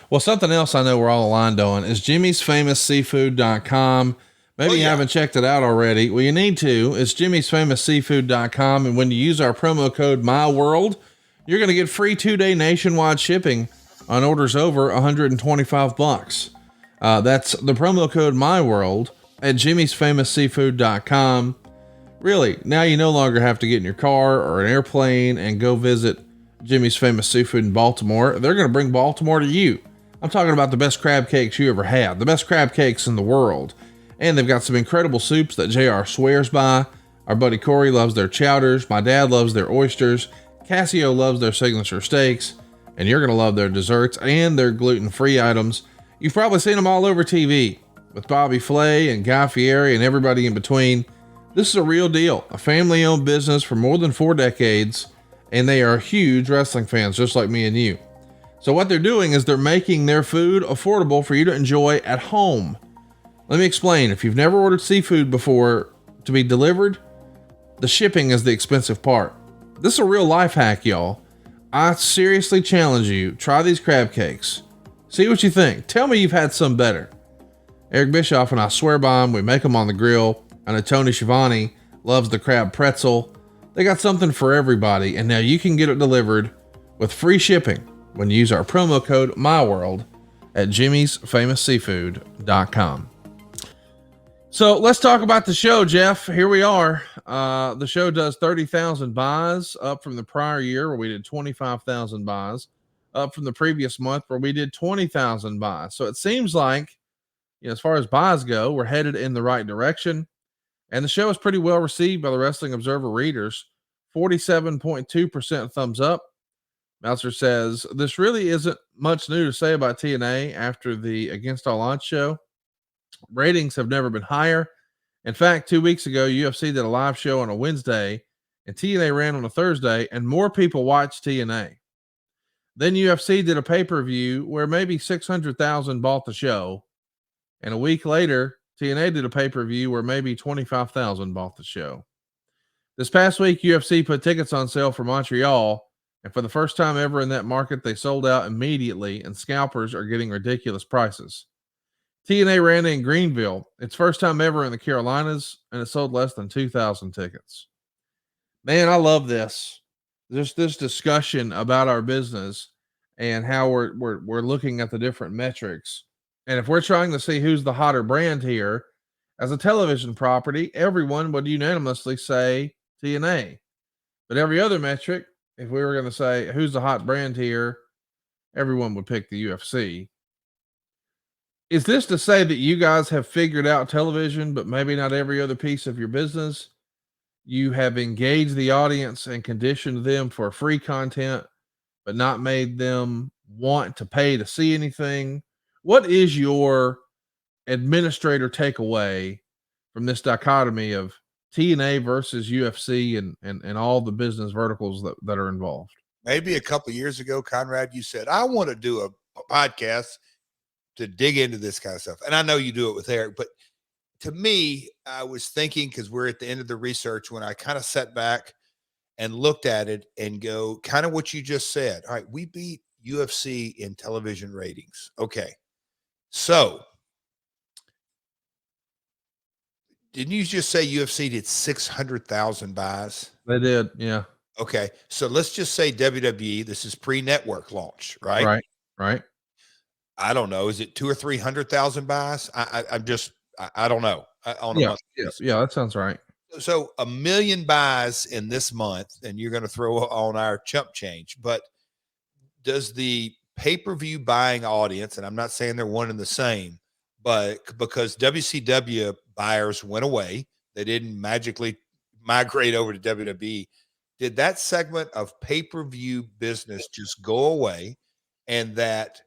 Well, something else I know we're all aligned on is jimmysfamousseafood.com. Maybe you haven't checked it out already. Well, you need to. It's jimmysfamousseafood.com. And when you use our promo code MyWorld, you're going to get free 2-day nationwide shipping on orders over $125. That's the promo code MyWorld at jimmysfamousseafood.com. Really, now you no longer have to get in your car or an airplane and go visit Jimmy's Famous Seafood in Baltimore. They're going to bring Baltimore to you. I'm talking about the best crab cakes you ever had, the best crab cakes in the world. And they've got some incredible soups that JR swears by. Our buddy Corey loves their chowders. My dad loves their oysters. Cassio loves their signature steaks. And you're going to love their desserts and their gluten-free items. You've probably seen them all over TV with Bobby Flay and Guy Fieri and everybody in between. This is a real deal, a family-owned business for more than 4 decades, and they are huge wrestling fans just like me and you. So what they're doing is they're making their food affordable for you to enjoy at home. Let me explain. If you've never ordered seafood before to be delivered, the shipping is the expensive part. This is a real life hack, y'all. I seriously challenge you, try these crab cakes. See what you think. Tell me you've had some better. Eric Bischoff and I swear by them. We make them on the grill. I know Tony Schiavone loves the crab pretzel. They got something for everybody, and now you can get it delivered with free shipping when you use our promo code MyWorld at jimmysfamousseafood.com. So let's talk about the show, Jeff. Here we are. The show does 30,000 buys, up from the prior year where we did 25,000 buys, up from the previous month where we did 20,000 buys. So it seems like, as far as buys go, we're headed in the right direction. And the show is pretty well received by the Wrestling Observer readers. 47.2% thumbs up. Meltzer says, this really isn't much new to say about TNA after the Against All Odds show. Ratings have never been higher. In fact, 2 weeks ago, UFC did a live show on a Wednesday, and TNA ran on a Thursday, and more people watched TNA. Then UFC did a pay-per-view where maybe 600,000 bought the show. And a week later, TNA did a pay-per-view where maybe 25,000 bought the show. This past week, UFC put tickets on sale for Montreal, and for the first time ever in that market, they sold out immediately, and scalpers are getting ridiculous prices. TNA ran in Greenville, its first time ever in the Carolinas, and it sold less than 2,000 tickets. Man, I love this. There's this discussion about our business and how we're looking at the different metrics. And if we're trying to see who's the hotter brand here, as a television property, everyone would unanimously say TNA. But every other metric, if we were going to say who's the hot brand here, everyone would pick the UFC. Is this to say that you guys have figured out television, but maybe not every other piece of your business? You have engaged the audience and conditioned them for free content, but not made them want to pay to see anything? What is your administrator takeaway from this dichotomy of TNA versus UFC and all the business verticals that are involved? Maybe a couple of years ago, Conrad, you said, I want to do a podcast to dig into this kind of stuff. And I know you do it with Eric, but to me, I was thinking, because we're at the end of the research, when I kind of sat back and looked at it and go, kind of what you just said. All right, we beat UFC in television ratings. Okay. So didn't you just say UFC did 600,000 buys? They did. Yeah. Okay. So let's just say WWE, this is pre-network launch, right? Right. I don't know. Is it 200,000 or 300,000 buys? I don't know. Yeah, that sounds right. So 1 million buys in this month, and you're going to throw on our chump change. But does the pay-per-view buying audience, and I'm not saying they're one and the same, but because WCW buyers went away, they didn't magically migrate over to WWE. Did that segment of pay-per-view business just go away, and that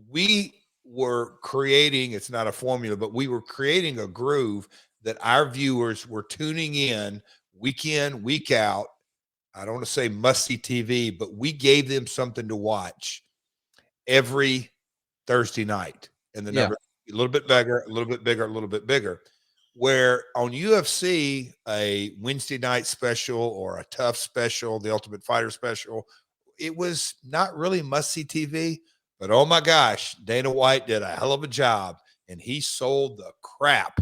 we were creating, it's not a formula, but we were creating a groove that our viewers were tuning in week in, week out. I don't want to say must-see TV, but we gave them something to watch every Thursday night. And the number a little bit bigger, a little bit bigger, a little bit bigger. Where on UFC, a Wednesday night special or a tough special, the Ultimate Fighter special, it was not really must-see TV. But oh my gosh, Dana White did a hell of a job, and he sold the crap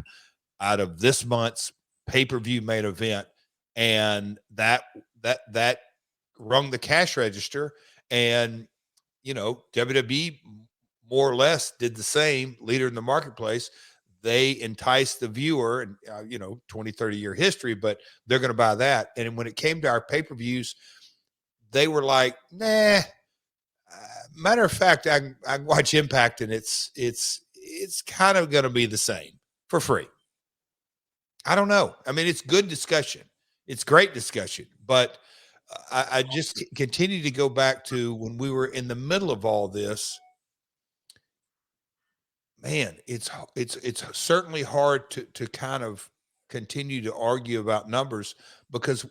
out of this month's pay-per-view main event, and that rung the cash register. And WWE more or less did the same, leader in the marketplace. They enticed the viewer, and 20, 30-year history, but they're going to buy that. And when it came to our pay-per-views, they were like, nah. Matter of fact, I can watch Impact, and it's kind of going to be the same for free. I don't know. I mean, it's good discussion. It's great discussion, but I just continue to go back to when we were in the middle of all this. Man, it's certainly hard to kind of continue to argue about numbers, because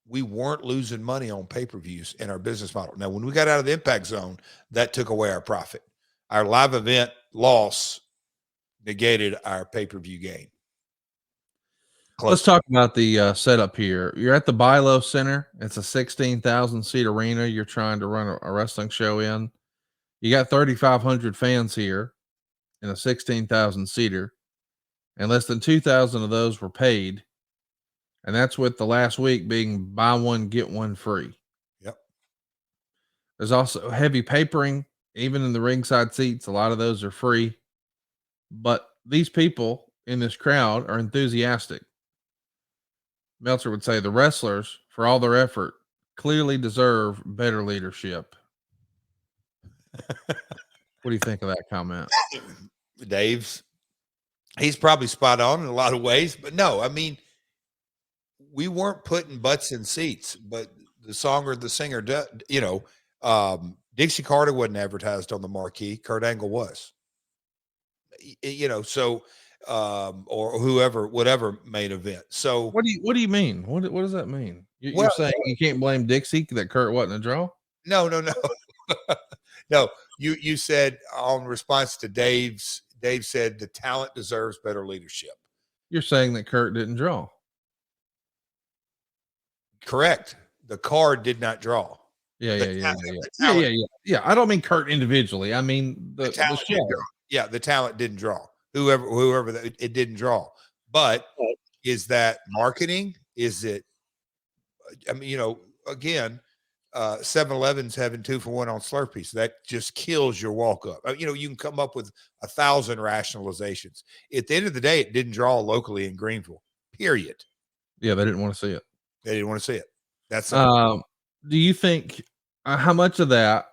we weren't losing money on pay-per-views in our business model. Now, when we got out of the impact zone, that took away our profit. Our live event loss negated our pay-per-view gain. Let's talk about the setup here. You're at the Bilo Center. It's a 16,000 seat arena. You're trying to run a wrestling show in. You got 3,500 fans here in a 16,000 seater, and less than 2,000 of those were paid. And that's with the last week being buy one, get one free. Yep. There's also heavy papering, even in the ringside seats. A lot of those are free. But these people in this crowd are enthusiastic. Meltzer would say the wrestlers, for all their effort, clearly deserve better leadership. What do you think of that comment? He's probably spot on in a lot of ways, but no, I mean, we weren't putting butts in seats, but the singer, Dixie Carter wasn't advertised on the marquee. Kurt Angle was, so or whoever, whatever main event. So What do you mean? What does that mean? You're Well- saying you can't blame Dixie that Kurt wasn't a draw? no, no. You said on response to Dave said the talent deserves better leadership. You're saying that Kurt didn't draw. Correct. The card did not draw. Yeah. The talent- Yeah. I don't mean Kurt individually. I mean the talent show. didn't draw. Yeah, the talent didn't draw. Whoever it didn't draw. But is that marketing? Is it? I mean, again, 7-Eleven's having 2-for-1 on Slurpees. That just kills your walk up. You can come up with 1,000 rationalizations. At the end of the day, it didn't draw locally in Greenville. Period. Yeah, they didn't want to see it. They didn't want to see it. That's do you think how much of that,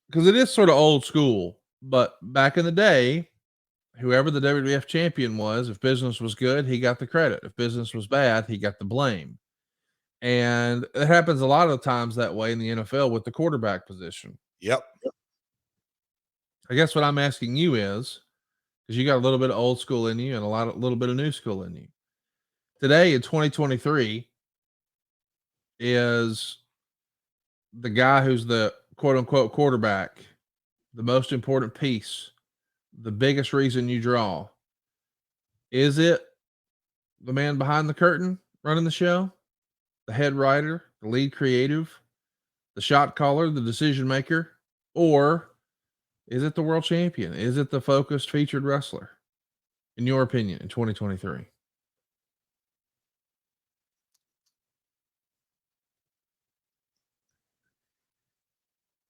because it is sort of old school, but back in the day, whoever the WWF champion was, if business was good, he got the credit. If business was bad, he got the blame. And it happens a lot of times that way in the NFL with the quarterback position. Yep. I guess what I'm asking you is, because you got a little bit of old school in you and a little bit of new school in you. Today in 2023, is the guy who's the quote unquote quarterback the most important piece, the biggest reason you draw? Is it the man behind the curtain running the show, the head writer, the lead creative, the shot caller, the decision maker, or is it the world champion? Is it the focused featured wrestler, in your opinion, in 2023?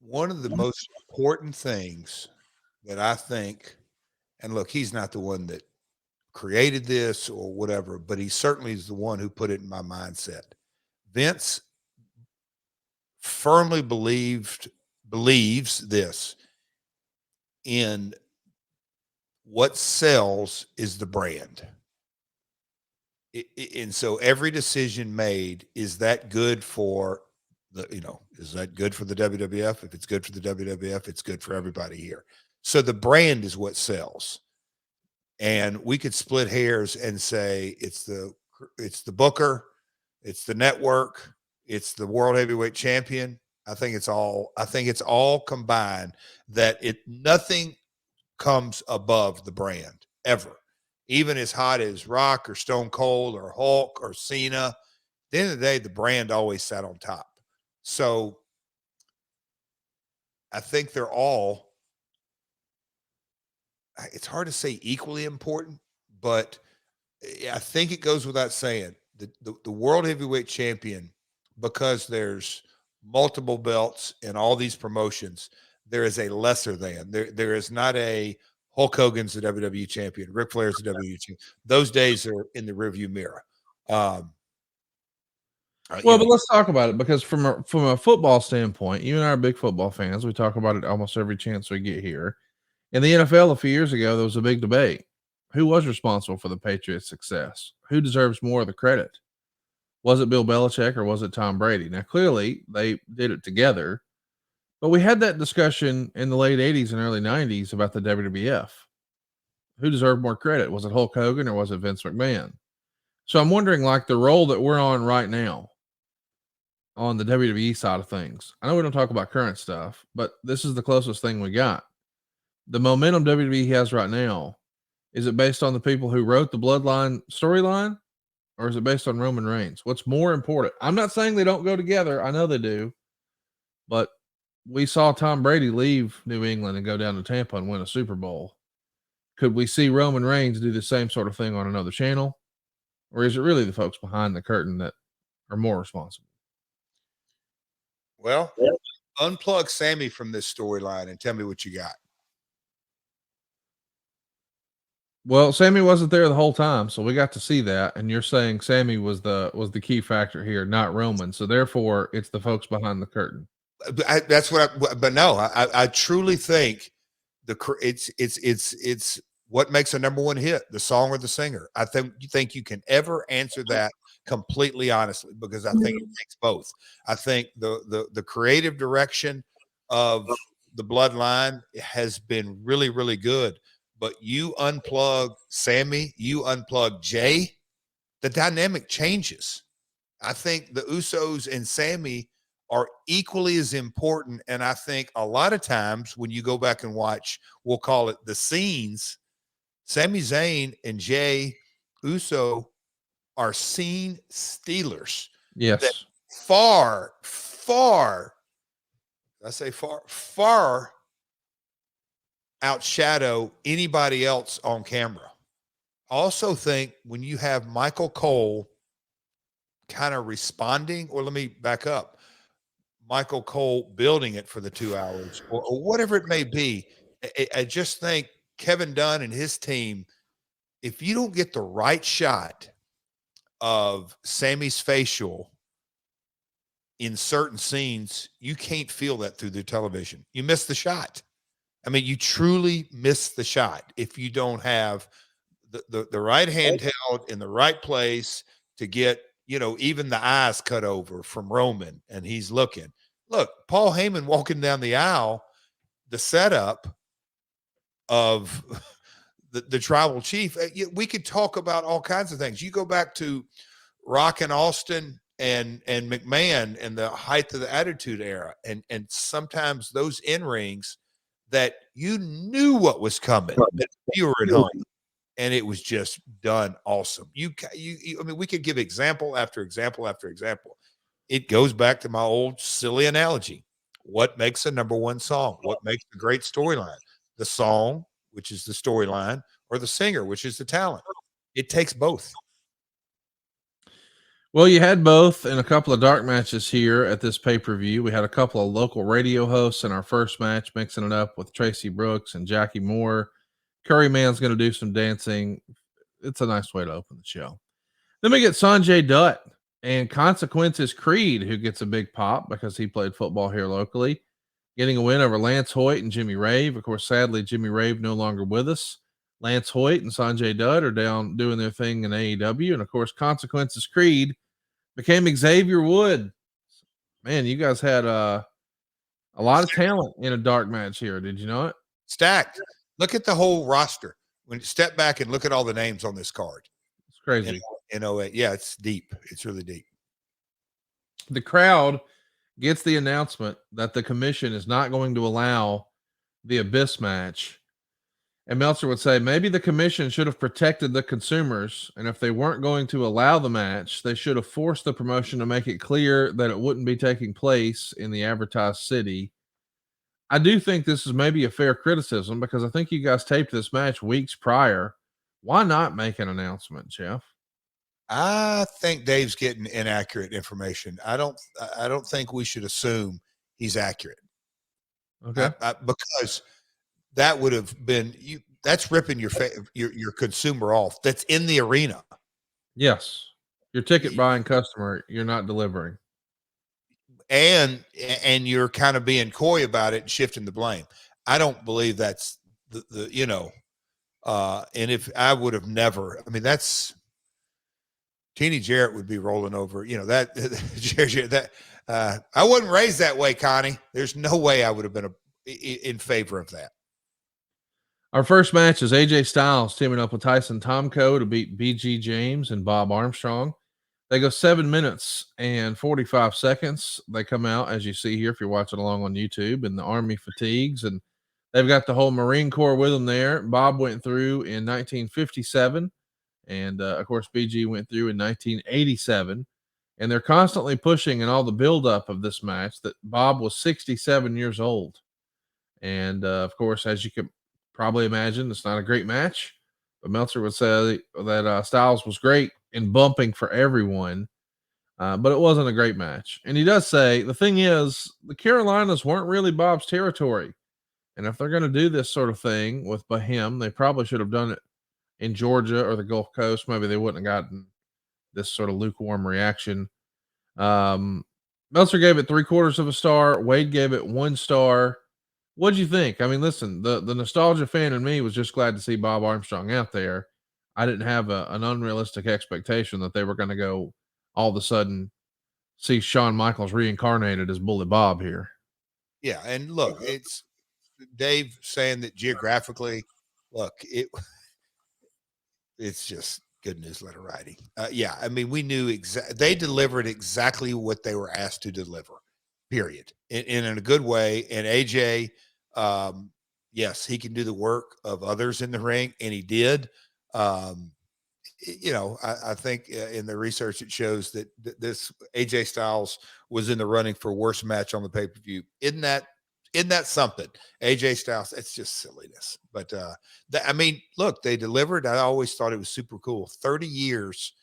One of the most important things that I think, and look, he's not the one that created this or whatever, but he certainly is the one who put it in my mindset. Vince firmly believes this: in what sells is the brand. And so every decision made, is that good for is that good for the WWF? If it's good for the WWF, it's good for everybody here. So the brand is what sells. And we could split hairs and say it's the booker, it's the network, it's the world heavyweight champion. I think it's all combined, that nothing comes above the brand ever. Even as hot as Rock or Stone Cold or Hulk or Cena, at the end of the day, the brand always sat on top. So I think they're all, it's hard to say equally important, but I think it goes without saying the world heavyweight champion, because there's multiple belts in all these promotions, there is a lesser than. There is not a Hulk Hogan's the WWE champion, Ric Flair's the WWE champion. Those days are in the rearview mirror. But let's talk about it, because from a football standpoint, you and I are big football fans. We talk about it almost every chance we get here. In the NFL a few years ago, there was a big debate. Who was responsible for the Patriots' success? Who deserves more of the credit? Was it Bill Belichick or was it Tom Brady? Now, clearly, they did it together. But we had that discussion in the late 80s and early 90s about the WWF. Who deserved more credit? Was it Hulk Hogan or was it Vince McMahon? So I'm wondering, like, the role that we're on right now on the WWE side of things. I know we don't talk about current stuff, but this is the closest thing we got. The momentum WWE has right now, is it based on the people who wrote the Bloodline storyline, or is it based on Roman Reigns? What's more important? I'm not saying they don't go together. I know they do, but we saw Tom Brady leave New England and go down to Tampa and win a Super Bowl. Could we see Roman Reigns do the same sort of thing on another channel? Or is it really the folks behind the curtain that are more responsible? Well, unplug Sammy from this storyline and tell me what you got. Well, Sammy wasn't there the whole time, so we got to see that. And you're saying Sammy was the key factor here, not Roman. So therefore, it's the folks behind the curtain. But no, I truly think it's what makes a number one hit, the song or the singer. I think you can ever answer that completely honestly, because I think it takes both. I think the creative direction of the Bloodline has been really, really good, but you unplug Sammy, you unplug Jay, the dynamic changes. I think the Usos and Sammy are equally as important. And I think a lot of times when you go back and watch, we'll call it the scenes, Sami Zayn and Jay Uso are scene stealers. Yes. That far, I say far outshadow anybody else on camera. I also think when you have Michael Cole kind of responding, or let me back up, Michael Cole building it for the 2 hours or whatever it may be, I just think Kevin Dunn and his team, if you don't get the right shot of Sammy's facial in certain scenes, you can't feel that through the television. You miss the shot. I mean, you truly miss the shot if you don't have the right handheld in the right place to get, you know, even the eyes cut over from Roman and he's looking. Look, Paul Heyman walking down the aisle, the setup of the tribal chief. We could talk about all kinds of things. You go back to Rock and Austin and McMahon and the height of the Attitude Era, and sometimes those in-rings that you knew what was coming, that you were at home, and it was just done awesome. I mean, we could give example after example after example. It goes back to my old silly analogy. What makes a number one song? What makes a great storyline? The song, which is the storyline, or the singer, which is the talent. It takes both. Well, you had both in a couple of dark matches here at this pay-per-view. We had a couple of local radio hosts in our first match, mixing it up with Tracy Brooks and Jackie Moore. Curry Man's going to do some dancing. It's a nice way to open the show. Then we get Sanjay Dutt and Consequences Creed, who gets a big pop because he played football here locally, getting a win over Lance Hoyt and Jimmy Rave. Of course, sadly, Jimmy Rave no longer with us. Lance Hoyt and Sanjay Dutt are down doing their thing in AEW. And, of course, Consequences Creed became Xavier Wood. Man, you guys had a lot of talent in a dark match here. Did you know it? Stacked. Look at the whole roster. When you step back and look at all the names on this card. It's crazy. Yeah, it's deep. It's really deep. The crowd gets the announcement that the commission is not going to allow the Abyss match. And Meltzer would say, maybe the commission should have protected the consumers. And if they weren't going to allow the match, they should have forced the promotion to make it clear that it wouldn't be taking place in the advertised city. I do think this is maybe a fair criticism because I think you guys taped this match weeks prior. Why not make an announcement, Jeff? I think Dave's getting inaccurate information. I don't think we should assume he's accurate. Okay. Because that would have been that's ripping your consumer off. That's in the arena. Yes. Your ticket buying customer, you're not delivering. And you're kind of being coy about it and shifting the blame. I don't believe that's and if I would have never, I mean, that's Teeny Jarrett would be rolling over, that I wasn't raised that way, Connie. There's no way I would have been in favor of that. Our first match is AJ Styles teaming up with Tyson Tomko to beat BG James and Bob Armstrong. They go 7 minutes and 45 seconds. They come out, as you see here, if you're watching along on YouTube, in the Army fatigues, and they've got the whole Marine Corps with them there. Bob went through in 1957, and of course, BG went through in 1987. And they're constantly pushing in all the buildup of this match that Bob was 67 years old. And of course, as you can probably imagine, it's not a great match, but Meltzer would say that Styles was great in bumping for everyone, but it wasn't a great match. And he does say, the thing is, the Carolinas weren't really Bob's territory. And if they're going to do this sort of thing with him, they probably should have done it in Georgia or the Gulf Coast. Maybe they wouldn't have gotten this sort of lukewarm reaction. Meltzer gave it 3/4 of a star. Wade gave it 1 star. What'd you think? I mean, listen, the nostalgia fan in me was just glad to see Bob Armstrong out there. I didn't have an unrealistic expectation that they were going to go all of a sudden see Shawn Michaels reincarnated as Bully Bob here. Yeah, and look, it's Dave saying that geographically look, it's just good newsletter writing. Yeah, I mean, we knew they delivered exactly what they were asked to deliver, period, in a good way. And AJ, yes, he can do the work of others in the ring, and he did. I think in the research it shows that this AJ Styles was in the running for worst match on the pay-per-view. Isn't that something? AJ Styles, it's just silliness. But I mean, look, they delivered. I always thought it was super cool. 30 years,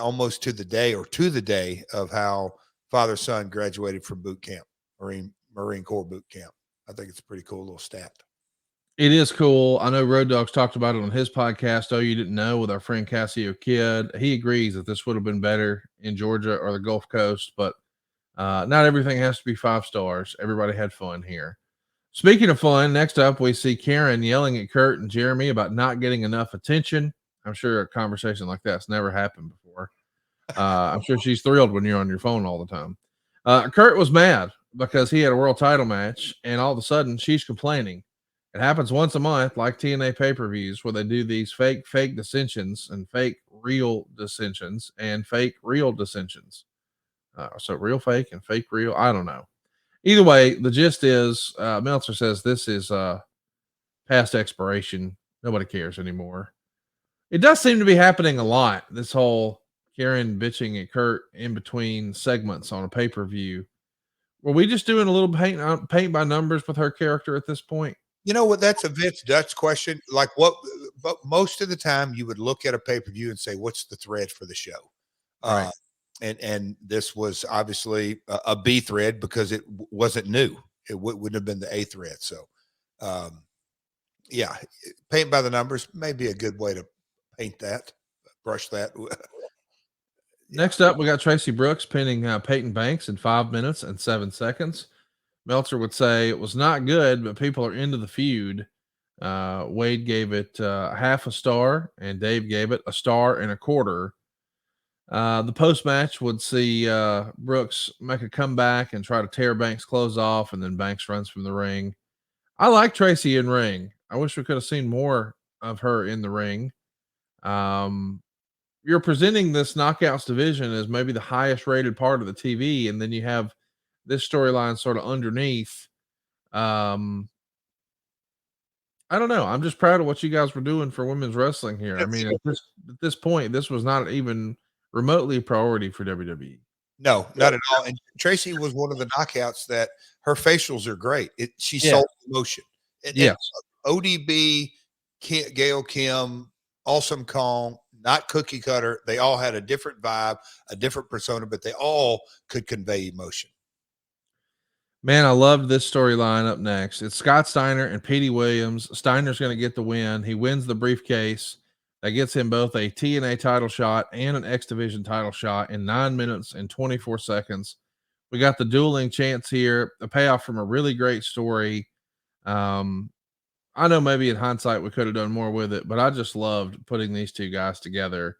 almost to the day of how father-son graduated from boot camp, Marine Corps boot camp. I think it's a pretty cool little stat. It is cool. I know Road Dogs talked about it on his podcast. Oh, you didn't know, with our friend Cassio Kidd. He agrees that this would have been better in Georgia or the Gulf Coast, but not everything has to be 5 stars. Everybody had fun here. Speaking of fun, next up we see Karen yelling at Kurt and Jeremy about not getting enough attention. I'm sure a conversation like that's never happened before. I'm sure she's thrilled when you're on your phone all the time. Kurt was mad because he had a world title match, and all of a sudden she's complaining. It happens once a month, like TNA pay-per-views, where they do these fake dissensions and fake real dissensions and fake real dissensions. So real fake and fake real. I don't know. Either way, the gist is Meltzer says this is past expiration. Nobody cares anymore. It does seem to be happening a lot. This whole Karen bitching at Kurt in between segments on a pay-per-view. Were we just doing a little paint by numbers with her character at this point? You know what? That's a Vince Dutch question. Like but most of the time you would look at a pay-per-view and say, what's the thread for the show? Right. And this was obviously a B thread because it wasn't new. It wouldn't have been the A thread. So, yeah, paint by the numbers may be a good way to paint that, brush that. Next up, we got Tracy Brooks pinning Peyton Banks in 5 minutes and 7 seconds. Meltzer would say it was not good, but people are into the feud. Wade gave it half a star, and Dave gave it 1.25 stars. The post match would see Brooks make a comeback and try to tear Banks' clothes off, and then Banks runs from the ring. I like Tracy in ring. I wish we could have seen more of her in the ring. You're presenting this Knockouts division as maybe the highest rated part of the TV, and then you have this storyline sort of underneath. I don't know. I'm just proud of what you guys were doing for women's wrestling here. I mean, at this point, this was not even remotely a priority for WWE. No, not at all. And Tracy was one of the knockouts that her facials are great. She sold emotion. Yes. ODB, Gail Kim, Awesome Kong, not cookie cutter. They all had a different vibe, a different persona, but they all could convey emotion. Man, I loved this storyline up next. It's Scott Steiner and Petey Williams. Steiner's going to get the win. He wins the briefcase. That gets him both a TNA title shot and an X Division title shot in 9 minutes and 24 seconds. We got the dueling chants here, a payoff from a really great story. I know maybe in hindsight we could have done more with it, but I just loved putting these two guys together.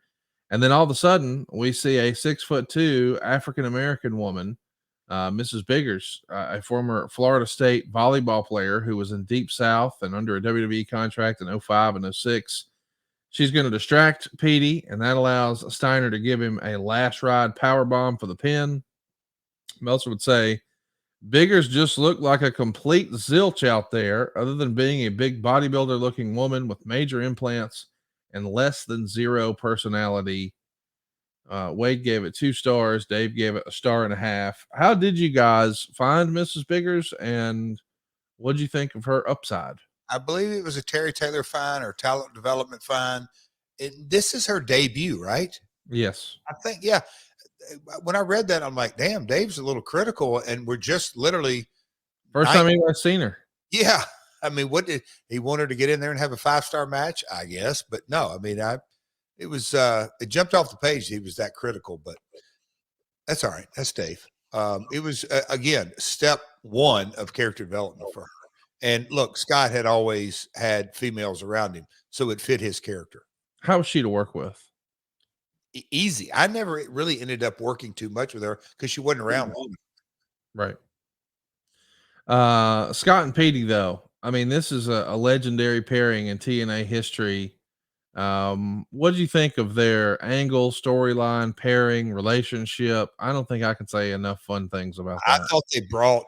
And then all of a sudden, we see a 6'2" African-American woman, Mrs. Biggers, a former Florida State volleyball player who was in Deep South and under a WWE contract in 2005 and 2006. She's going to distract Petey, and that allows Steiner to give him a last ride power bomb for the pin. Meltzer would say, Biggers just looked like a complete zilch out there, other than being a big bodybuilder looking woman with major implants and less than 0 personality. Wade gave it 2 stars. Dave gave it 1.5 stars. How did you guys find Mrs. Biggers, and what did you think of her upside? I believe it was a Terry Taylor fine or talent development fine. This is her debut, right? Yes. I think, yeah. When I read that, I'm like, damn, Dave's a little critical, and we're just literally first time anyone's seen her. Yeah. I mean, what did he want her to get in there and have a 5-star match? I guess, but no, I mean, it jumped off the page. He was that critical, but that's all right. That's Dave. It was again, step 1 of character development for her. And look, Scott had always had females around him, so it fit his character. How was she to work with? Easy. I never really ended up working too much with her because she wasn't around long. Right. Scott and Petey, though, I mean, this is a legendary pairing in TNA history. What did you think of their angle, storyline, pairing, relationship? I don't think I can say enough fun things about I that. thought they brought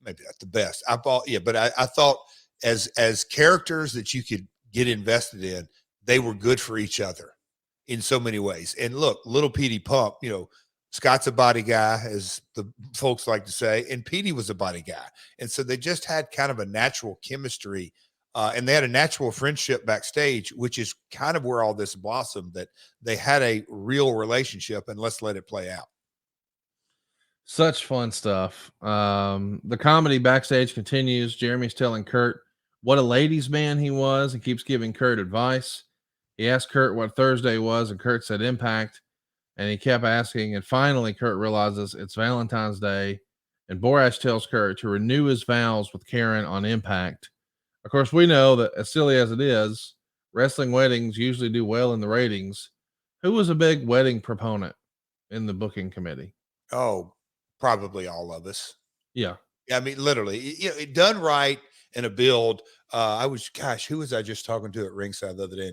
maybe not the best. I thought, yeah, but I thought as characters that you could get invested in, they were good for each other in so many ways. And look, little Petey Pump, you know, Scott's a body guy, as the folks like to say, and Petey was a body guy. And so they just had kind of a natural chemistry. And they had a natural friendship backstage, which is kind of where all this blossomed, that they had a real relationship, and let's let it play out. Such fun stuff. The comedy backstage continues. Jeremy's telling Kurt what a ladies' man he was and keeps giving Kurt advice. He asked Kurt what Thursday was, and Kurt said Impact. And he kept asking, and finally Kurt realizes it's Valentine's Day, and Borash tells Kurt to renew his vows with Karen on Impact. Of course, we know that, as silly as it is, wrestling weddings usually do well in the ratings. Who was a big wedding proponent in the booking committee? Oh, probably all of us. Yeah. I mean, literally, you know, it done right in a build. Who was I just talking to at ringside the other day?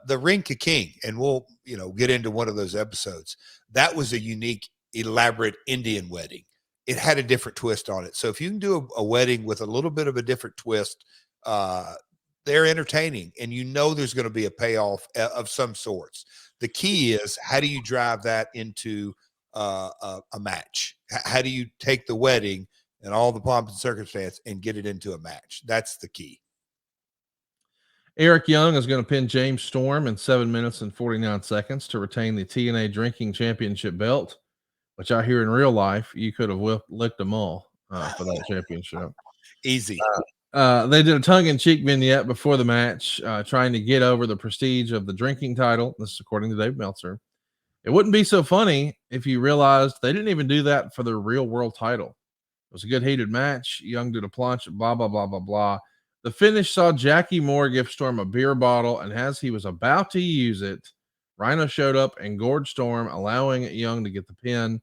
The Ring King, and we'll, you know, get into one of those episodes. That was a unique, elaborate Indian wedding. It had a different twist on it. So if you can do a wedding with a little bit of a different twist, they're entertaining, and you know there's going to be a payoff of some sorts. The key is, how do you drive that into a match? How do you take the wedding and all the pomp and circumstance and get it into a match? That's the key. Eric Young is going to pin James Storm in 7 minutes and 49 seconds to retain the TNA Drinking Championship belt, which I hear in real life, you could have licked them all for that championship. Easy. They did a tongue-in-cheek vignette before the match, trying to get over the prestige of the drinking title. This is according to Dave Meltzer. It wouldn't be so funny if you realized they didn't even do that for their real world title. It was a good heated match. Young did a plunge, blah, blah, blah, blah, blah. The finish saw Jackie Moore give Storm a beer bottle, and as he was about to use it, Rhino showed up and gorged Storm, allowing Young to get the pin.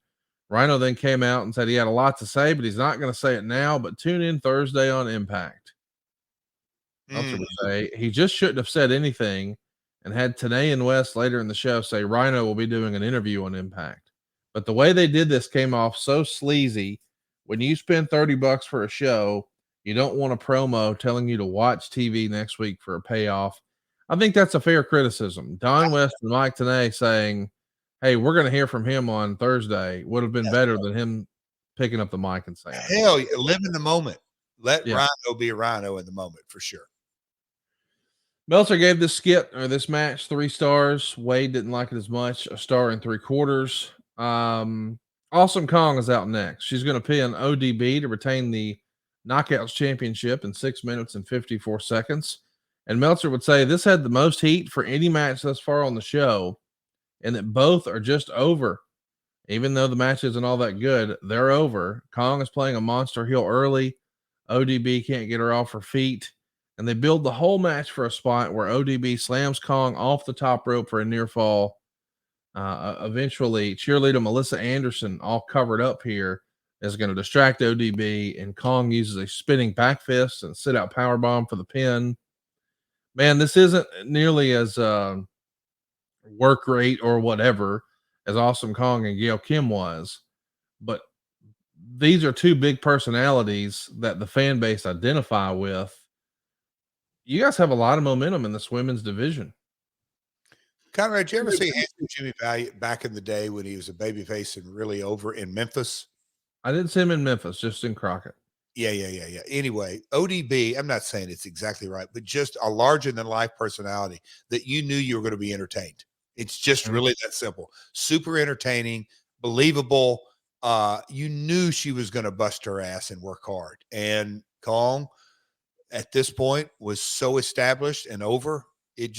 Rhino then came out and said he had a lot to say, but he's not going to say it now, but tune in Thursday on Impact. Meltzer would say he just shouldn't have said anything, and had Tenay and West later in the show say Rhino will be doing an interview on Impact. But the way they did this came off so sleazy. When you spend $30 for a show, you don't want a promo telling you to watch TV next week for a payoff. I think that's a fair criticism. Don West and Mike Tenay saying, hey, we're going to hear from him on Thursday would have been better than him picking up the mic and saying, hell, live in the moment. Let Rhino be a Rhino in the moment for sure. Meltzer gave this match 3 stars. Wade didn't like it as much, 1 3/4. Awesome Kong is out next. She's going to pin ODB to retain the Knockouts Championship in 6 minutes and 54 seconds. And Meltzer would say this had the most heat for any match thus far on the show, and that both are just over. Even though the match isn't all that good, they're over. Kong is playing a monster heel early. ODB can't get her off her feet. And they build the whole match for a spot where ODB slams Kong off the top rope for a near fall. Eventually, cheerleader Melissa Anderson, all covered up here, is going to distract ODB, and Kong uses a spinning back fist and sit out powerbomb for the pin. Man, this isn't nearly as work rate or whatever as Awesome Kong and Gail Kim was, but these are 2 big personalities that the fan base identify with. You guys have a lot of momentum in this women's division. Conrad, did you ever see Jimmy Valiant back in the day when he was a babyface and really over in Memphis? I didn't see him in Memphis, just in Crockett. Yeah. Anyway, ODB, I'm not saying it's exactly right, but just a larger than life personality that you knew you were going to be entertained. It's just really that simple. Super entertaining, believable. You knew she was going to bust her ass and work hard. And Kong, at this point, was so established and over, it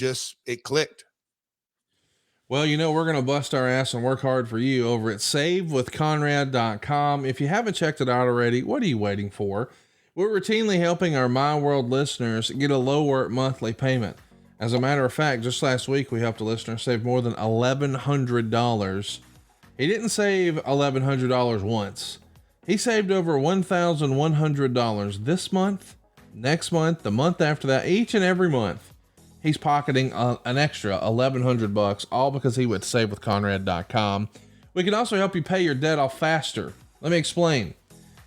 clicked. Well, you know, we're going to bust our ass and work hard for you over at savewithconrad.com. If you haven't checked it out already, what are you waiting for? We're routinely helping our My World listeners get a lower monthly payment. As a matter of fact, just last week, we helped a listener save more than $1,100. He didn't save $1,100 once. He saved over $1,100 this month, next month, the month after that, each and every month. He's pocketing an extra $1,100, all because he went to savewithconrad.com. We can also help you pay your debt off faster. Let me explain.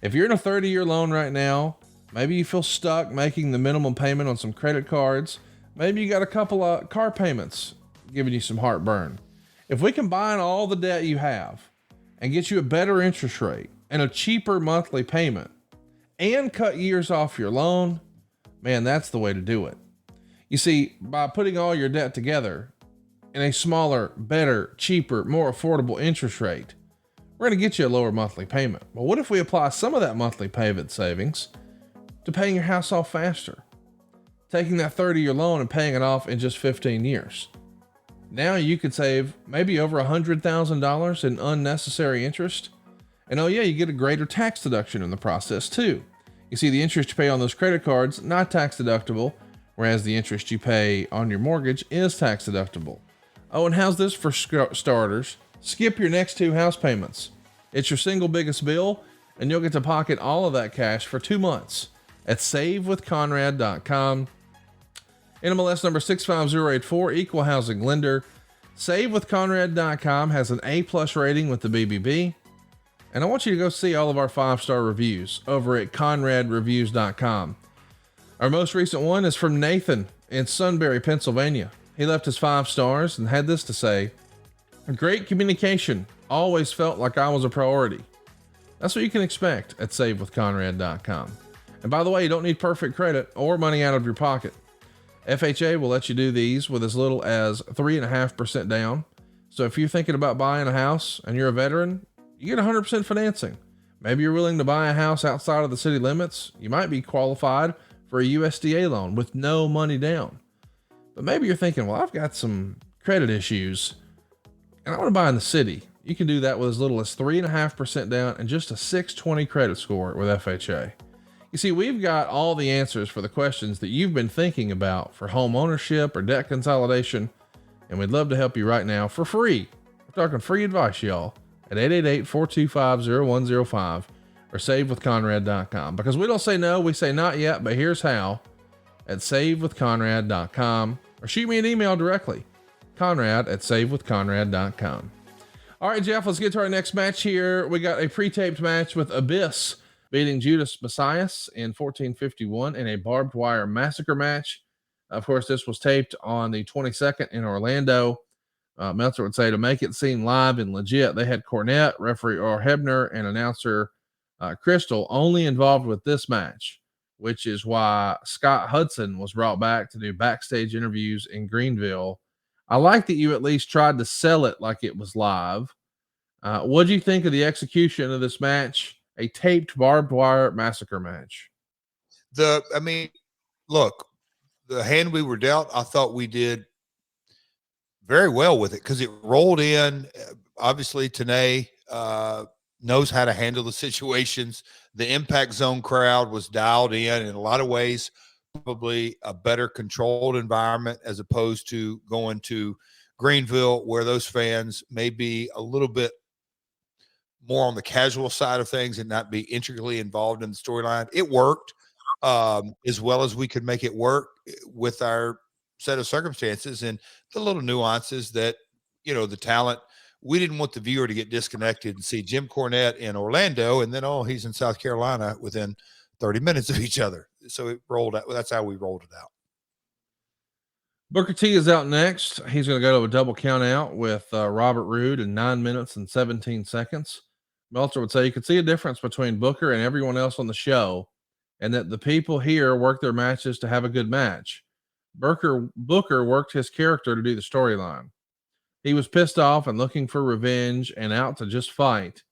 If you're in a 30-year loan right now, maybe you feel stuck making the minimum payment on some credit cards. Maybe you got a couple of car payments giving you some heartburn. If we combine all the debt you have and get you a better interest rate and a cheaper monthly payment and cut years off your loan, man, that's the way to do it. You see, by putting all your debt together in a smaller, better, cheaper, more affordable interest rate, we're going to get you a lower monthly payment. But what if we apply some of that monthly payment savings to paying your house off faster? Taking that 30-year loan and paying it off in just 15 years. Now you could save maybe over $100,000 in unnecessary interest. And oh yeah, you get a greater tax deduction in the process too. You see, the interest you pay on those credit cards, not tax deductible, whereas the interest you pay on your mortgage is tax deductible. Oh, and how's this for starters? Skip your next 2 house payments. It's your single biggest bill, and you'll get to pocket all of that cash for 2 months at savewithconrad.com. NMLS number 65084, equal housing lender. Savewithconrad.com has an A+ rating with the BBB. And I want you to go see all of our 5-star reviews over at conradreviews.com. Our most recent one is from Nathan in Sunbury, Pennsylvania. He left us 5 stars and had this to say: great communication. Always felt like I was a priority. That's what you can expect at savewithconrad.com. And by the way, you don't need perfect credit or money out of your pocket. FHA will let you do these with as little as 3.5% down. So if you're thinking about buying a house and you're a veteran, you get 100% financing. Maybe you're willing to buy a house outside of the city limits. You might be qualified for a USDA loan with no money down. But maybe you're thinking, well, I've got some credit issues and I want to buy in the city. You can do that with as little as 3.5% down and just a 620 credit score with FHA. You see, we've got all the answers for the questions that you've been thinking about for home ownership or debt consolidation, and we'd love to help you right now for free. We're talking free advice, y'all, at 888-425-0105 or savewithconrad.com. Because we don't say no, we say not yet, but here's how, at savewithconrad.com, or shoot me an email directly, conrad@savewithconrad.com. All right, Jeff, let's get to our next match here. We got a pre-taped match with Abyss beating Judas Messias in 1451 in a barbed wire massacre match. Of course, this was taped on the 22nd in Orlando. Meltzer would say to make it seem live and legit, they had Cornette, referee or Hebner, and announcer Crystal only involved with this match, which is why Scott Hudson was brought back to do backstage interviews in Greenville. I like that you at least tried to sell it like it was live. What do you think of the execution of this match? A taped barbed wire massacre match. Look, the hand we were dealt, I thought we did very well with it because it rolled in. Obviously, TNA knows how to handle the situations. The Impact Zone crowd was dialed in a lot of ways, probably a better controlled environment as opposed to going to Greenville, where those fans may be a little bit more on the casual side of things and not be intricately involved in the storyline. It worked as well as we could make it work with our set of circumstances and the little nuances that, you know, the talent. We didn't want the viewer to get disconnected and see Jim Cornette in Orlando and then, oh, he's in South Carolina within 30 minutes of each other. So it rolled out. That's how we rolled it out. Booker T is out next. He's going to go to a double count out with Robert Roode in 9 minutes and 17 seconds. Meltzer would say you could see a difference between Booker and everyone else on the show, and that the people here work their matches to have a good match. Booker worked his character to do the storyline. He was pissed off and looking for revenge and out to just fight.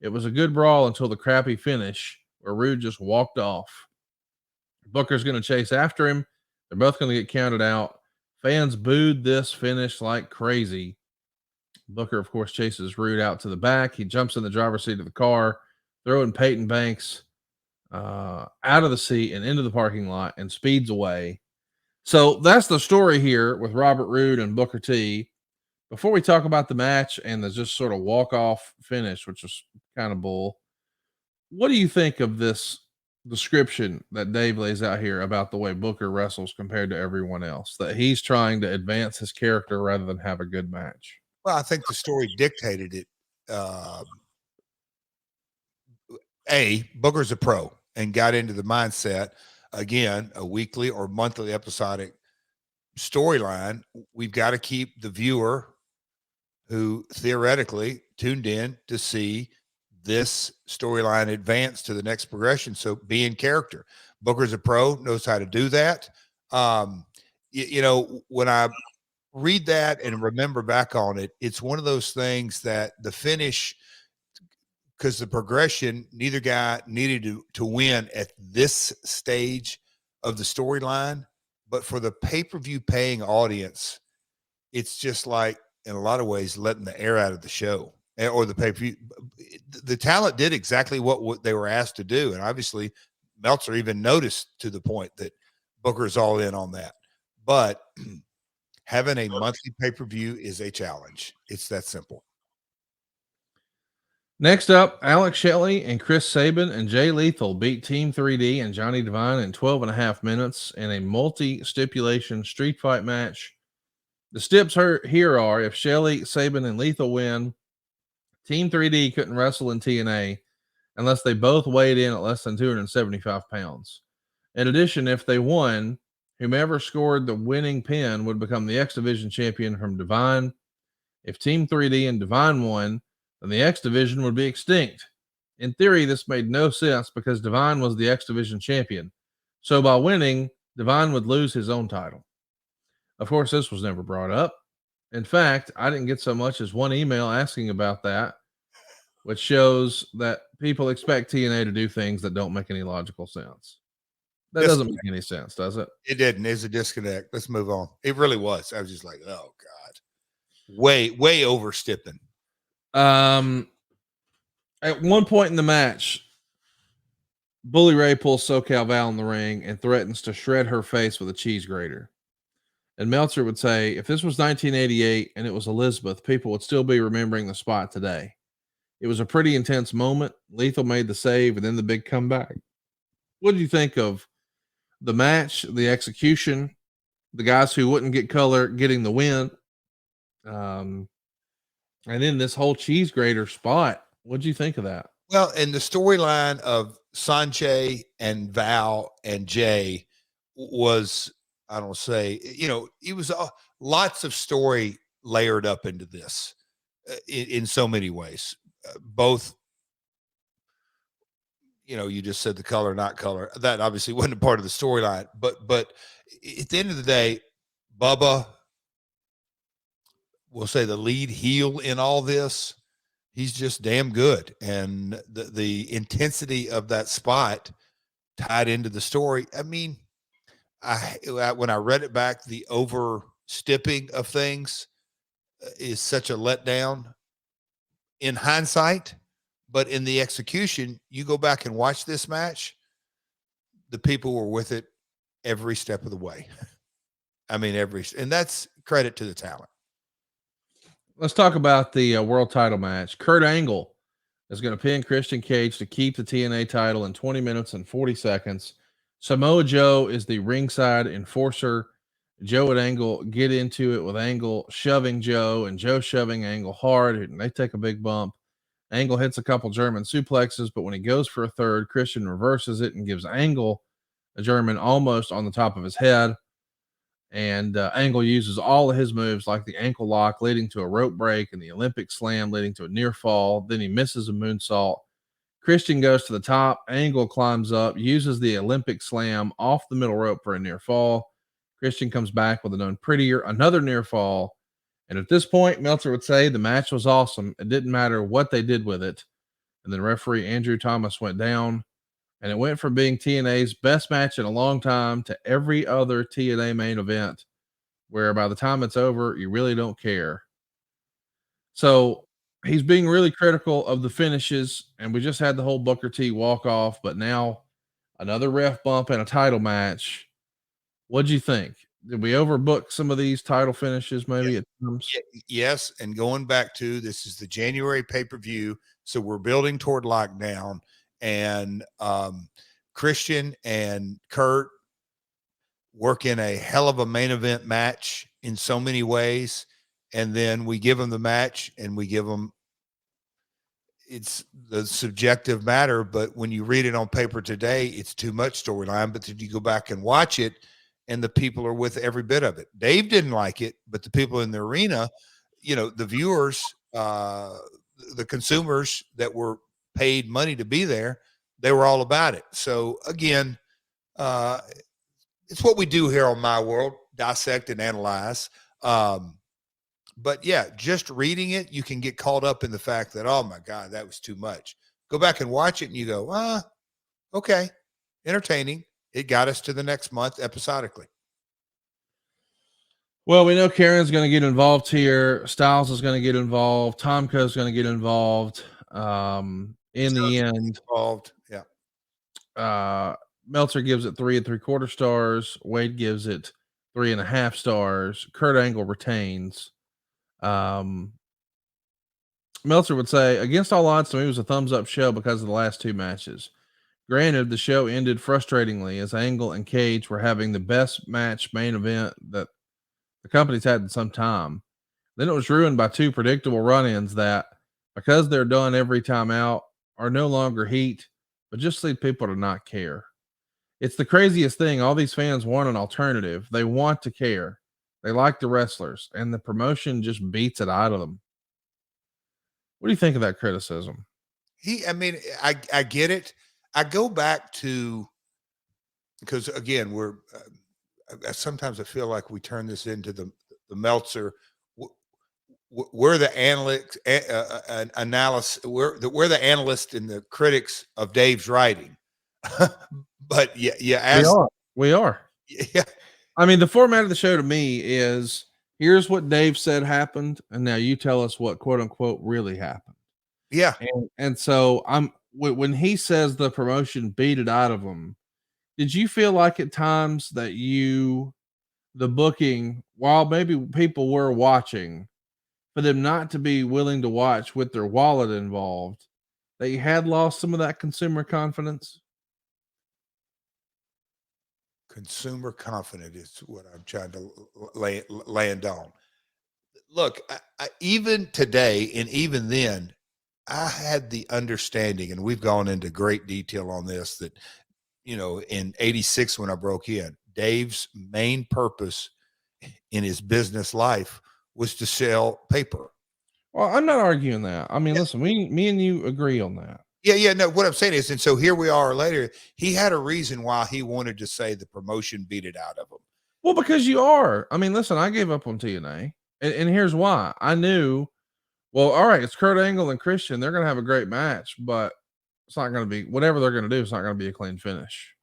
It was a good brawl until the crappy finish where Roode just walked off. Booker's going to chase after him. They're both going to get counted out. Fans booed this finish like crazy. Booker, of course, chases Roode out to the back. He jumps in the driver's seat of the car, throwing Peyton Banks out of the seat and into the parking lot and speeds away. So that's the story here with Robert Roode and Booker T. Before we talk about the match and the just sort of walk-off finish, which was kind of bull, what do you think of this description that Dave lays out here about the way Booker wrestles compared to everyone else? That he's trying to advance his character rather than have a good match. Well, I think the story dictated it. Booker's a pro and got into the mindset, again, a weekly or monthly episodic storyline. We've got to keep the viewer who theoretically tuned in to see this storyline advance to the next progression. So be in character. Booker's a pro, knows how to do that. You know, when I read that and remember back on it, it's one of those things that the finish, because the progression, neither guy needed to win at this stage of the storyline. But for the pay-per-view paying audience, it's just like, in a lot of ways, letting the air out of the show or the pay-per-view. The talent did exactly what they were asked to do. And obviously, Meltzer even noticed to the point that Booker's all in on that. But having a monthly pay-per-view is a challenge. It's that simple. Next up, Alex Shelley and Chris Sabin and Jay Lethal beat Team 3D and Johnny Devine in 12.5 minutes in a multi-stipulation street fight match. The steps here are, if Shelley, Sabin, and Lethal win, Team 3D couldn't wrestle in TNA unless they both weighed in at less than 275 pounds. In addition, if they won, whomever scored the winning pin would become the X Division champion from Devine. If Team 3D and Devine won, then the X Division would be extinct. In theory, this made no sense because Devine was the X Division champion. So by winning, Devine would lose his own title. Of course, this was never brought up. In fact, I didn't get so much as one email asking about that, which shows that people expect TNA to do things that don't make any logical sense. That doesn't make any sense, does it? It didn't. It's a disconnect. Let's move on. It really was. I was just like, oh, God. Way overstepping. At one point in the match, Bully Ray pulls SoCal Val in the ring and threatens to shred her face with a cheese grater. And Meltzer would say, if this was 1988 and it was Elizabeth, people would still be remembering the spot today. It was a pretty intense moment. Lethal made the save and then the big comeback. What did you think of the match, the execution, the guys who wouldn't get color getting the win? And then this whole cheese grater spot. What did you think of that? Well, and the storyline of Sanjay and Val and Jay was, I don't say, you know, it was lots of story layered up into this in so many ways. Both, you know, you just said the color, not color. That obviously wasn't a part of the storyline. But at the end of the day, Bubba, we'll say the lead heel in all this, he's just damn good. And the intensity of that spot tied into the story. I mean, when I read it back, the overstepping of things is such a letdown in hindsight, but in the execution, you go back and watch this match, the people were with it every step of the way. I mean, and that's credit to the talent. Let's talk about the world title match. Kurt Angle is going to pin Christian Cage to keep the TNA title in 20 minutes and 40 seconds. Samoa Joe is the ringside enforcer. Joe and Angle get into it with Angle shoving Joe and Joe shoving Angle hard, and they take a big bump. Angle hits a couple German suplexes, but when he goes for a third, Christian reverses it and gives Angle a German almost on the top of his head. And Angle uses all of his moves like the ankle lock leading to a rope break and the Olympic slam leading to a near fall. Then he misses a moonsault. Christian goes to the top. Angle climbs up, uses the Olympic slam off the middle rope for a near fall. Christian comes back with another near fall. And at this point, Meltzer would say the match was awesome. It didn't matter what they did with it. And then referee Andrew Thomas went down. And it went from being TNA's best match in a long time to every other TNA main event, where by the time it's over, you really don't care. So he's being really critical of the finishes, and we just had the whole Booker T walk off, but now another ref bump and a title match. What'd you think? Did we overbook some of these title finishes maybe at times? Yes, and going back to, this is the January pay-per-view, so we're building toward lockdown. And Christian and Kurt work in a hell of a main event match in so many ways. And then we give them the match and we give them, it's the subjective matter, but when you read it on paper today, it's too much storyline. But then you go back and watch it, and the people are with every bit of it. Dave didn't like it, but the people in the arena, you know, the viewers, the consumers that were paid money to be there, they were all about it. So again, it's what we do here on My World, dissect and analyze. But yeah, just reading it, you can get caught up in the fact that, oh my God, that was too much. Go back and watch it and you go, okay, entertaining. It got us to the next month episodically. Well, we know Karen's going to get involved here. Styles is going to get involved. Tomko's going to get involved. In the end, involved. Yeah. Meltzer gives it 3 3/4 stars. Wade gives it 3.5 stars. Kurt Angle retains. Meltzer would say, against all odds, to me, it was a thumbs up show because of the last 2 matches. Granted, the show ended frustratingly as Angle and Cage were having the best match main event that the company's had in some time. Then it was ruined by 2 predictable run-ins that, because they're done every time out, are no longer heat, but just lead people to not care. It's the craziest thing. All these fans want an alternative. They want to care. They like the wrestlers, and the promotion just beats it out of them. What do you think of that criticism? I get it. I go back to, because again, sometimes I feel like we turn this into the Meltzer. We're the analysts, we're the analysts and the critics of Dave's writing. But we are. Yeah. I mean, the format of the show to me is, here's what Dave said happened, and now you tell us what quote unquote really happened. Yeah. And so when he says the promotion beat it out of him, did you feel like at times that the booking, while maybe people were watching, for them not to be willing to watch with their wallet involved, that you had lost some of that consumer confidence? Consumer confidence is what I'm trying to land on. Look, I even today, and even then, I had the understanding, and we've gone into great detail on this, that, you know, in '86, when I broke in, Dave's main purpose in his business life was to sell paper. Well, I'm not arguing that. I mean, listen, me and you agree on that. Yeah. No, what I'm saying is, and so here we are later, he had a reason why he wanted to say the promotion beat it out of him. Well, because you are. I mean, listen, I gave up on TNA, and here's why. I knew, well, all right, it's Kurt Angle and Christian. They're going to have a great match, but it's not going to be, whatever they're going to do, it's not going to be a clean finish.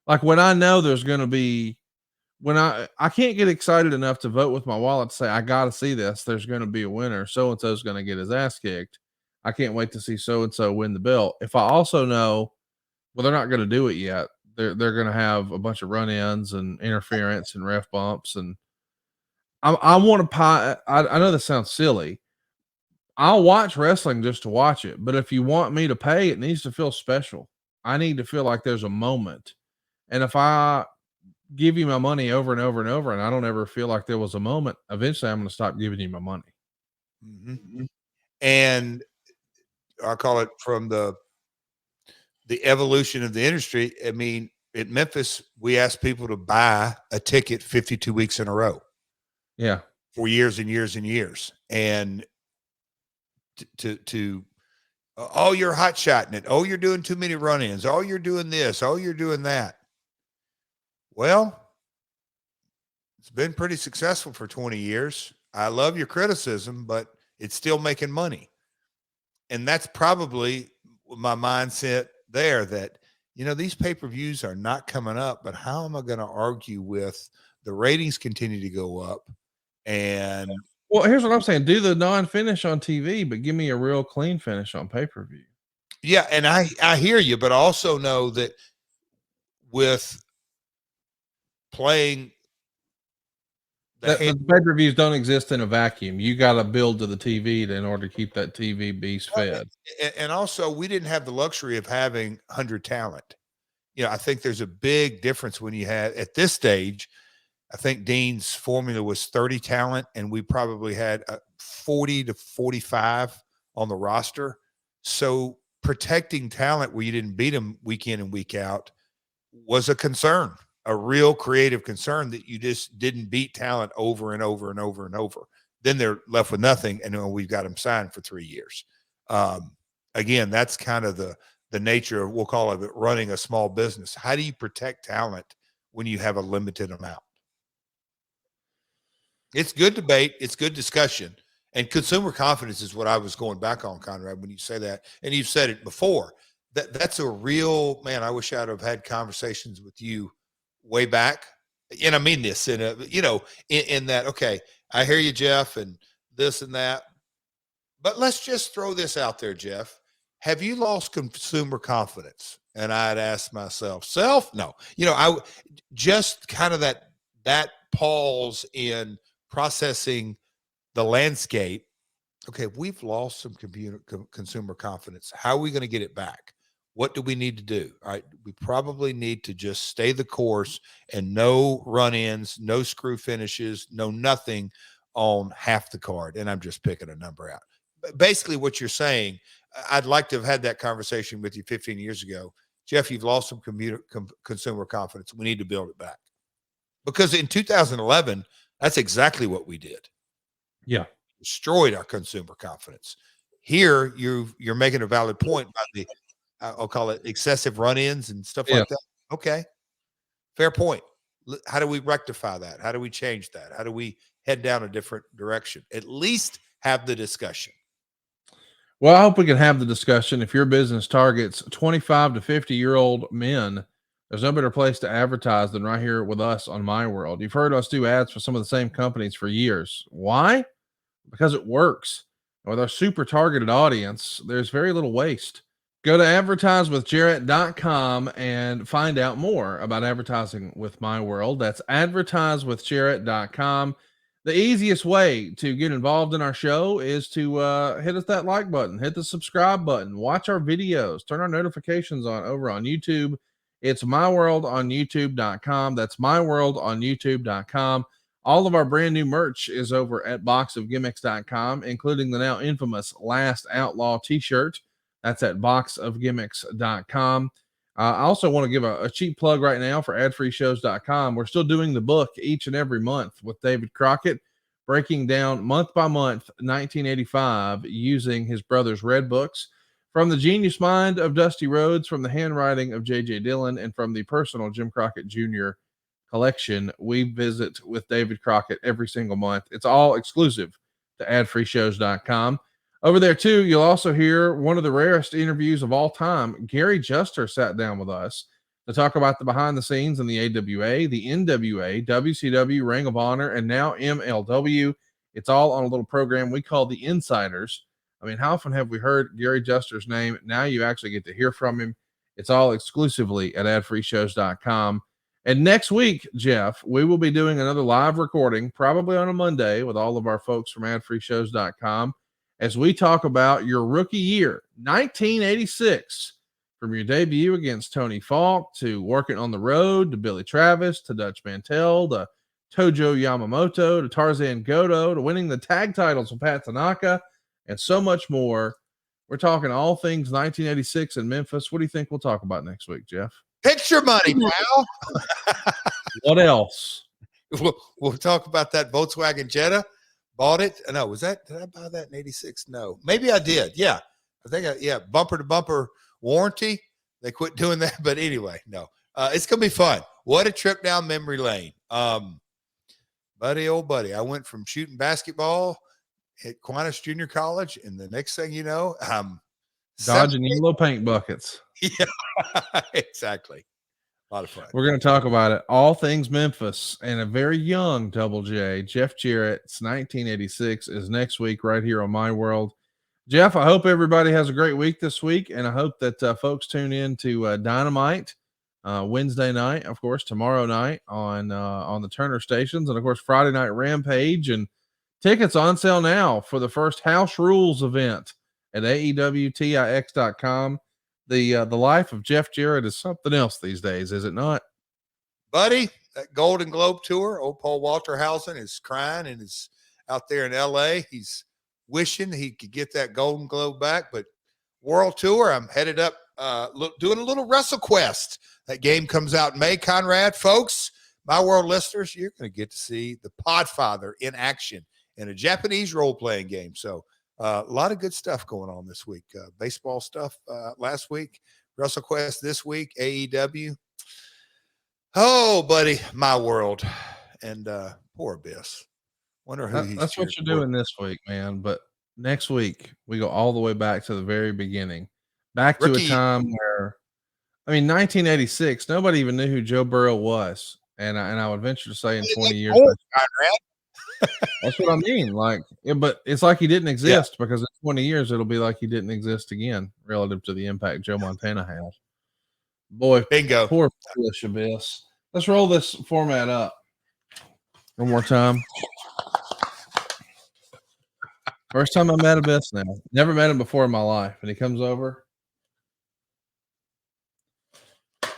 Like, when I know there's going to be, when I can't get excited enough to vote with my wallet to say, I got to see this, there's going to be a winner. So-and-so is going to get his ass kicked. I can't wait to see so-and-so win the belt. If I also know, well, they're not going to do it yet. They're going to have a bunch of run-ins and interference and ref bumps. And I want to I know this sounds silly. I'll watch wrestling just to watch it. But if you want me to pay, it needs to feel special. I need to feel like there's a moment. And if I give you my money over and over and over, and I don't ever feel like there was a moment, eventually I'm going to stop giving you my money. Mm-hmm. And I call it from the evolution of the industry. I mean, at Memphis, we asked people to buy a ticket 52 weeks in a row. Yeah. For years and years and years. And oh, you're hot shotting it. Oh, you're doing too many run-ins. Oh, you're doing this. Oh, you're doing that. Well, it's been pretty successful for 20 years. I love your criticism, but it's still making money. And that's probably my mindset there, that, you know, these pay-per-views are not coming up, but how am I going to argue with the ratings continue to go up? And well, here's what I'm saying. Do the non-finish on TV, but give me a real clean finish on pay-per-view. Yeah. And I hear you, but I also know that with playing The pay-per-views don't exist in a vacuum. You got to build to the TV in order to keep that TV beast fed. And also, we didn't have the luxury of having 100 talent. I think there's a big difference when you had, at this stage, I think Dean's formula was 30 talent, and we probably had 40 to 45 on the roster. So protecting talent where you didn't beat them week in and week out was a concern. A real creative concern that you just didn't beat talent over and over and over and over. Then they're left with nothing, and we've got them signed for 3 years. Again, that's kind of the nature of, we'll call it, running a small business. How do you protect talent when you have a limited amount? It's good debate. It's good discussion. And consumer confidence is what I was going back on, Conrad, when you say that. And you've said it before. That's a real, man, I wish I'd have had conversations with you way back. And I mean this in that, okay, I hear you, Jeff, and this and that. But let's just throw this out there, Jeff. Have you lost consumer confidence? And I'd ask myself, no. I just kind of that pause in processing the landscape. Okay, we've lost some consumer confidence. How are we going to get it back? What do we need to do? All right, we probably need to just stay the course and no run-ins, no screw finishes, no nothing on half the card. And I'm just picking a number out. But basically what you're saying, I'd like to have had that conversation with you 15 years ago. Jeff, you've lost some consumer confidence. We need to build it back. Because in 2011, that's exactly what we did. Yeah. Destroyed our consumer confidence. Here, you're making a valid point about the, I'll call it, excessive run-ins and stuff like that. Okay. Fair point. How do we rectify that? How do we change that? How do we head down a different direction? At least have the discussion. Well, I hope we can have the discussion. If your business targets 25 to 50-year-old men, there's no better place to advertise than right here with us on My World. You've heard us do ads for some of the same companies for years. Why? Because it works. With our super targeted audience, there's very little waste. Go to advertisewithjarrett.com and find out more about advertising with My World. That's advertisewithjarrett.com. The easiest way to get involved in our show is to hit us that like button, hit the subscribe button, watch our videos, turn our notifications on over on YouTube. It's My World on YouTube.com. That's My World on YouTube.com. All of our brand new merch is over at boxofgimmicks.com, including the now infamous Last Outlaw t-shirt. That's at boxofgimmicks.com. I also want to give a cheap plug right now for adfreeshows.com. We're still doing the book each and every month with David Crockett, breaking down month by month 1985 using his brother's red books. From the genius mind of Dusty Rhodes, from the handwriting of J.J. Dillon, and from the personal Jim Crockett Jr. collection, we visit with David Crockett every single month. It's all exclusive to adfreeshows.com. Over there, too, you'll also hear one of the rarest interviews of all time. Gary Juster sat down with us to talk about the behind the scenes in the AWA, the NWA, WCW, Ring of Honor, and now MLW. It's all on a little program we call The Insiders. I mean, how often have we heard Gary Juster's name? Now you actually get to hear from him. It's all exclusively at adfreeshows.com. And next week, Jeff, we will be doing another live recording, probably on a Monday, with all of our folks from adfreeshows.com, as we talk about your rookie year, 1986, from your debut against Tony Falk to working on the road to Billy Travis to Dutch Mantell to Tojo Yamamoto to Tarzan Goto to winning the tag titles with Pat Tanaka and so much more. We're talking all things 1986 in Memphis. What do you think we'll talk about next week, Jeff? Picture money, pal. What else? We'll talk about that Volkswagen Jetta. Bought it. No, did I buy that in 86? No, maybe I did. Yeah. I think, bumper to bumper warranty. They quit doing that. But anyway, no, it's going to be fun. What a trip down memory lane. Buddy, old buddy. I went from shooting basketball at Aquinas Junior College. And the next thing you know, dodging yellow paint buckets. Yeah, exactly. A lot of fun. We're going to talk about it. All things Memphis and a very young Double J, Jeff Jarrett's 1986 is next week right here on My World. Jeff, I hope everybody has a great week this week, and I hope that folks tune in to Dynamite Wednesday night, of course, tomorrow night on the Turner stations, and of course Friday night Rampage. And tickets on sale now for the first House Rules event at AEWTIX.com. The life of Jeff Jarrett is something else these days, is it not? Buddy, that Golden Globe tour, old Paul Walterhausen is crying and is out there in LA. He's wishing he could get that Golden Globe back, but World Tour, I'm headed up, doing a little WrestleQuest. That game comes out in May, Conrad. Folks, my world listeners, you're going to get to see the Podfather in action in a Japanese role-playing game. So a lot of good stuff going on this week. Baseball stuff last week, WrestleQuest this week, AEW. Oh, buddy, my world. And poor Abyss. Wonder who That's what you're doing this week, man. But next week, we go all the way back to the very beginning. Back to a time where, 1986, nobody even knew who Joe Burrow was. And I would venture to say in 20 years. That's what I mean. But it's like he didn't exist, because in 20 years, it'll be like he didn't exist again relative to the impact Joe Montana has. Boy, bingo. Poor foolish Abyss. Let's roll this format up one more time. First time I met Abyss now. Never met him before in my life. And he comes over.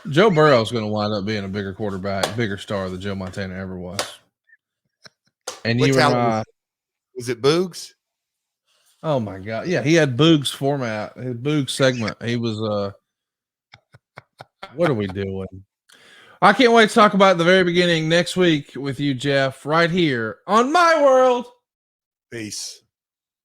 Joe Burrow is going to wind up being a bigger quarterback, bigger star than Joe Montana ever was. And you and I, was it Boogs? Oh my God. Yeah, he had Boog's format, his Boog segment. He was what are we doing? I can't wait to talk about the very beginning next week with you, Jeff, right here on My World. Peace.